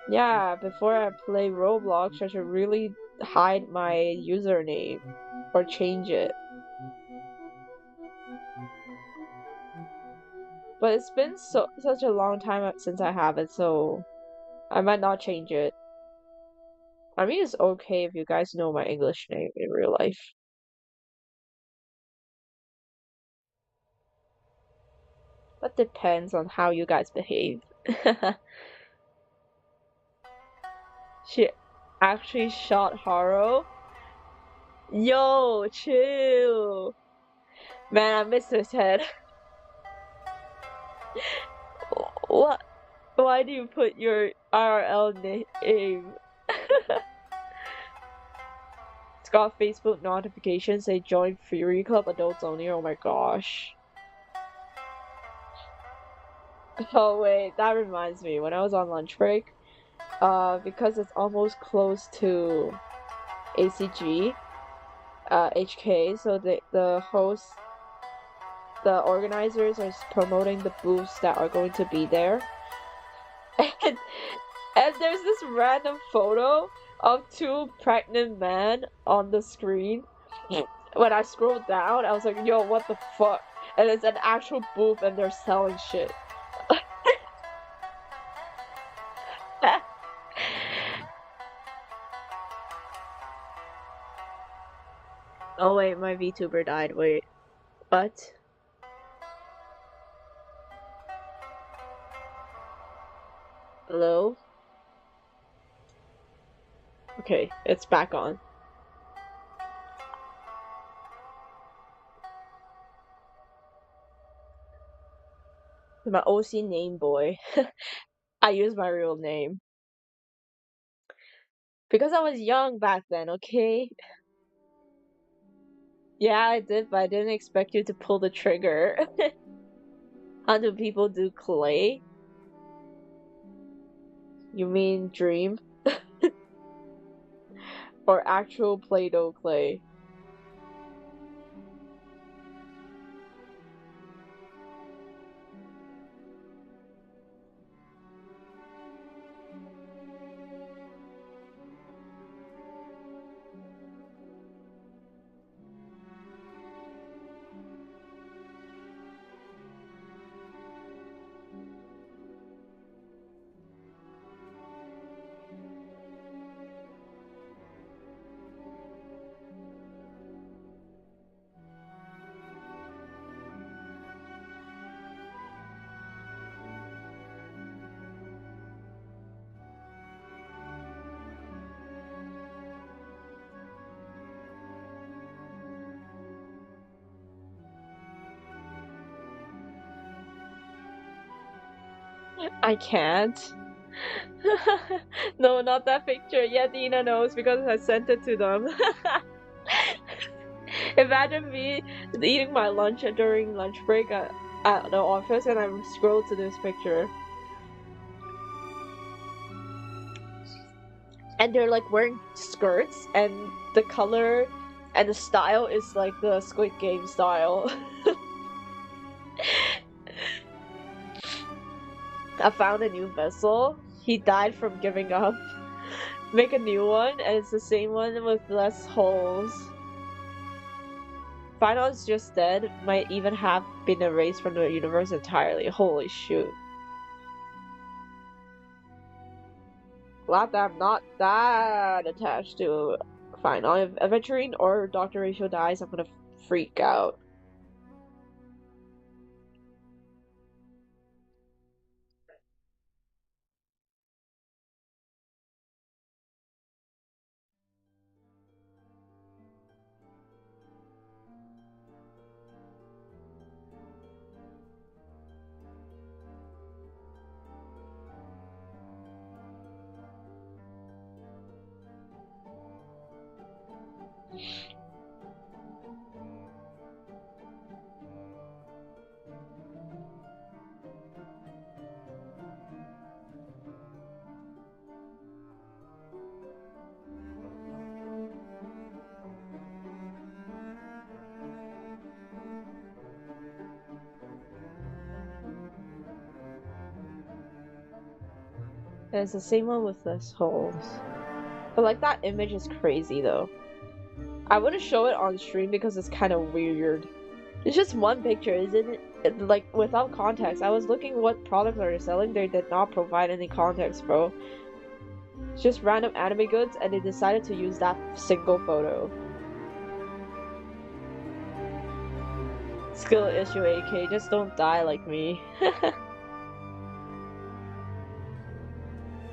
Yeah, before I play Roblox, I should really hide my username or change it. But it's been such a long time since I have it, so I might not change it. I mean, it's okay if you guys know my English name in real life. But depends on how you guys behave. She actually shot Haro? Yo, chill! Man, I missed his head. What? Why do you put your RL name? It's got Facebook notifications say join Fury Club adults only. Oh my gosh. Oh wait, that reminds me. When I was on lunch break, because it's almost close to ACG, HK, so the hosts, the organizers are promoting the booths that are going to be there. And there's this random photo of two pregnant men on the screen. When I scrolled down, I was like, yo, what the fuck? And it's an actual booth and they're selling shit. Oh wait, my VTuber died. Wait, what? Hello? Okay, it's back on. My OC name boy. I use my real name. Because I was young back then, okay? Yeah, I did, but I didn't expect you to pull the trigger. How do people do clay? You mean dream? Or actual Play-Doh clay? I can't. No, not that picture. Yeah, Dina knows because I sent it to them. Imagine me eating my lunch during lunch break at the office and I scroll to this picture. And they're like wearing skirts and the color and the style is like the Squid Game style. I found a new vessel. He died from giving up. Make a new one, and it's the same one with less holes. Final is just dead. Might even have been erased from the universe entirely. Holy shoot. Glad that I'm not that attached to Final. If Aventurine or Dr. Ratio dies, I'm gonna freak out. It's the same one with less holes. But like that image is crazy though. I wouldn't show it on stream because it's kind of weird. It's just one picture, isn't it? Like without context. I was looking what products are they selling. They did not provide any context, bro. It's just random anime goods, and they decided to use that single photo. Skill issue, AK. Just don't die like me.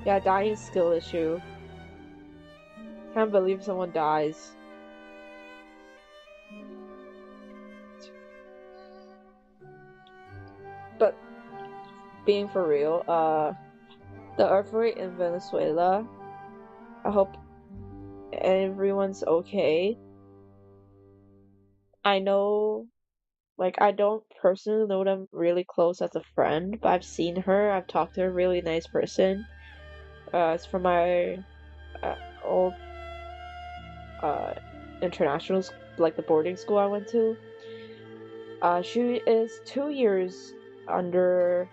Yeah, dying skill issue. Can't believe someone dies. But being for real, the earthquake in Venezuela, I hope everyone's okay. I know, like, I don't personally know them really close as a friend, but I've seen her, I've talked to her, really nice person. It's from my old international, like the boarding school I went to. She is 2 years under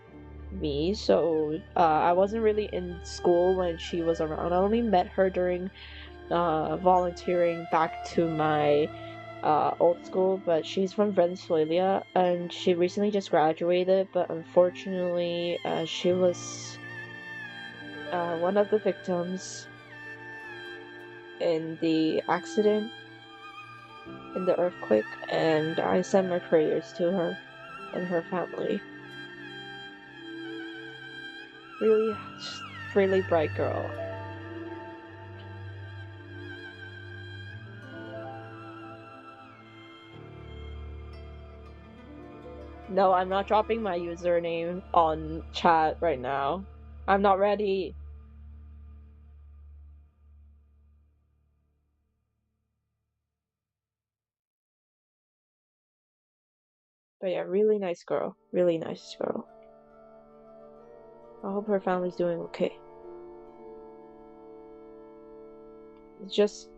me, so I wasn't really in school when she was around. I only met her during volunteering back to my old school, but she's from Venezuela and she recently just graduated, but unfortunately she was one of the victims in the accident, in the earthquake, and I send my prayers to her and her family. Really bright girl. No, I'm not dropping my username on chat right now. I'm not ready. But yeah, really nice girl. Really nice girl. I hope her family's doing okay. It's just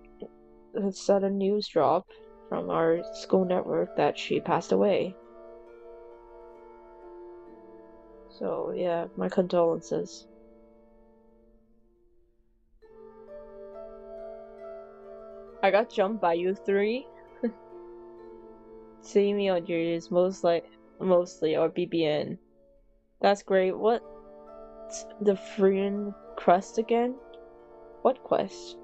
a sudden news drop from our school network that she passed away. So yeah, my condolences. I got jumped by you three. See me on yours mostly or BBN. That's great. What's the freeing quest again? What quest?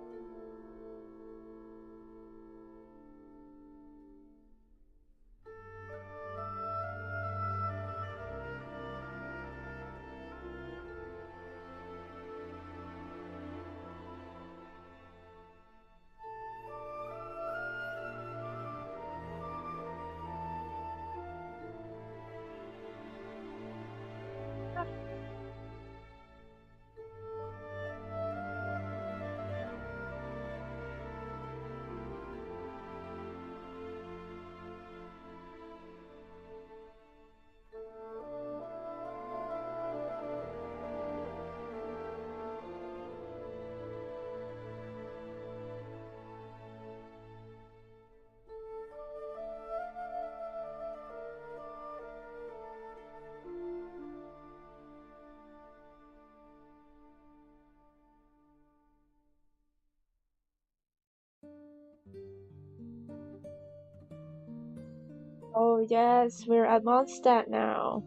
Oh yes, we're at Mondstadt now.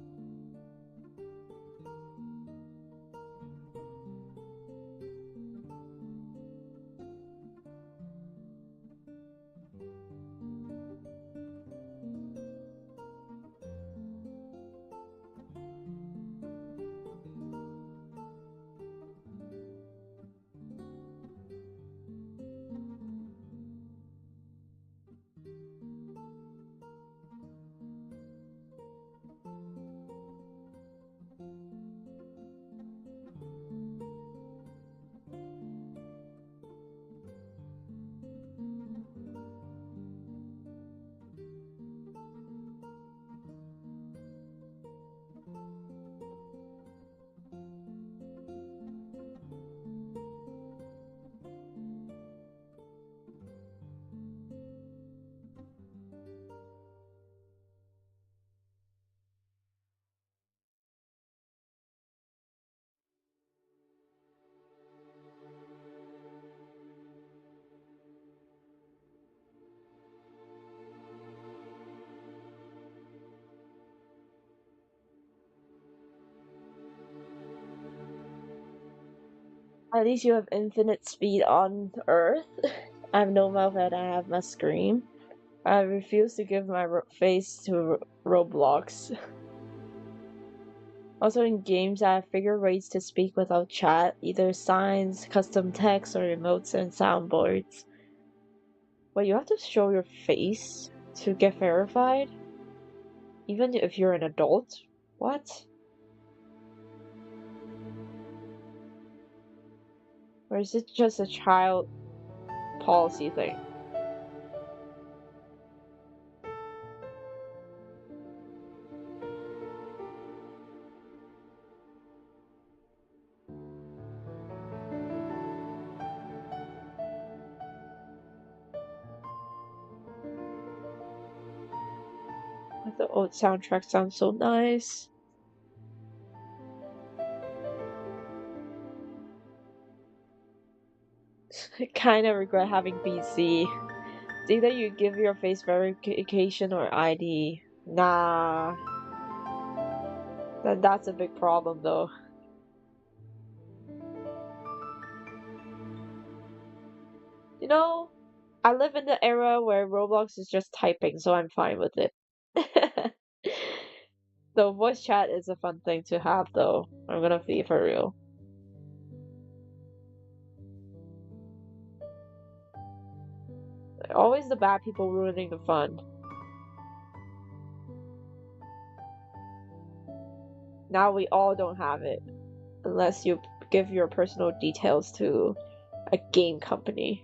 At least you have infinite speed on Earth. I have no mouth and I have my scream. I refuse to give my face to Roblox. Also in games, I figure ways to speak without chat, either signs, custom text, or emotes and soundboards. But you have to show your face to get verified? Even if you're an adult? What? Or is it just a child policy thing? The old soundtrack sounds so nice. I kinda regret having PC. It's either you give your face verification or ID. Nah. That's a big problem though. You know, I live in the era where Roblox is just typing, so I'm fine with it. The voice chat is a fun thing to have though. I'm gonna be for real. Always the bad people ruining the fun. Now we all don't have it. Unless you give your personal details to a game company.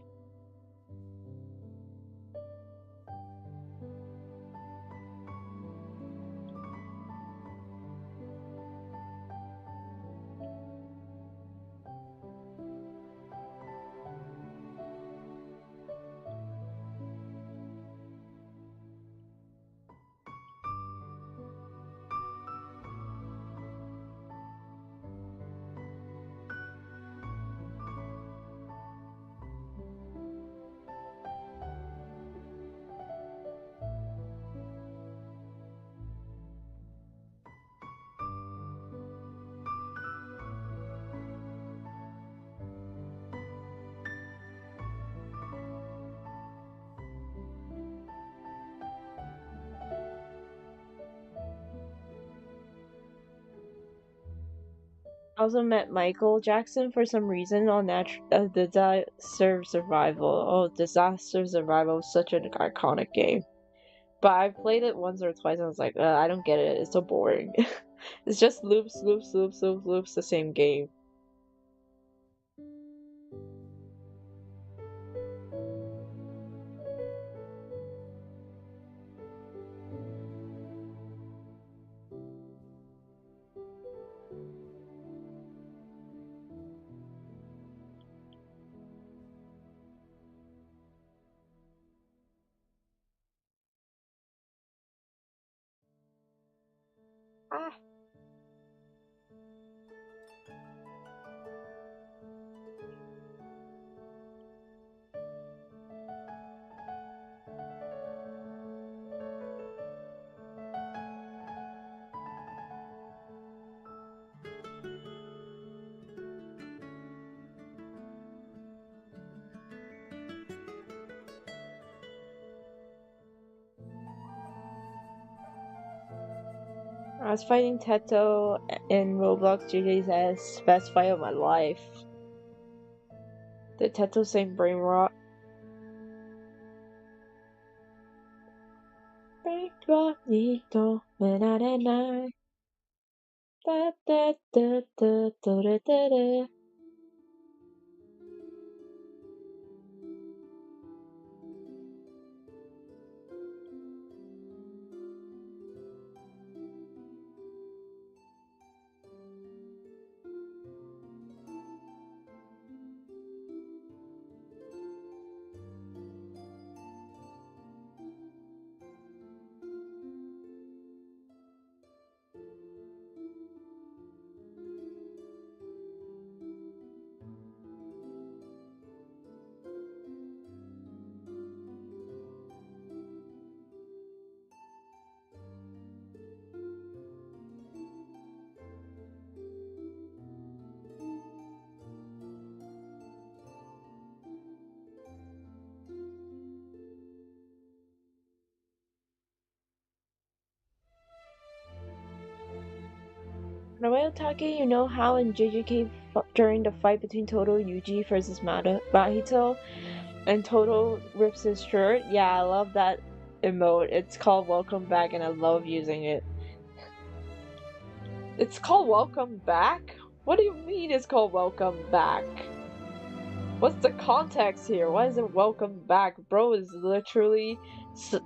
I also met Michael Jackson for some reason on Disaster Survival. Oh, Disaster Survival is such an iconic game. But I played it once or twice and I was like, I don't get it. It's so boring. It's just loops, loops, loops, loops, loops, the same game. Ah. I was fighting Teto in Roblox GJ's best fight of my life. Did Teto sing Brain Rot? Brain Rot, Nito, Menare, da da da da da da da da. By the way, Otaki, you know how in JJK during the fight between Toto Yuji versus Mahito, and Toto rips his shirt? Yeah, I love that emote. It's called Welcome Back, and I love using it. It's called Welcome Back? What do you mean it's called Welcome Back? What's the context here? Why is it Welcome Back? Bro is literally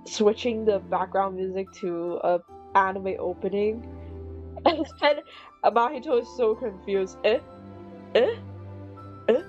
switching the background music to a anime opening. And Mahito is so confused. Eh? Eh? Eh?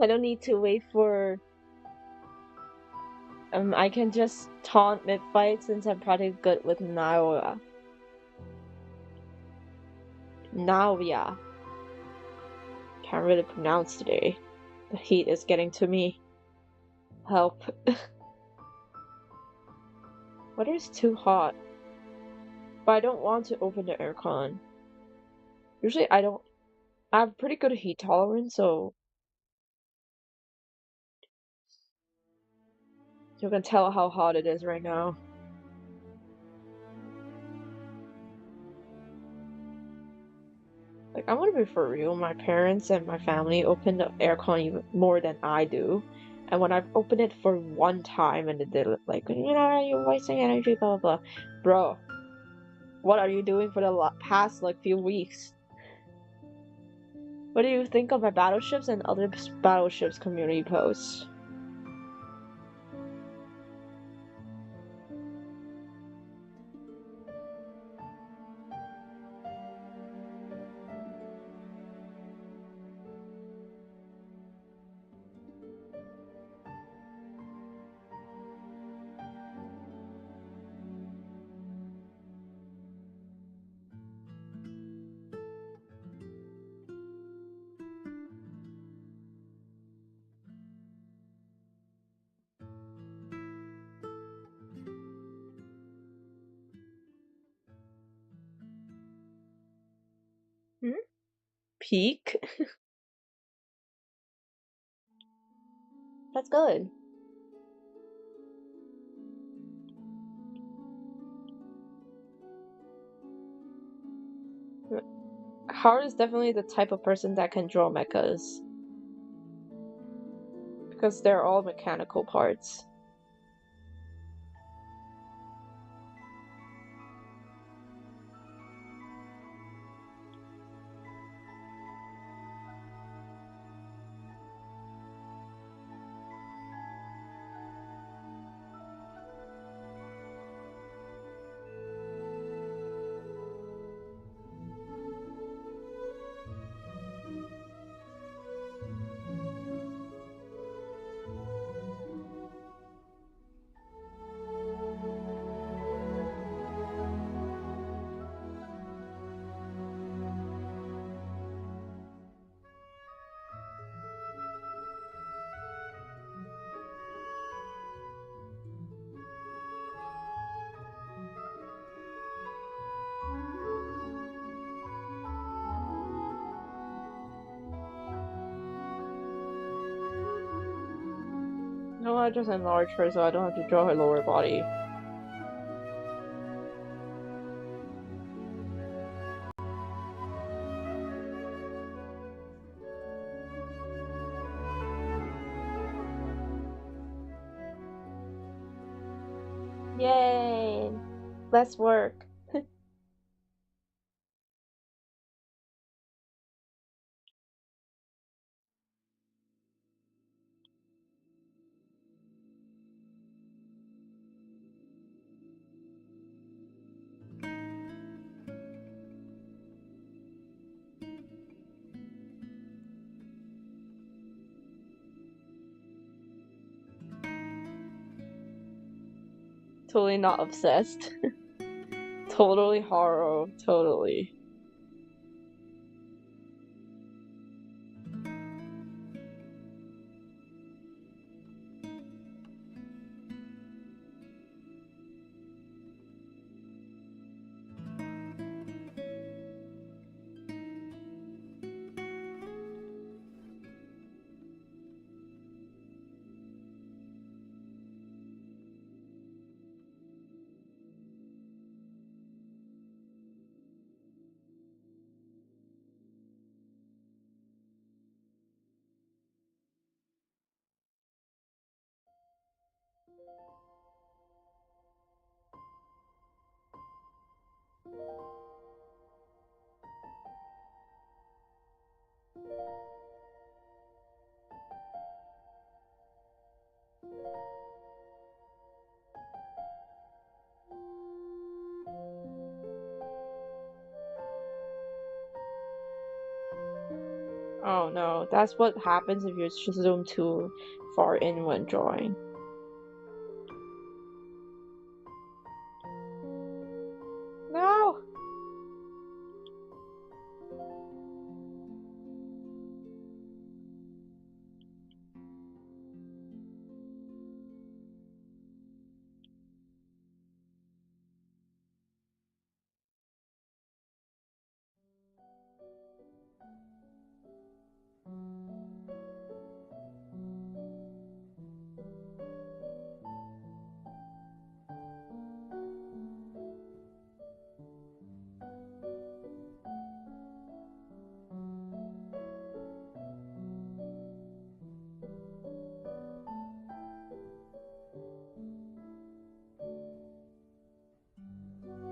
I don't need to wait for I can just taunt mid-fight since I'm pretty good with Naoya. Naoya. Can't really pronounce today. The heat is getting to me. Help. Weather is too hot. But I don't want to open the aircon. Usually I have pretty good heat tolerance, so you can tell how hot it is right now. Like, I want to be for real. My parents and my family open the aircon even more than I do. And when I've opened it for one time and they're like, you're wasting energy, blah, blah, blah. Bro, what are you doing for the past, few weeks? What do you think of my battleships and other battleships community posts? Hmm? Peak? That's good. Howard is definitely the type of person that can draw mechas. Because they're all mechanical parts. No, I just enlarge her so I don't have to draw her lower body. Yay! Less work. Totally not obsessed. Totally horror. Totally. Oh no, that's what happens if you zoom too far in when drawing. No!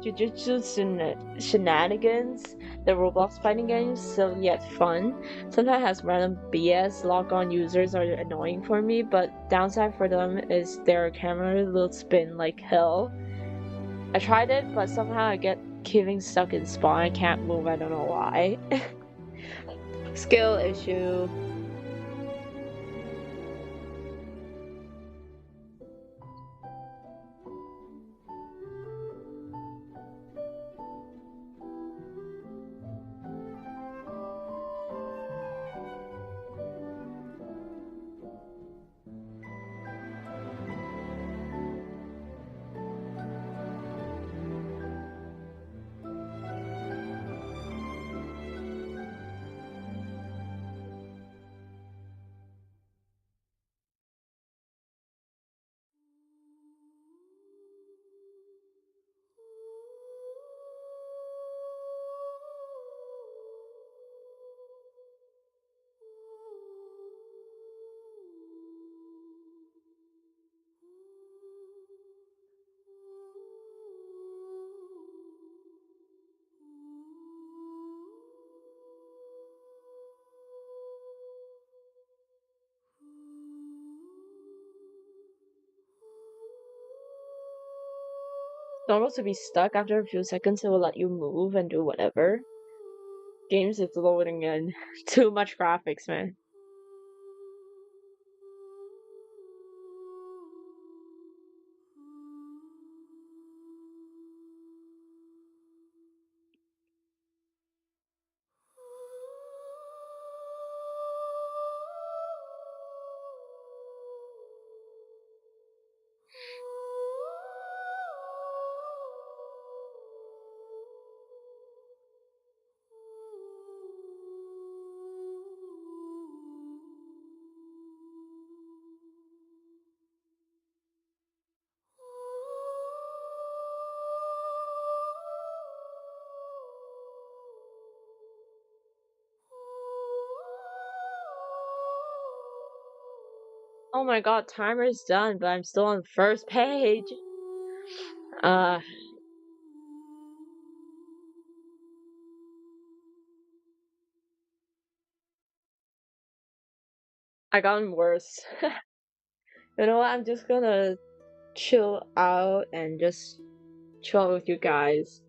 Jujutsu Shenanigans, the Roblox fighting game, is still yet fun. Sometimes has random BS log-on users are annoying for me, but downside for them is their camera will spin like hell. I tried it, but somehow I get keeping stuck in spawn. I can't move, I don't know why. Skill issue. Normal to be stuck after a few seconds, it will let you move and do whatever. Games it's loading in. Too much graphics, man. Oh my god, timer is done, but I'm still on first page. Uh, I gotten worse. You know what? I'm just gonna chill out and just chill out with you guys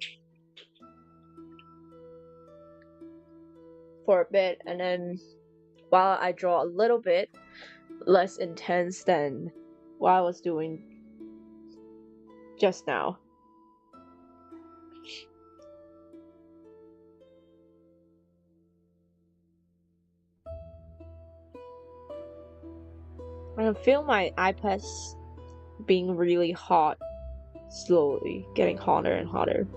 for a bit, and then while I draw a little bit less intense than what I was doing just now. I can feel my eyepads being really hot, slowly getting hotter and hotter.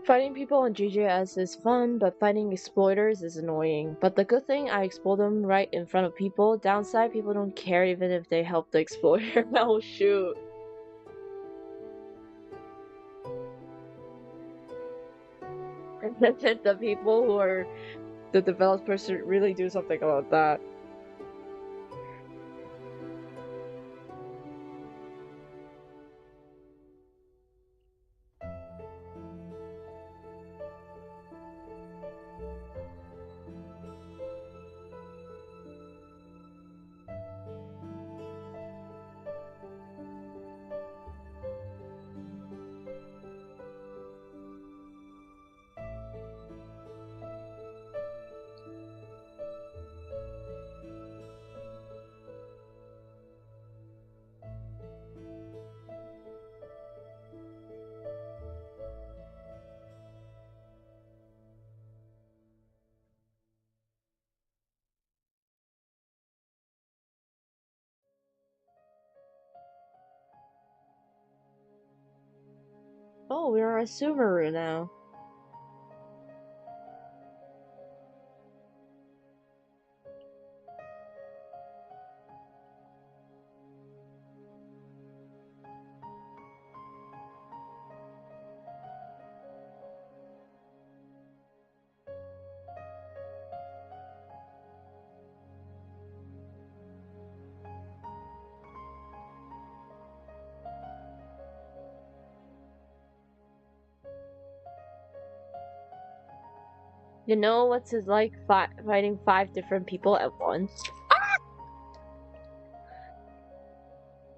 Fighting people on GGS is fun, but fighting exploiters is annoying. But the good thing, I explode them right in front of people. Downside, people don't care even if they help the exploiter. Oh shoot. The people who are the developers should really do something about that. Oh, we're a Sumeru now. You know what's it like fighting 5 different people at once?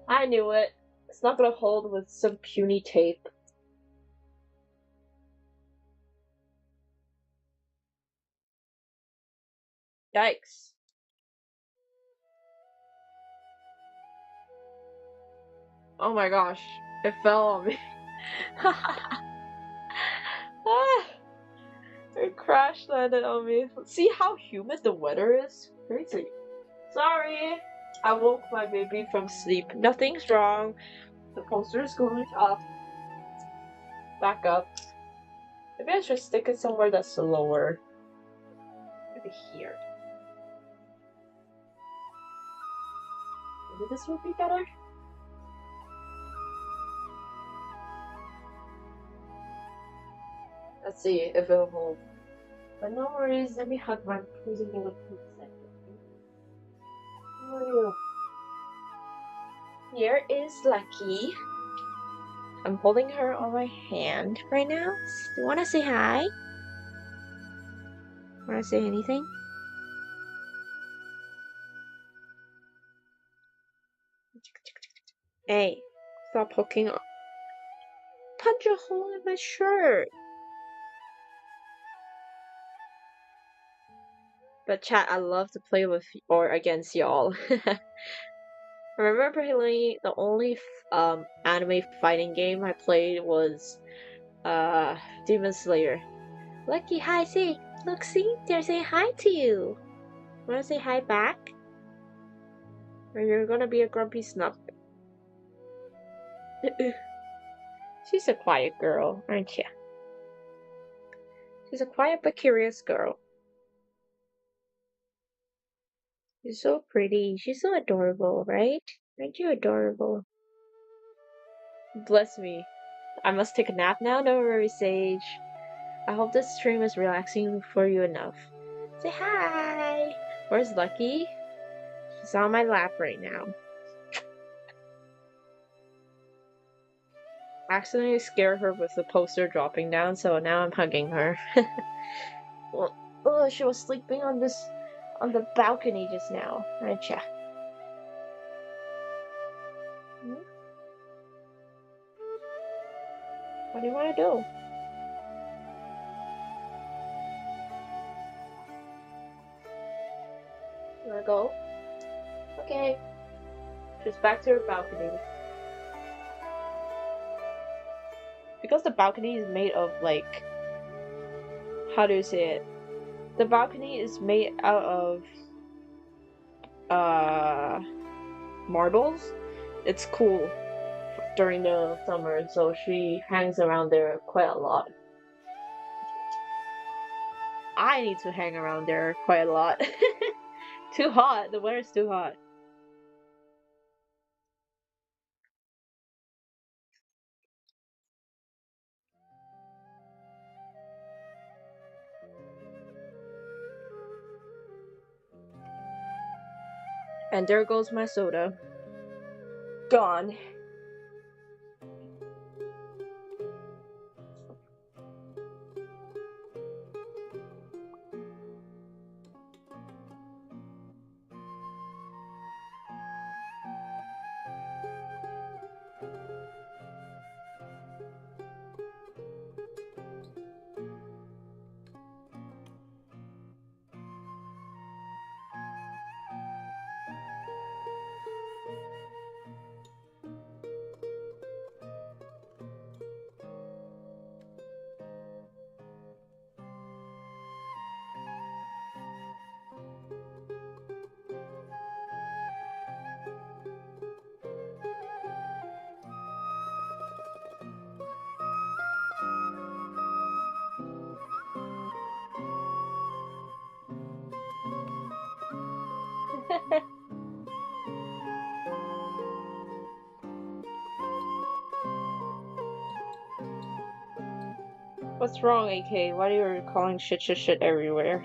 I knew it. It's not gonna hold with some puny tape. Yikes. Oh my gosh. It fell on me. Ah, it crash landed on me. See how humid the weather is? Crazy. Sorry. I woke my baby from sleep. Nothing's wrong. The poster is going up. Back up. Maybe I should stick it somewhere that's lower. Maybe here. Maybe this would be better? Let's see if it'll hold. But no worries, let me hug my cozy little princess. Here is Lucky. I'm holding her on my hand right now. Do you want to say hi? Want to say anything? Hey, stop poking. Punch punch a hole in my shirt. But chat, I love to play with or against y'all. Remember, Haley, the only anime fighting game I played was Demon Slayer. Lucky, hi, say, look, see, they're saying hi to you. Wanna say hi back? Or you're gonna be a grumpy snuff? She's a quiet girl, aren't you? She's a quiet but curious girl. She's so pretty. She's so adorable, right? Aren't you adorable? Bless me. I must take a nap now. No worries, Sage. I hope this stream is relaxing for you enough. Say hi! Where's Lucky? She's on my lap right now. I accidentally scared her with the poster dropping down, so now I'm hugging her. Oh, she was sleeping on the balcony just now, aren't ya? What do you want to do? You wanna go? Okay. She's back to her balcony. Because the balcony is made of, like, how do you say it? The balcony is made out of marbles. It's cool during the summer, so she hangs around there quite a lot. I need to hang around there quite a lot. Too hot. The weather's too hot. And there goes my soda. Gone. What's wrong, AK? Why are you calling shit everywhere?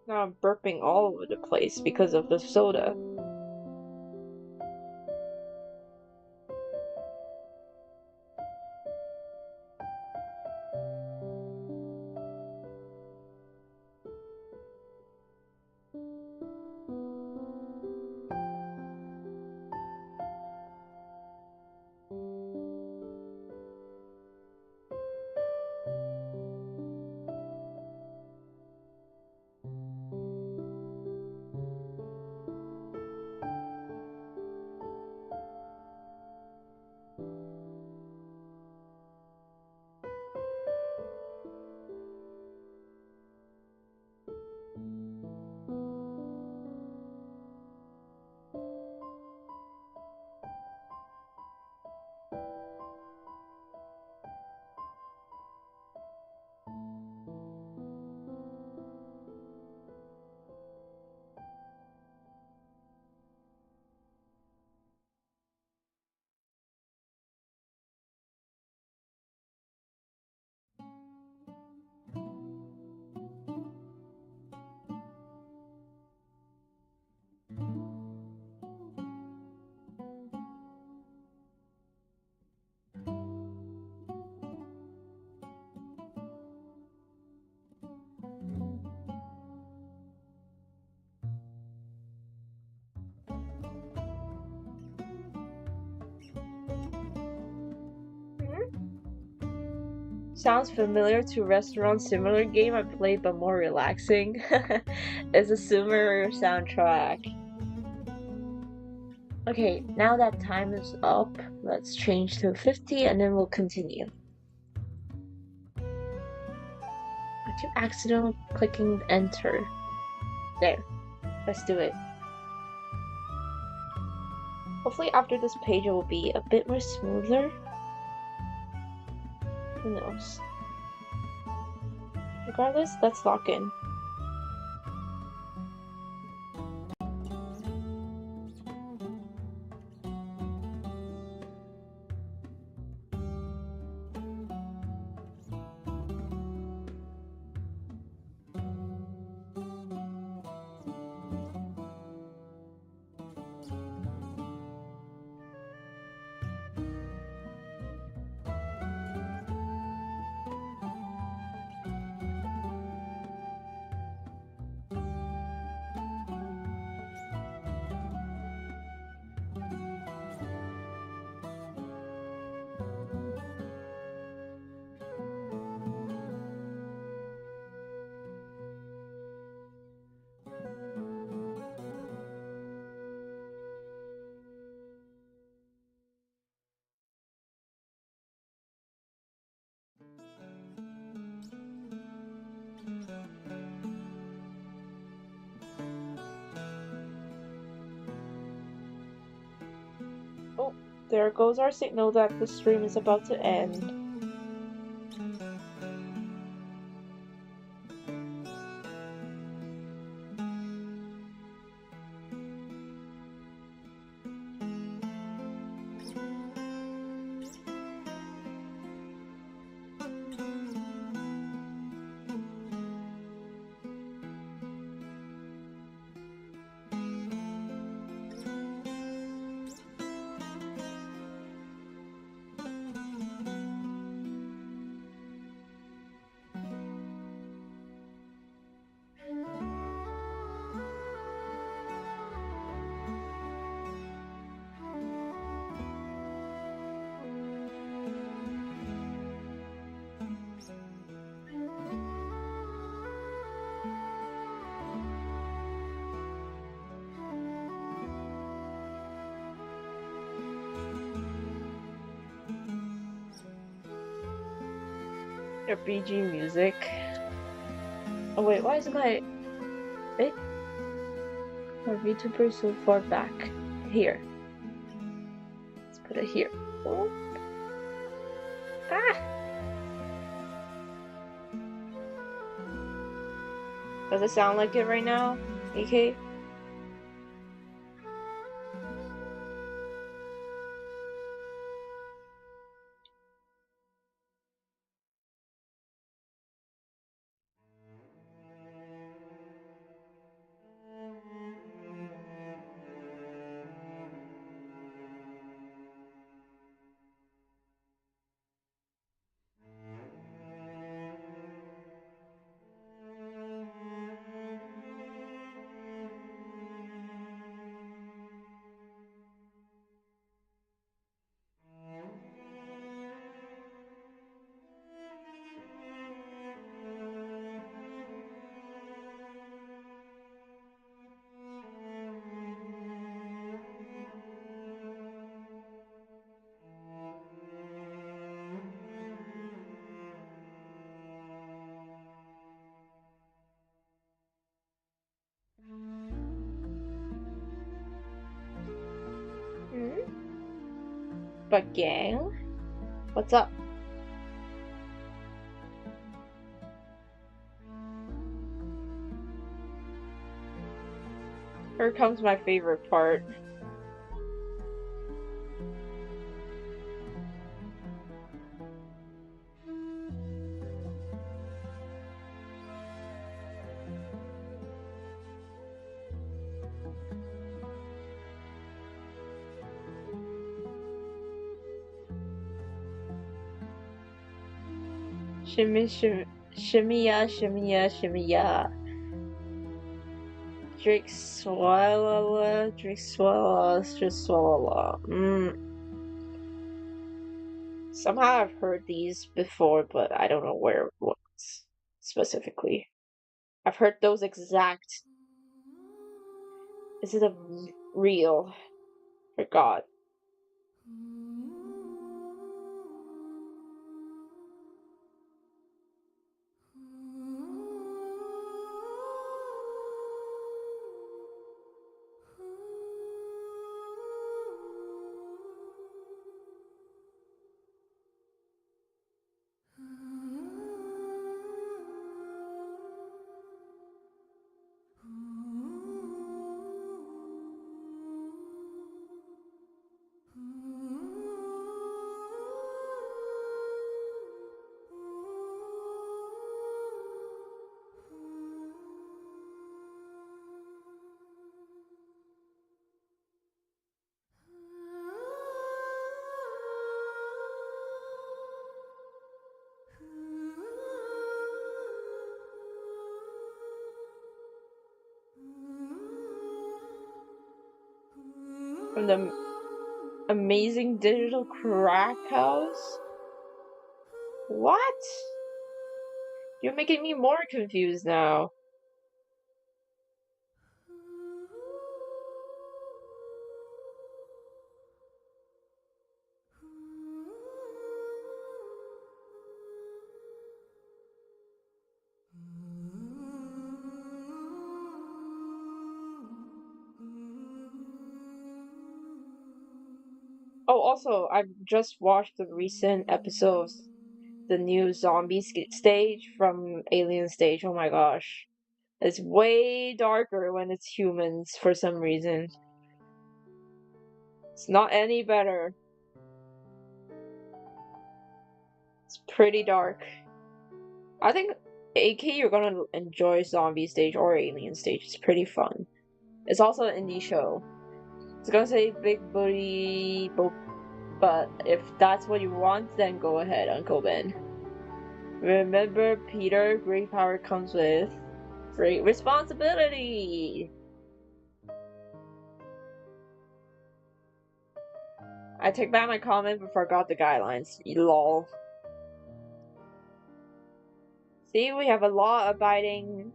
Now I'm burping all over the place because of the soda. sounds familiar to restaurant similar game I played but more relaxing. It's a similar soundtrack. Okay, now that time is up, let's change to 50 and then we'll continue. I keep accidentally clicking enter. There, let's do it. Hopefully after this page it will be a bit more smoother. Who knows? Regardless, let's lock in. Oh, there goes our signal that the stream is about to end. RPG music. Oh wait, why is my VTuber so far back? Here. Let's put it here. Oh. Ah! Does it sound like it right now, AK? But gang, what's up? Here comes my favorite part. Shimmy, shimmy ya, shimmy ya, shimmy ya. Drink swalala, drink swalala, just swalala. Somehow I've heard these before, but I don't know where it was specifically. I've heard those exact. Is it a real? Forgot. From the amazing digital crack house? What? You're making me more confused now. Oh, also, I've just watched the recent episodes, the new zombie stage from Alien Stage. Oh my gosh. It's way darker when it's humans for some reason. It's not any better. It's pretty dark. I think AK you're gonna enjoy Zombie Stage or Alien Stage. It's pretty fun. It's also an indie show. It's gonna say big booty, but if that's what you want, then go ahead, Uncle Ben. Remember, Peter, great power comes with great responsibility. I take back my comment but forgot the guidelines. Lol. See, we have a law-abiding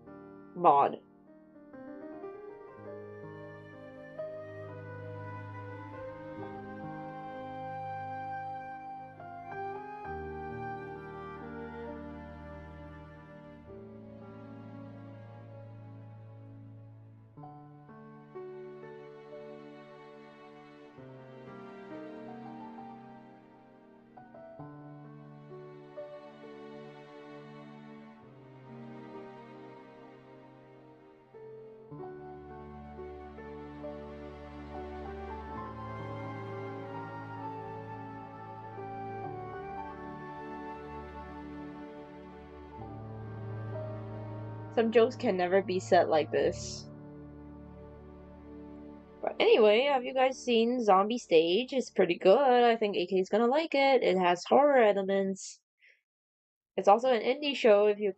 mod. Some jokes can never be said like this. But anyway, have you guys seen Zombie Stage? It's pretty good. I think AK's gonna like it. It has horror elements. It's also an indie show if you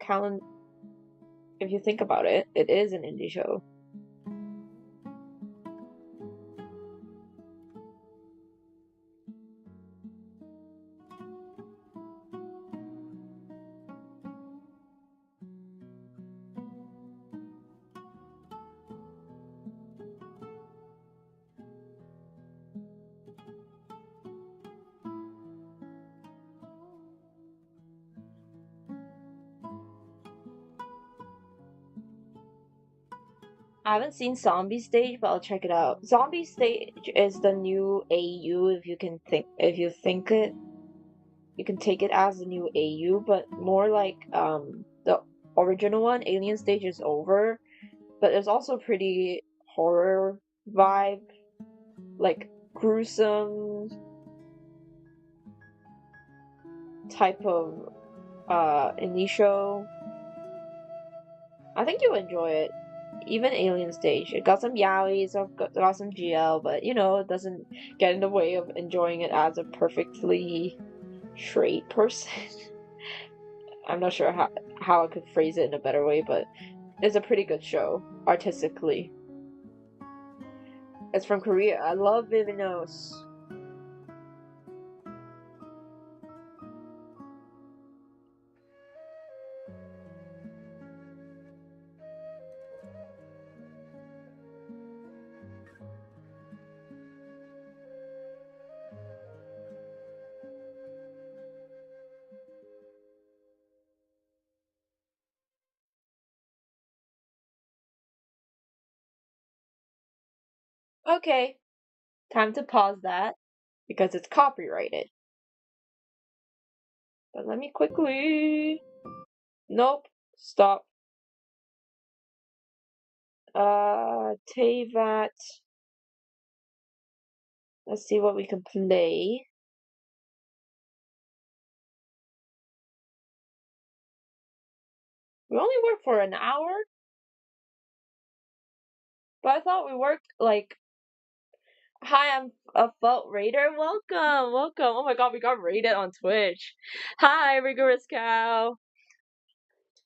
think about it. It is an indie show. I haven't seen Zombie Stage, but I'll check it out. Zombie Stage is the new AU if you can think it. You can take it as the new AU, but more like the original one, Alien Stage is over. But it's also pretty horror vibe. Like gruesome type of indie show. I think you'll enjoy it. Even Alien Stage. It got some yaois, got some GL, but you know, it doesn't get in the way of enjoying it as a perfectly straight person. I'm not sure how I could phrase it in a better way, but it's a pretty good show, artistically. It's from Korea. I love Vivinos. Okay, time to pause that because it's copyrighted. But let me quickly. Nope. Stop. Teyvat. Let's see what we can play. We only work for an hour, but I thought we worked like. Hi, I'm a Felt Raider. Welcome, welcome. Oh my god, we got raided on Twitch. Hi, Rigorous Cow.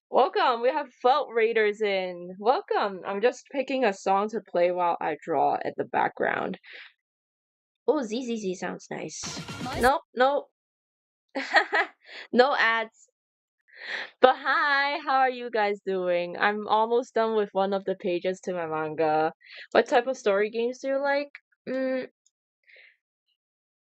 Welcome. We have Felt Raiders in. Welcome. I'm just picking a song to play while I draw at the background. Oh, ZZZ sounds nice. Nope, nope. No ads. But hi, how are you guys doing? I'm almost done with one of the pages to my manga. What type of story games do you like?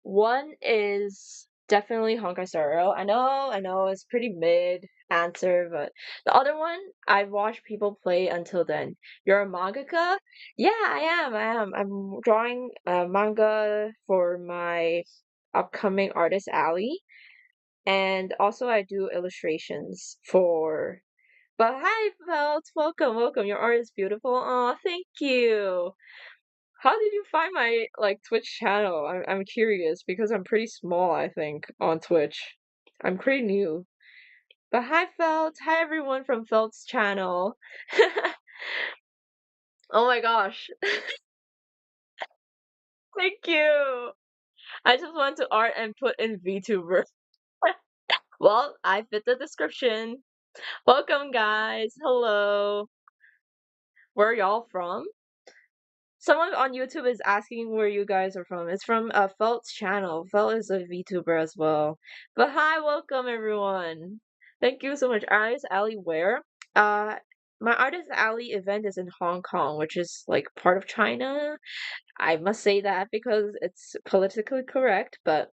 One is definitely Honkai Star Rail. I know, it's pretty mid answer, but the other one, I've watched people play until then. You're a mangaka? Yeah, I am. I'm drawing manga for my upcoming artist alley, and also I do illustrations for. But hi, Felt. Welcome, welcome. Your art is beautiful. Oh, thank you. How did you find my like Twitch channel? I'm curious because I'm pretty small, I think, on Twitch. I'm pretty new. But hi Felt. Hi everyone from Felt's channel. Oh my gosh. Thank you. I just went to art and put in VTuber. Well, I fit the description. Welcome guys. Hello. Where are y'all from? Someone on YouTube is asking where you guys are from. It's from Felt's channel. Felt is a VTuber as well. But hi, welcome everyone. Thank you so much. Artist Alley where? Uh, my Artist Alley event is in Hong Kong, which is like part of China. I must say that because it's politically correct, but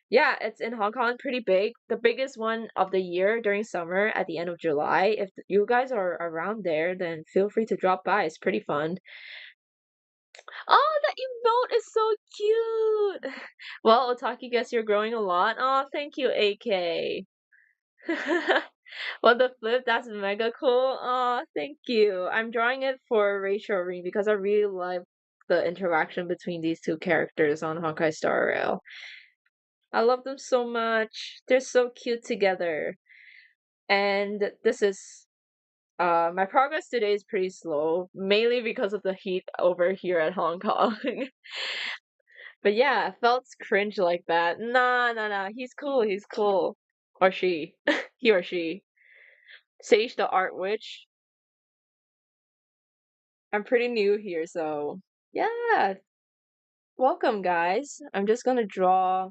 yeah, it's in Hong Kong, pretty big. The biggest one of the year during summer at the end of July. If you guys are around there, then feel free to drop by. It's pretty fun. Oh, that emote is so cute. Well, Otaki, guess you're growing a lot. Oh, thank you, AK. Well, the flip, that's mega cool. Oh, thank you. I'm drawing it for Ratiorine because I really like the interaction between these two characters on Honkai Star Rail. I love them so much. They're so cute together. And this is my progress today is pretty slow, mainly because of the heat over here at Hong Kong. But yeah, Felt's cringe like that. Nah, nah, nah. He's cool. He's cool. Or she. He or she. Sage the Art Witch. I'm pretty new here, so yeah. Welcome, guys. I'm just gonna draw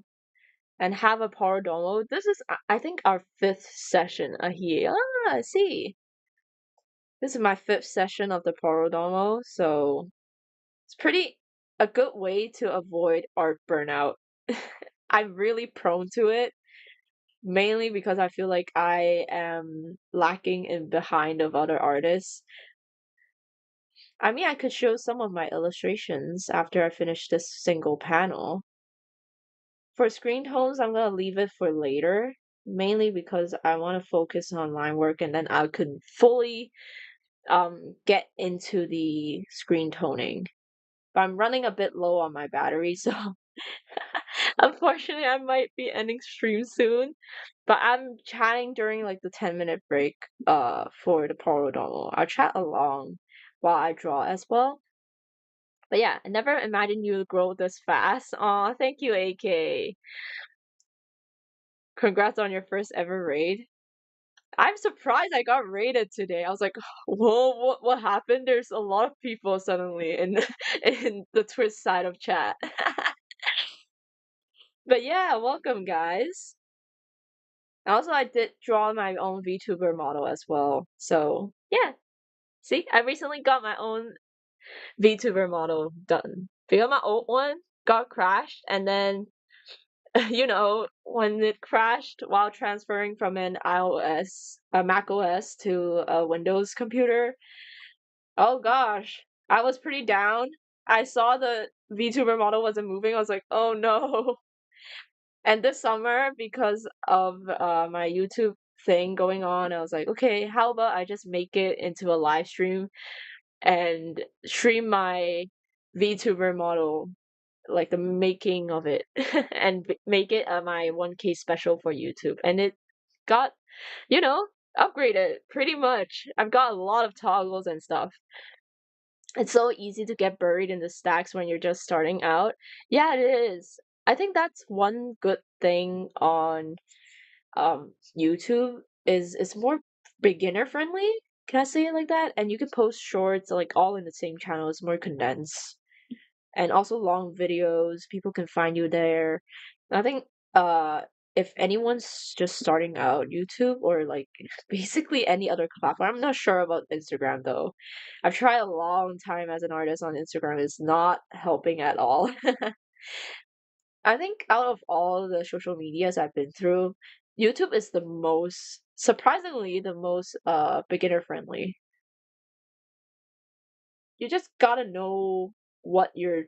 and have a power domo. This is, I think, our fifth session here. Ah, I see. This is my fifth session of the power domo, so it's pretty a good way to avoid art burnout. I'm really prone to it. Mainly because I feel like I am lacking in behind of other artists. I mean, I could show some of my illustrations after I finish this single panel. For screen tones, I'm gonna leave it for later, mainly because I want to focus on line work and then I could fully get into the screen toning. But I'm running a bit low on my battery, so unfortunately I might be ending stream soon. But I'm chatting during like the 10-minute break for the Porodomo. I'll chat along while I draw as well. But yeah, I never imagined you would grow this fast. Aw, thank you, AK. Congrats on your first ever raid. I'm surprised I got raided today. I was like, whoa, what happened? There's a lot of people suddenly in in the Twitch side of chat. But yeah, welcome guys. Also, I did draw my own VTuber model as well. So yeah, see, I recently got my own VTuber model done. Because my old one got crashed, and then when it crashed while transferring from an iOS, a Mac OS to a Windows computer. Oh gosh, I was pretty down. I saw the VTuber model wasn't moving. I was like, oh no. And this summer, because of my YouTube thing going on, I was like, okay, how about I just make it into a live stream and stream my VTuber model, like the making of it, and make it my 1K special for YouTube. And it got, you know, upgraded pretty much. I've got a lot of toggles and stuff. It's so easy to get buried in the stacks when you're just starting out. Yeah, it is. I think that's one good thing on YouTube is it's more beginner friendly. Can I say it like that? And you can post shorts like all in the same channel. It's more condensed. And also long videos. People can find you there. I think uh if anyone's just starting out YouTube or like basically any other platform, I'm not sure about Instagram though. I've tried a long time as an artist on Instagram. It's not helping at all. I think out of all the social medias I've been through, YouTube is the most, surprisingly, the most beginner friendly. You just gotta know what you're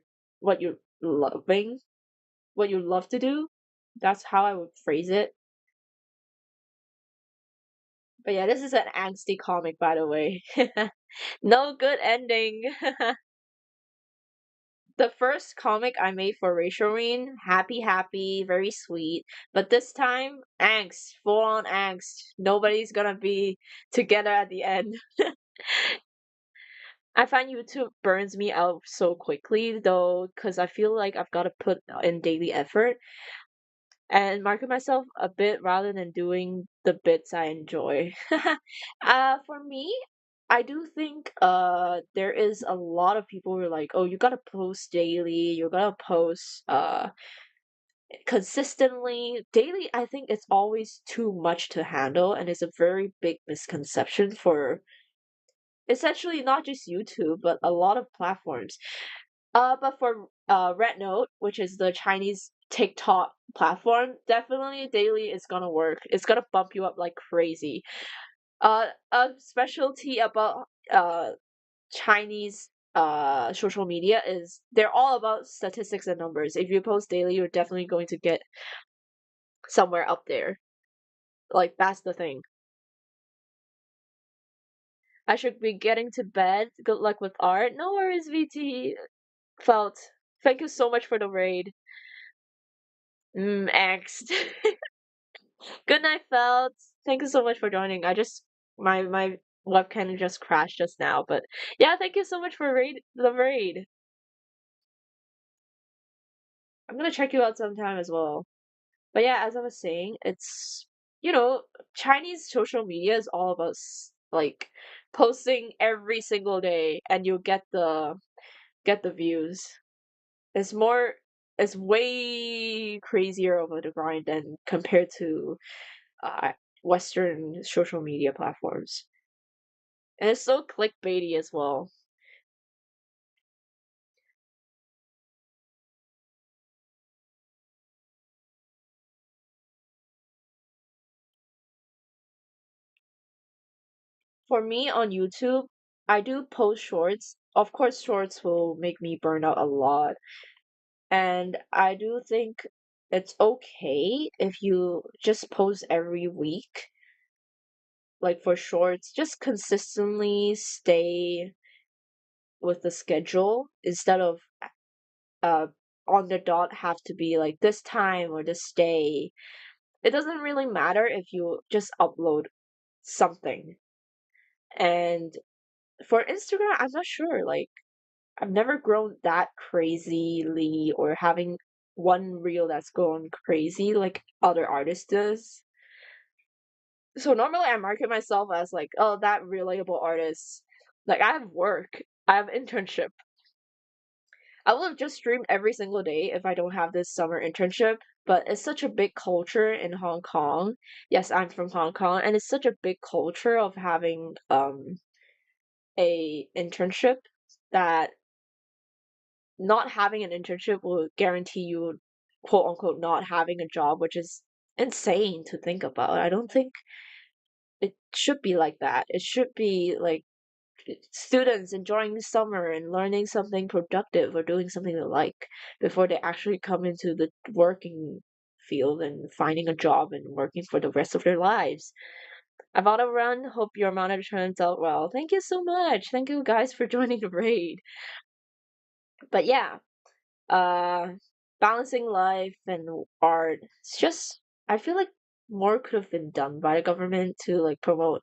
loving, what you love to do. That's how I would phrase it. But yeah, this is an angsty comic, by the way. No good ending. The first comic I made for Ratiorine, happy, happy, very sweet. But this time, angst, full on angst. Nobody's gonna be together at the end. I find YouTube burns me out so quickly, though, because I feel like I've got to put in daily effort and market myself a bit rather than doing the bits I enjoy. For me, I do think there is a lot of people who are like, oh, you gotta post daily, you gotta post consistently. Daily, I think it's always too much to handle, and it's a very big misconception for essentially not just YouTube, but a lot of platforms. But for Red Note, which is the Chinese TikTok platform, definitely daily is gonna work. It's gonna bump you up like crazy. A specialty about Chinese social media is they're all about statistics and numbers. If you post daily, you're definitely going to get somewhere up there. Like that's the thing. I should be getting to bed. Good luck with art. No worries, VT. Felt. Thank you so much for the raid. Angst. Good night, Felt. Thank you so much for joining. I just my webcam just crashed just now, but yeah, thank you so much for the raid. I'm gonna check you out sometime as well. But yeah, as I was saying, it's you know, Chinese social media is all about like posting every single day and you'll get the views. It's more it's way crazier over the grind than compared to uh Western social media platforms. And it's so clickbaity as well. For me on YouTube, I do post shorts. Of course, shorts will make me burn out a lot. And I do think it's okay if you just post every week, like for shorts, just consistently stay with the schedule instead of uh on the dot have to be like this time or this day. It doesn't really matter if you just upload something. And for Instagram, I'm not sure. Like, I've never grown that crazily or having one reel that's gone crazy like other artists does. So normally I market myself as like, oh, that relatable artist. Like I have work, I have internship. I would have just streamed every single day if I don't have this summer internship, but it's such a big culture in Hong Kong. Yes, I'm from Hong Kong, and it's such a big culture of having a internship that not having an internship will guarantee you quote unquote not having a job, which is insane to think about. I don't think it should be like that. It should be like students enjoying summer and learning something productive or doing something they like before they actually come into the working field and finding a job and working for the rest of their lives. I'm on a run. Hope your monitor turns out well. Thank you so much. Thank you guys for joining the raid. But yeah, uh, balancing life and art. It's just I feel like more could have been done by the government to like promote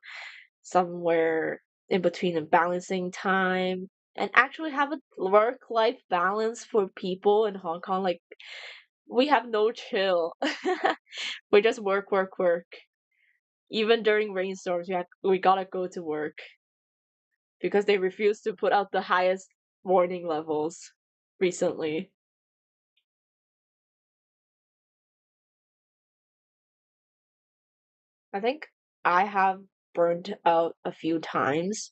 somewhere in between and balancing time and actually have a work-life balance for people in Hong Kong. Like we have no chill. We just work, work, work. Even during rainstorms, we gotta go to work because they refuse to put out the highest warning levels recently. I think I have burned out a few times,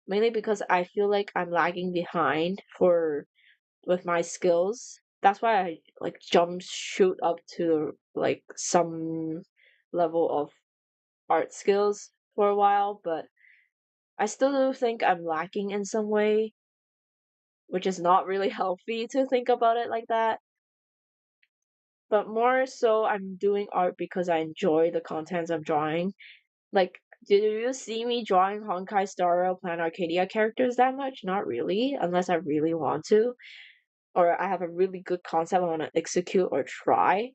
mainly because I feel like I'm lagging behind for with my skills. That's why I like jump shoot up to like some level of art skills for a while, but I still do think I'm lacking in some way, which is not really healthy to think about it like that. But more so, I'm doing art because I enjoy the contents I'm drawing. Like, do you see me drawing Honkai Star Rail Plan Arcadia characters that much? Not really, unless I really want to, or I have a really good concept I want to execute or try.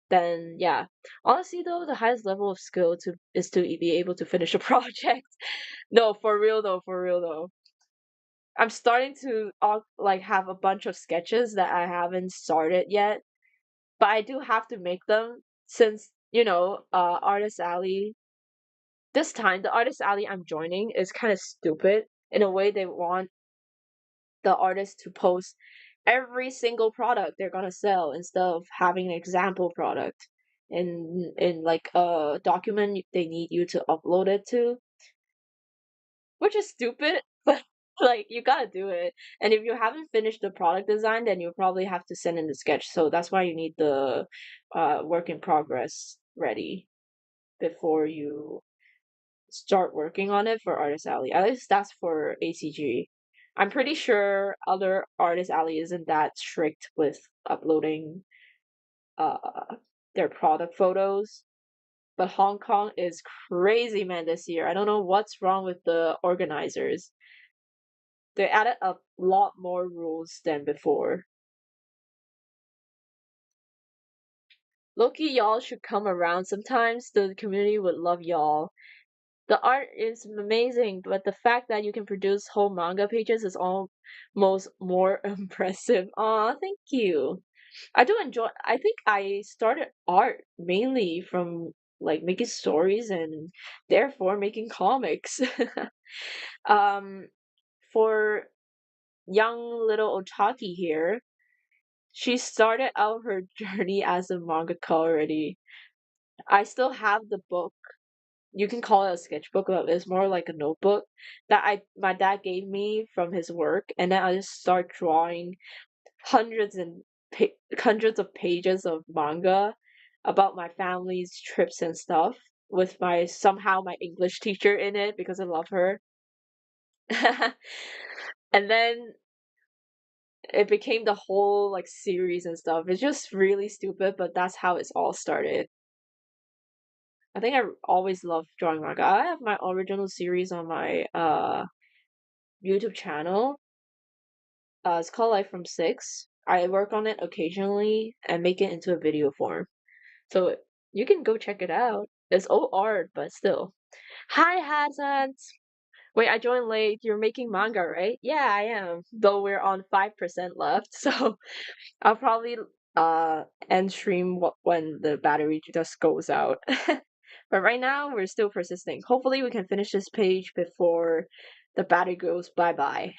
Then yeah. Honestly though, the highest level of skill to is to be able to finish a project. No, for real though, for real though. I'm starting to like have a bunch of sketches that I haven't started yet, but I do have to make them since Artist Alley. This time, the Artist Alley I'm joining is kind of stupid in a way. They want the artist to post every single product they're gonna sell instead of having an example product in like a document they need you to upload it to, which is stupid, but like you gotta do it. And if you haven't finished the product design, then you probably have to send in the sketch. So that's why you need the work in progress ready before you start working on it for Artist Alley. At least that's for ACG. I'm pretty sure other Artist Alley isn't that strict with uploading uh their product photos. But Hong Kong is crazy, man, this year. I don't know what's wrong with the organizers. They added a lot more rules than before. Loki, y'all should come around sometimes. The community would love y'all. The art is amazing, but the fact that you can produce whole manga pages is almost more impressive. Aw, thank you. I do enjoy. I think I started art mainly from like making stories and therefore making comics. um, for young little Otaki here, she started out her journey as a mangaka already. I still have the book. You can call it a sketchbook, but it's more like a notebook that I my dad gave me from his work, and then I just start drawing hundreds and hundreds of pages of manga about my family's trips and stuff with my somehow my English teacher in it because I love her. And then it became the whole like series and stuff. It's just really stupid, but that's how it's all started. I think I always loved drawing manga. I have my original series on my YouTube channel. It's called Life from Six. I work on it occasionally and make it into a video form. So you can go check it out. It's old art, but still. Hi, Hassan. Wait, I joined late. You're making manga, right? Yeah, I am. Though we're on 5% left, so I'll probably end stream when the battery just goes out. But right now we're still persisting. Hopefully we can finish this page before the battery goes bye-bye.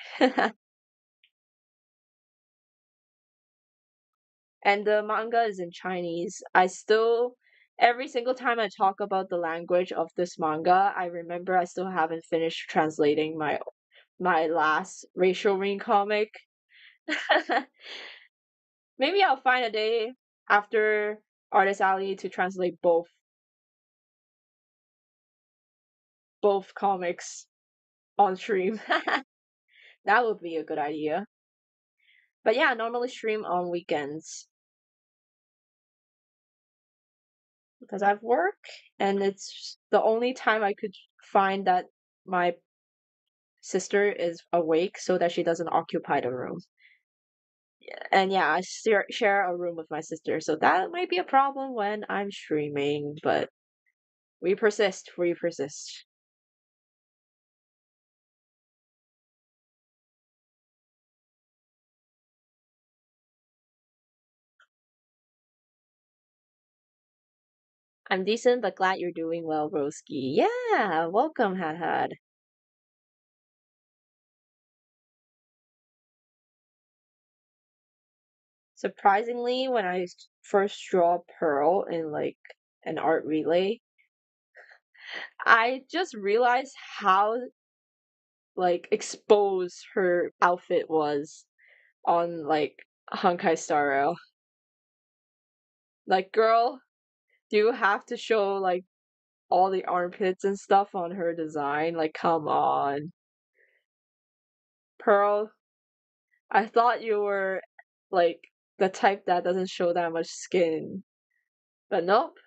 And the manga is in Chinese. I still every single time I talk about the language of this manga, I remember I still haven't finished translating my last Ratiorine comic. Maybe I'll find a day after Artist Alley to translate both comics. on stream. That would be a good idea. But yeah, I normally stream on weekends because I've work and it's the only time I could find that my sister is awake so that she doesn't occupy the room. And yeah, I share a room with my sister, so that might be a problem when I'm streaming, but we persist, we persist. I'm decent, but glad you're doing well, Broski. Yeah, welcome, Had Had. Surprisingly, when I first draw Pearl in like an art relay, I just realized how like exposed her outfit was on like Honkai Star Rail. Like, girl, do you have to show like all the armpits and stuff on her design? Like, come on. Pearl, I thought you were like the type that doesn't show that much skin. But nope.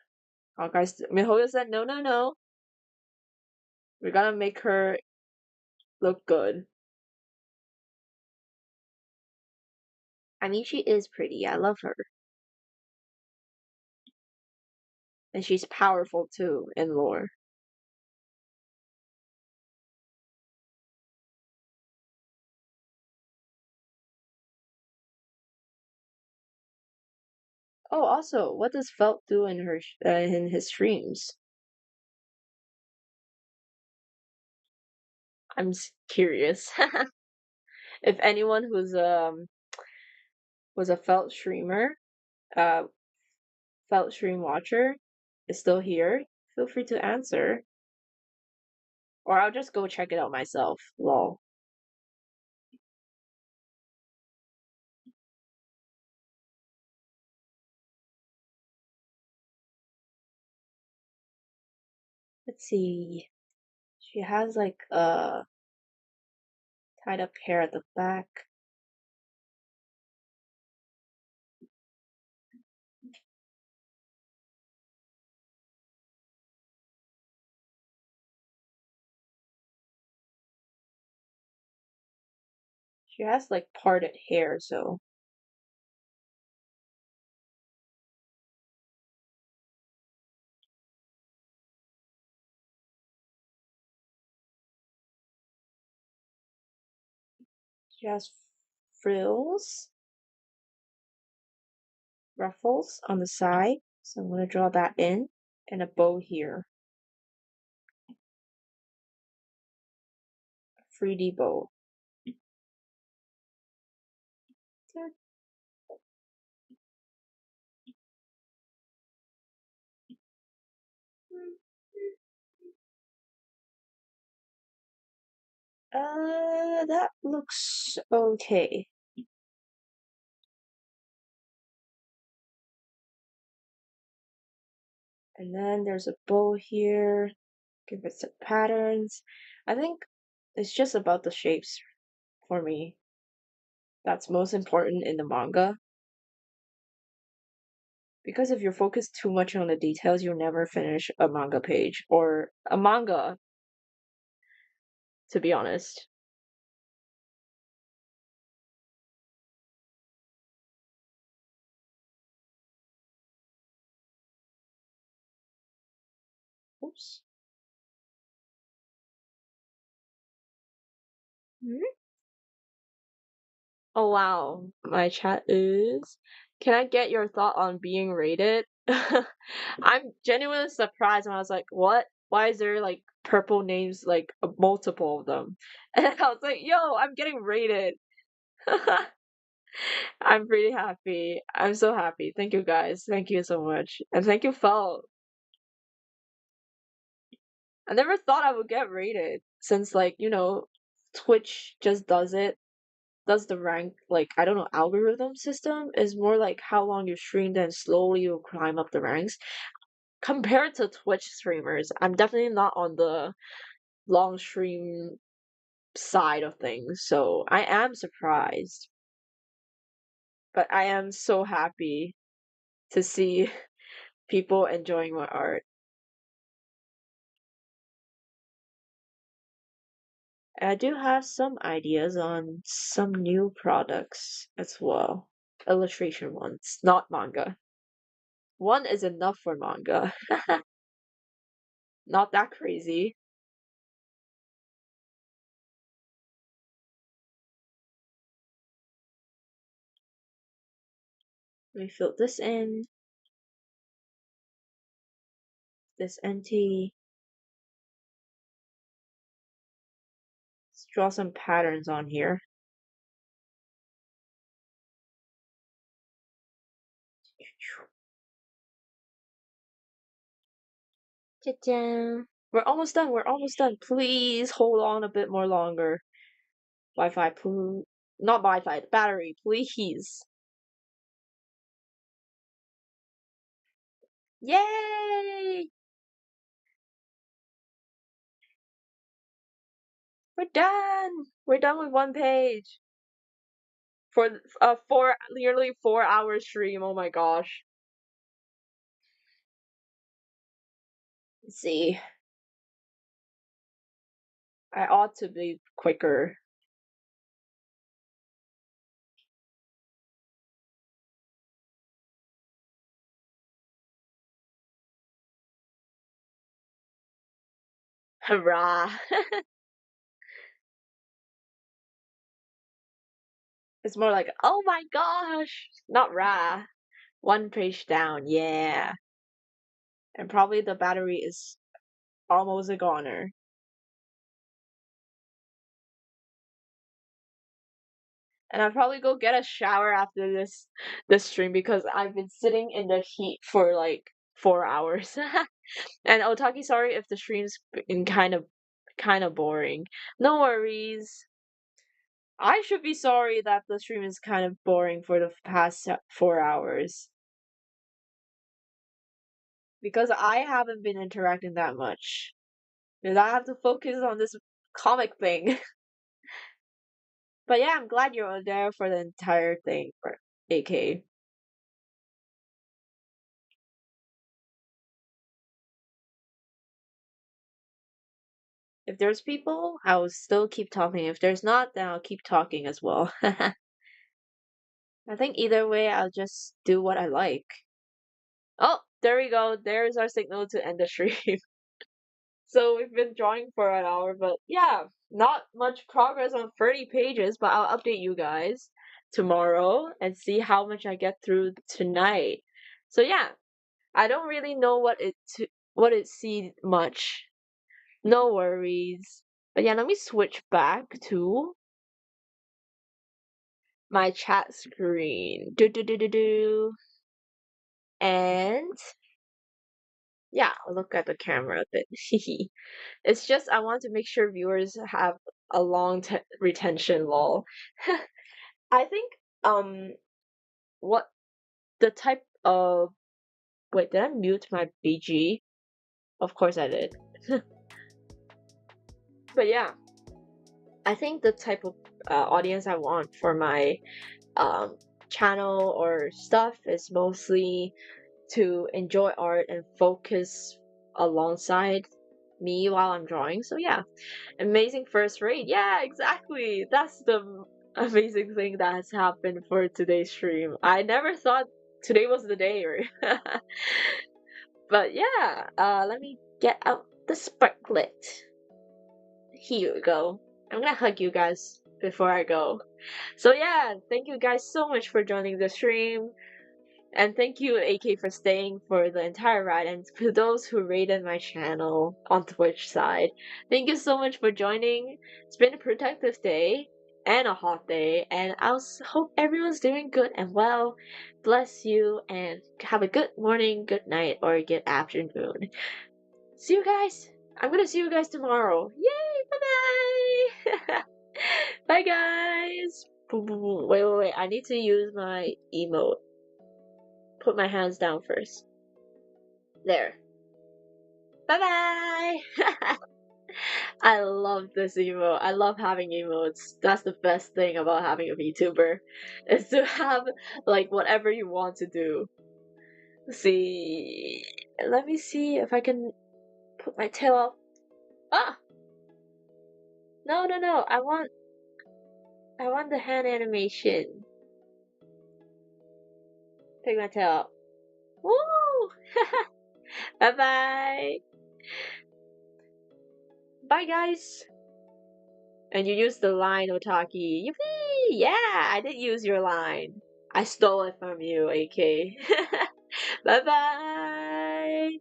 Mihoyo said, no, no, no. We're gonna make her look good. I mean, she is pretty. I love her. And she's powerful too in lore. Oh, also, what does Felt do in her in his streams? I'm curious. If anyone who's was a Felt streamer, uh, Felt stream watcher is still here, feel free to answer, or I'll just go check it out myself. Lol. Let's see. She has like tied up hair at the back. She has like parted hair, so she has frills, ruffles on the side. So I'm gonna draw that in, and a bow here. 3D bow. That looks okay. And then there's a bow here. Give it some patterns. I think it's just about the shapes for me. That's most important in the manga. Because if you're focused too much on the details, you'll never finish a manga page or a manga, to be honest. Oops. Hmm? Oh wow, my chat is. Can I get your thought on being rated? I'm genuinely surprised when I was like, what? Why is there like purple names, like multiple of them? And I was like, yo, I'm getting rated. I'm pretty happy. I'm so happy. Thank you guys. Thank you so much. And thank you, Fel. I never thought I would get rated since like, Twitch just does the rank like I don't know algorithm system is more like how long you stream then slowly you climb up the ranks. Compared to Twitch streamers, I'm definitely not on the long stream side of things, so I am surprised. But I am so happy to see people enjoying my art. And I do have some ideas on some new products as well. Illustration ones, not manga. One is enough for manga. Not that crazy. Let me fill this in. This NT. Let's draw some patterns on here. Ta-da. We're almost done. We're almost done. Please hold on a bit more longer. Wi-Fi, please. Not Wi-Fi, battery, please. Yay! We're done. We're done with one page for nearly 4 hour stream. Oh my gosh. Let's see. I ought to be quicker. Hurrah! It's more like, oh my gosh! Not rah. One page down, yeah. And probably the battery is almost a goner. And I'll probably go get a shower after this stream because I've been sitting in the heat for like 4 hours. And Otaki, sorry if the stream's been kind of boring. No worries. I should be sorry that the stream is kind of boring for the past 4 hours. Because I haven't been interacting that much. Because I have to focus on this comic thing. But yeah, I'm glad you're there for the entire thing for AK. If there's people, I will still keep talking. If there's not, then I'll keep talking as well. I think either way, I'll just do what I like. Oh, there we go. There's our signal to end the stream. So we've been drawing for an hour, but yeah, not much progress on 30 pages, but I'll update you guys tomorrow and see how much I get through tonight. So yeah, I don't really know what it see much. No worries. But yeah, let me switch back to my chat screen. Do do do do do. And yeah, I'll look at the camera a bit. It's just I want to make sure viewers have a long retention lol. I think what the type of wait, did I mute my BG? Of course I did. But yeah, I think the type of audience I want for my channel or stuff is mostly to enjoy art and focus alongside me while I'm drawing. So yeah, amazing first rate. Yeah, exactly. That's the amazing thing that has happened for today's stream. I never thought today was the day. But yeah, let me get out the sparklet. Here we go. I'm gonna hug you guys before I go. So yeah, thank you guys so much for joining the stream. And thank you, AK, for staying for the entire ride. And to those who rated my channel on Twitch side, thank you so much for joining. It's been a productive day and a hot day. And I hope everyone's doing good and well. Bless you and have a good morning, good night, or good afternoon. See you guys. I'm gonna see you guys tomorrow. Yay! Bye-bye! Bye, guys! Wait. I need to use my emote. Put my hands down first. There. Bye bye! I love this emote. I love having emotes. That's the best thing about having a VTuber, is to have like whatever you want to do. See, let me see if I can put my tail up. Ah, no, no, no. I want the hand animation. Take my tail out. Woo! Bye bye. Bye guys. And you used the line, Otaki. Yippee! Yeah, I did use your line. I stole it from you, AK. Bye bye.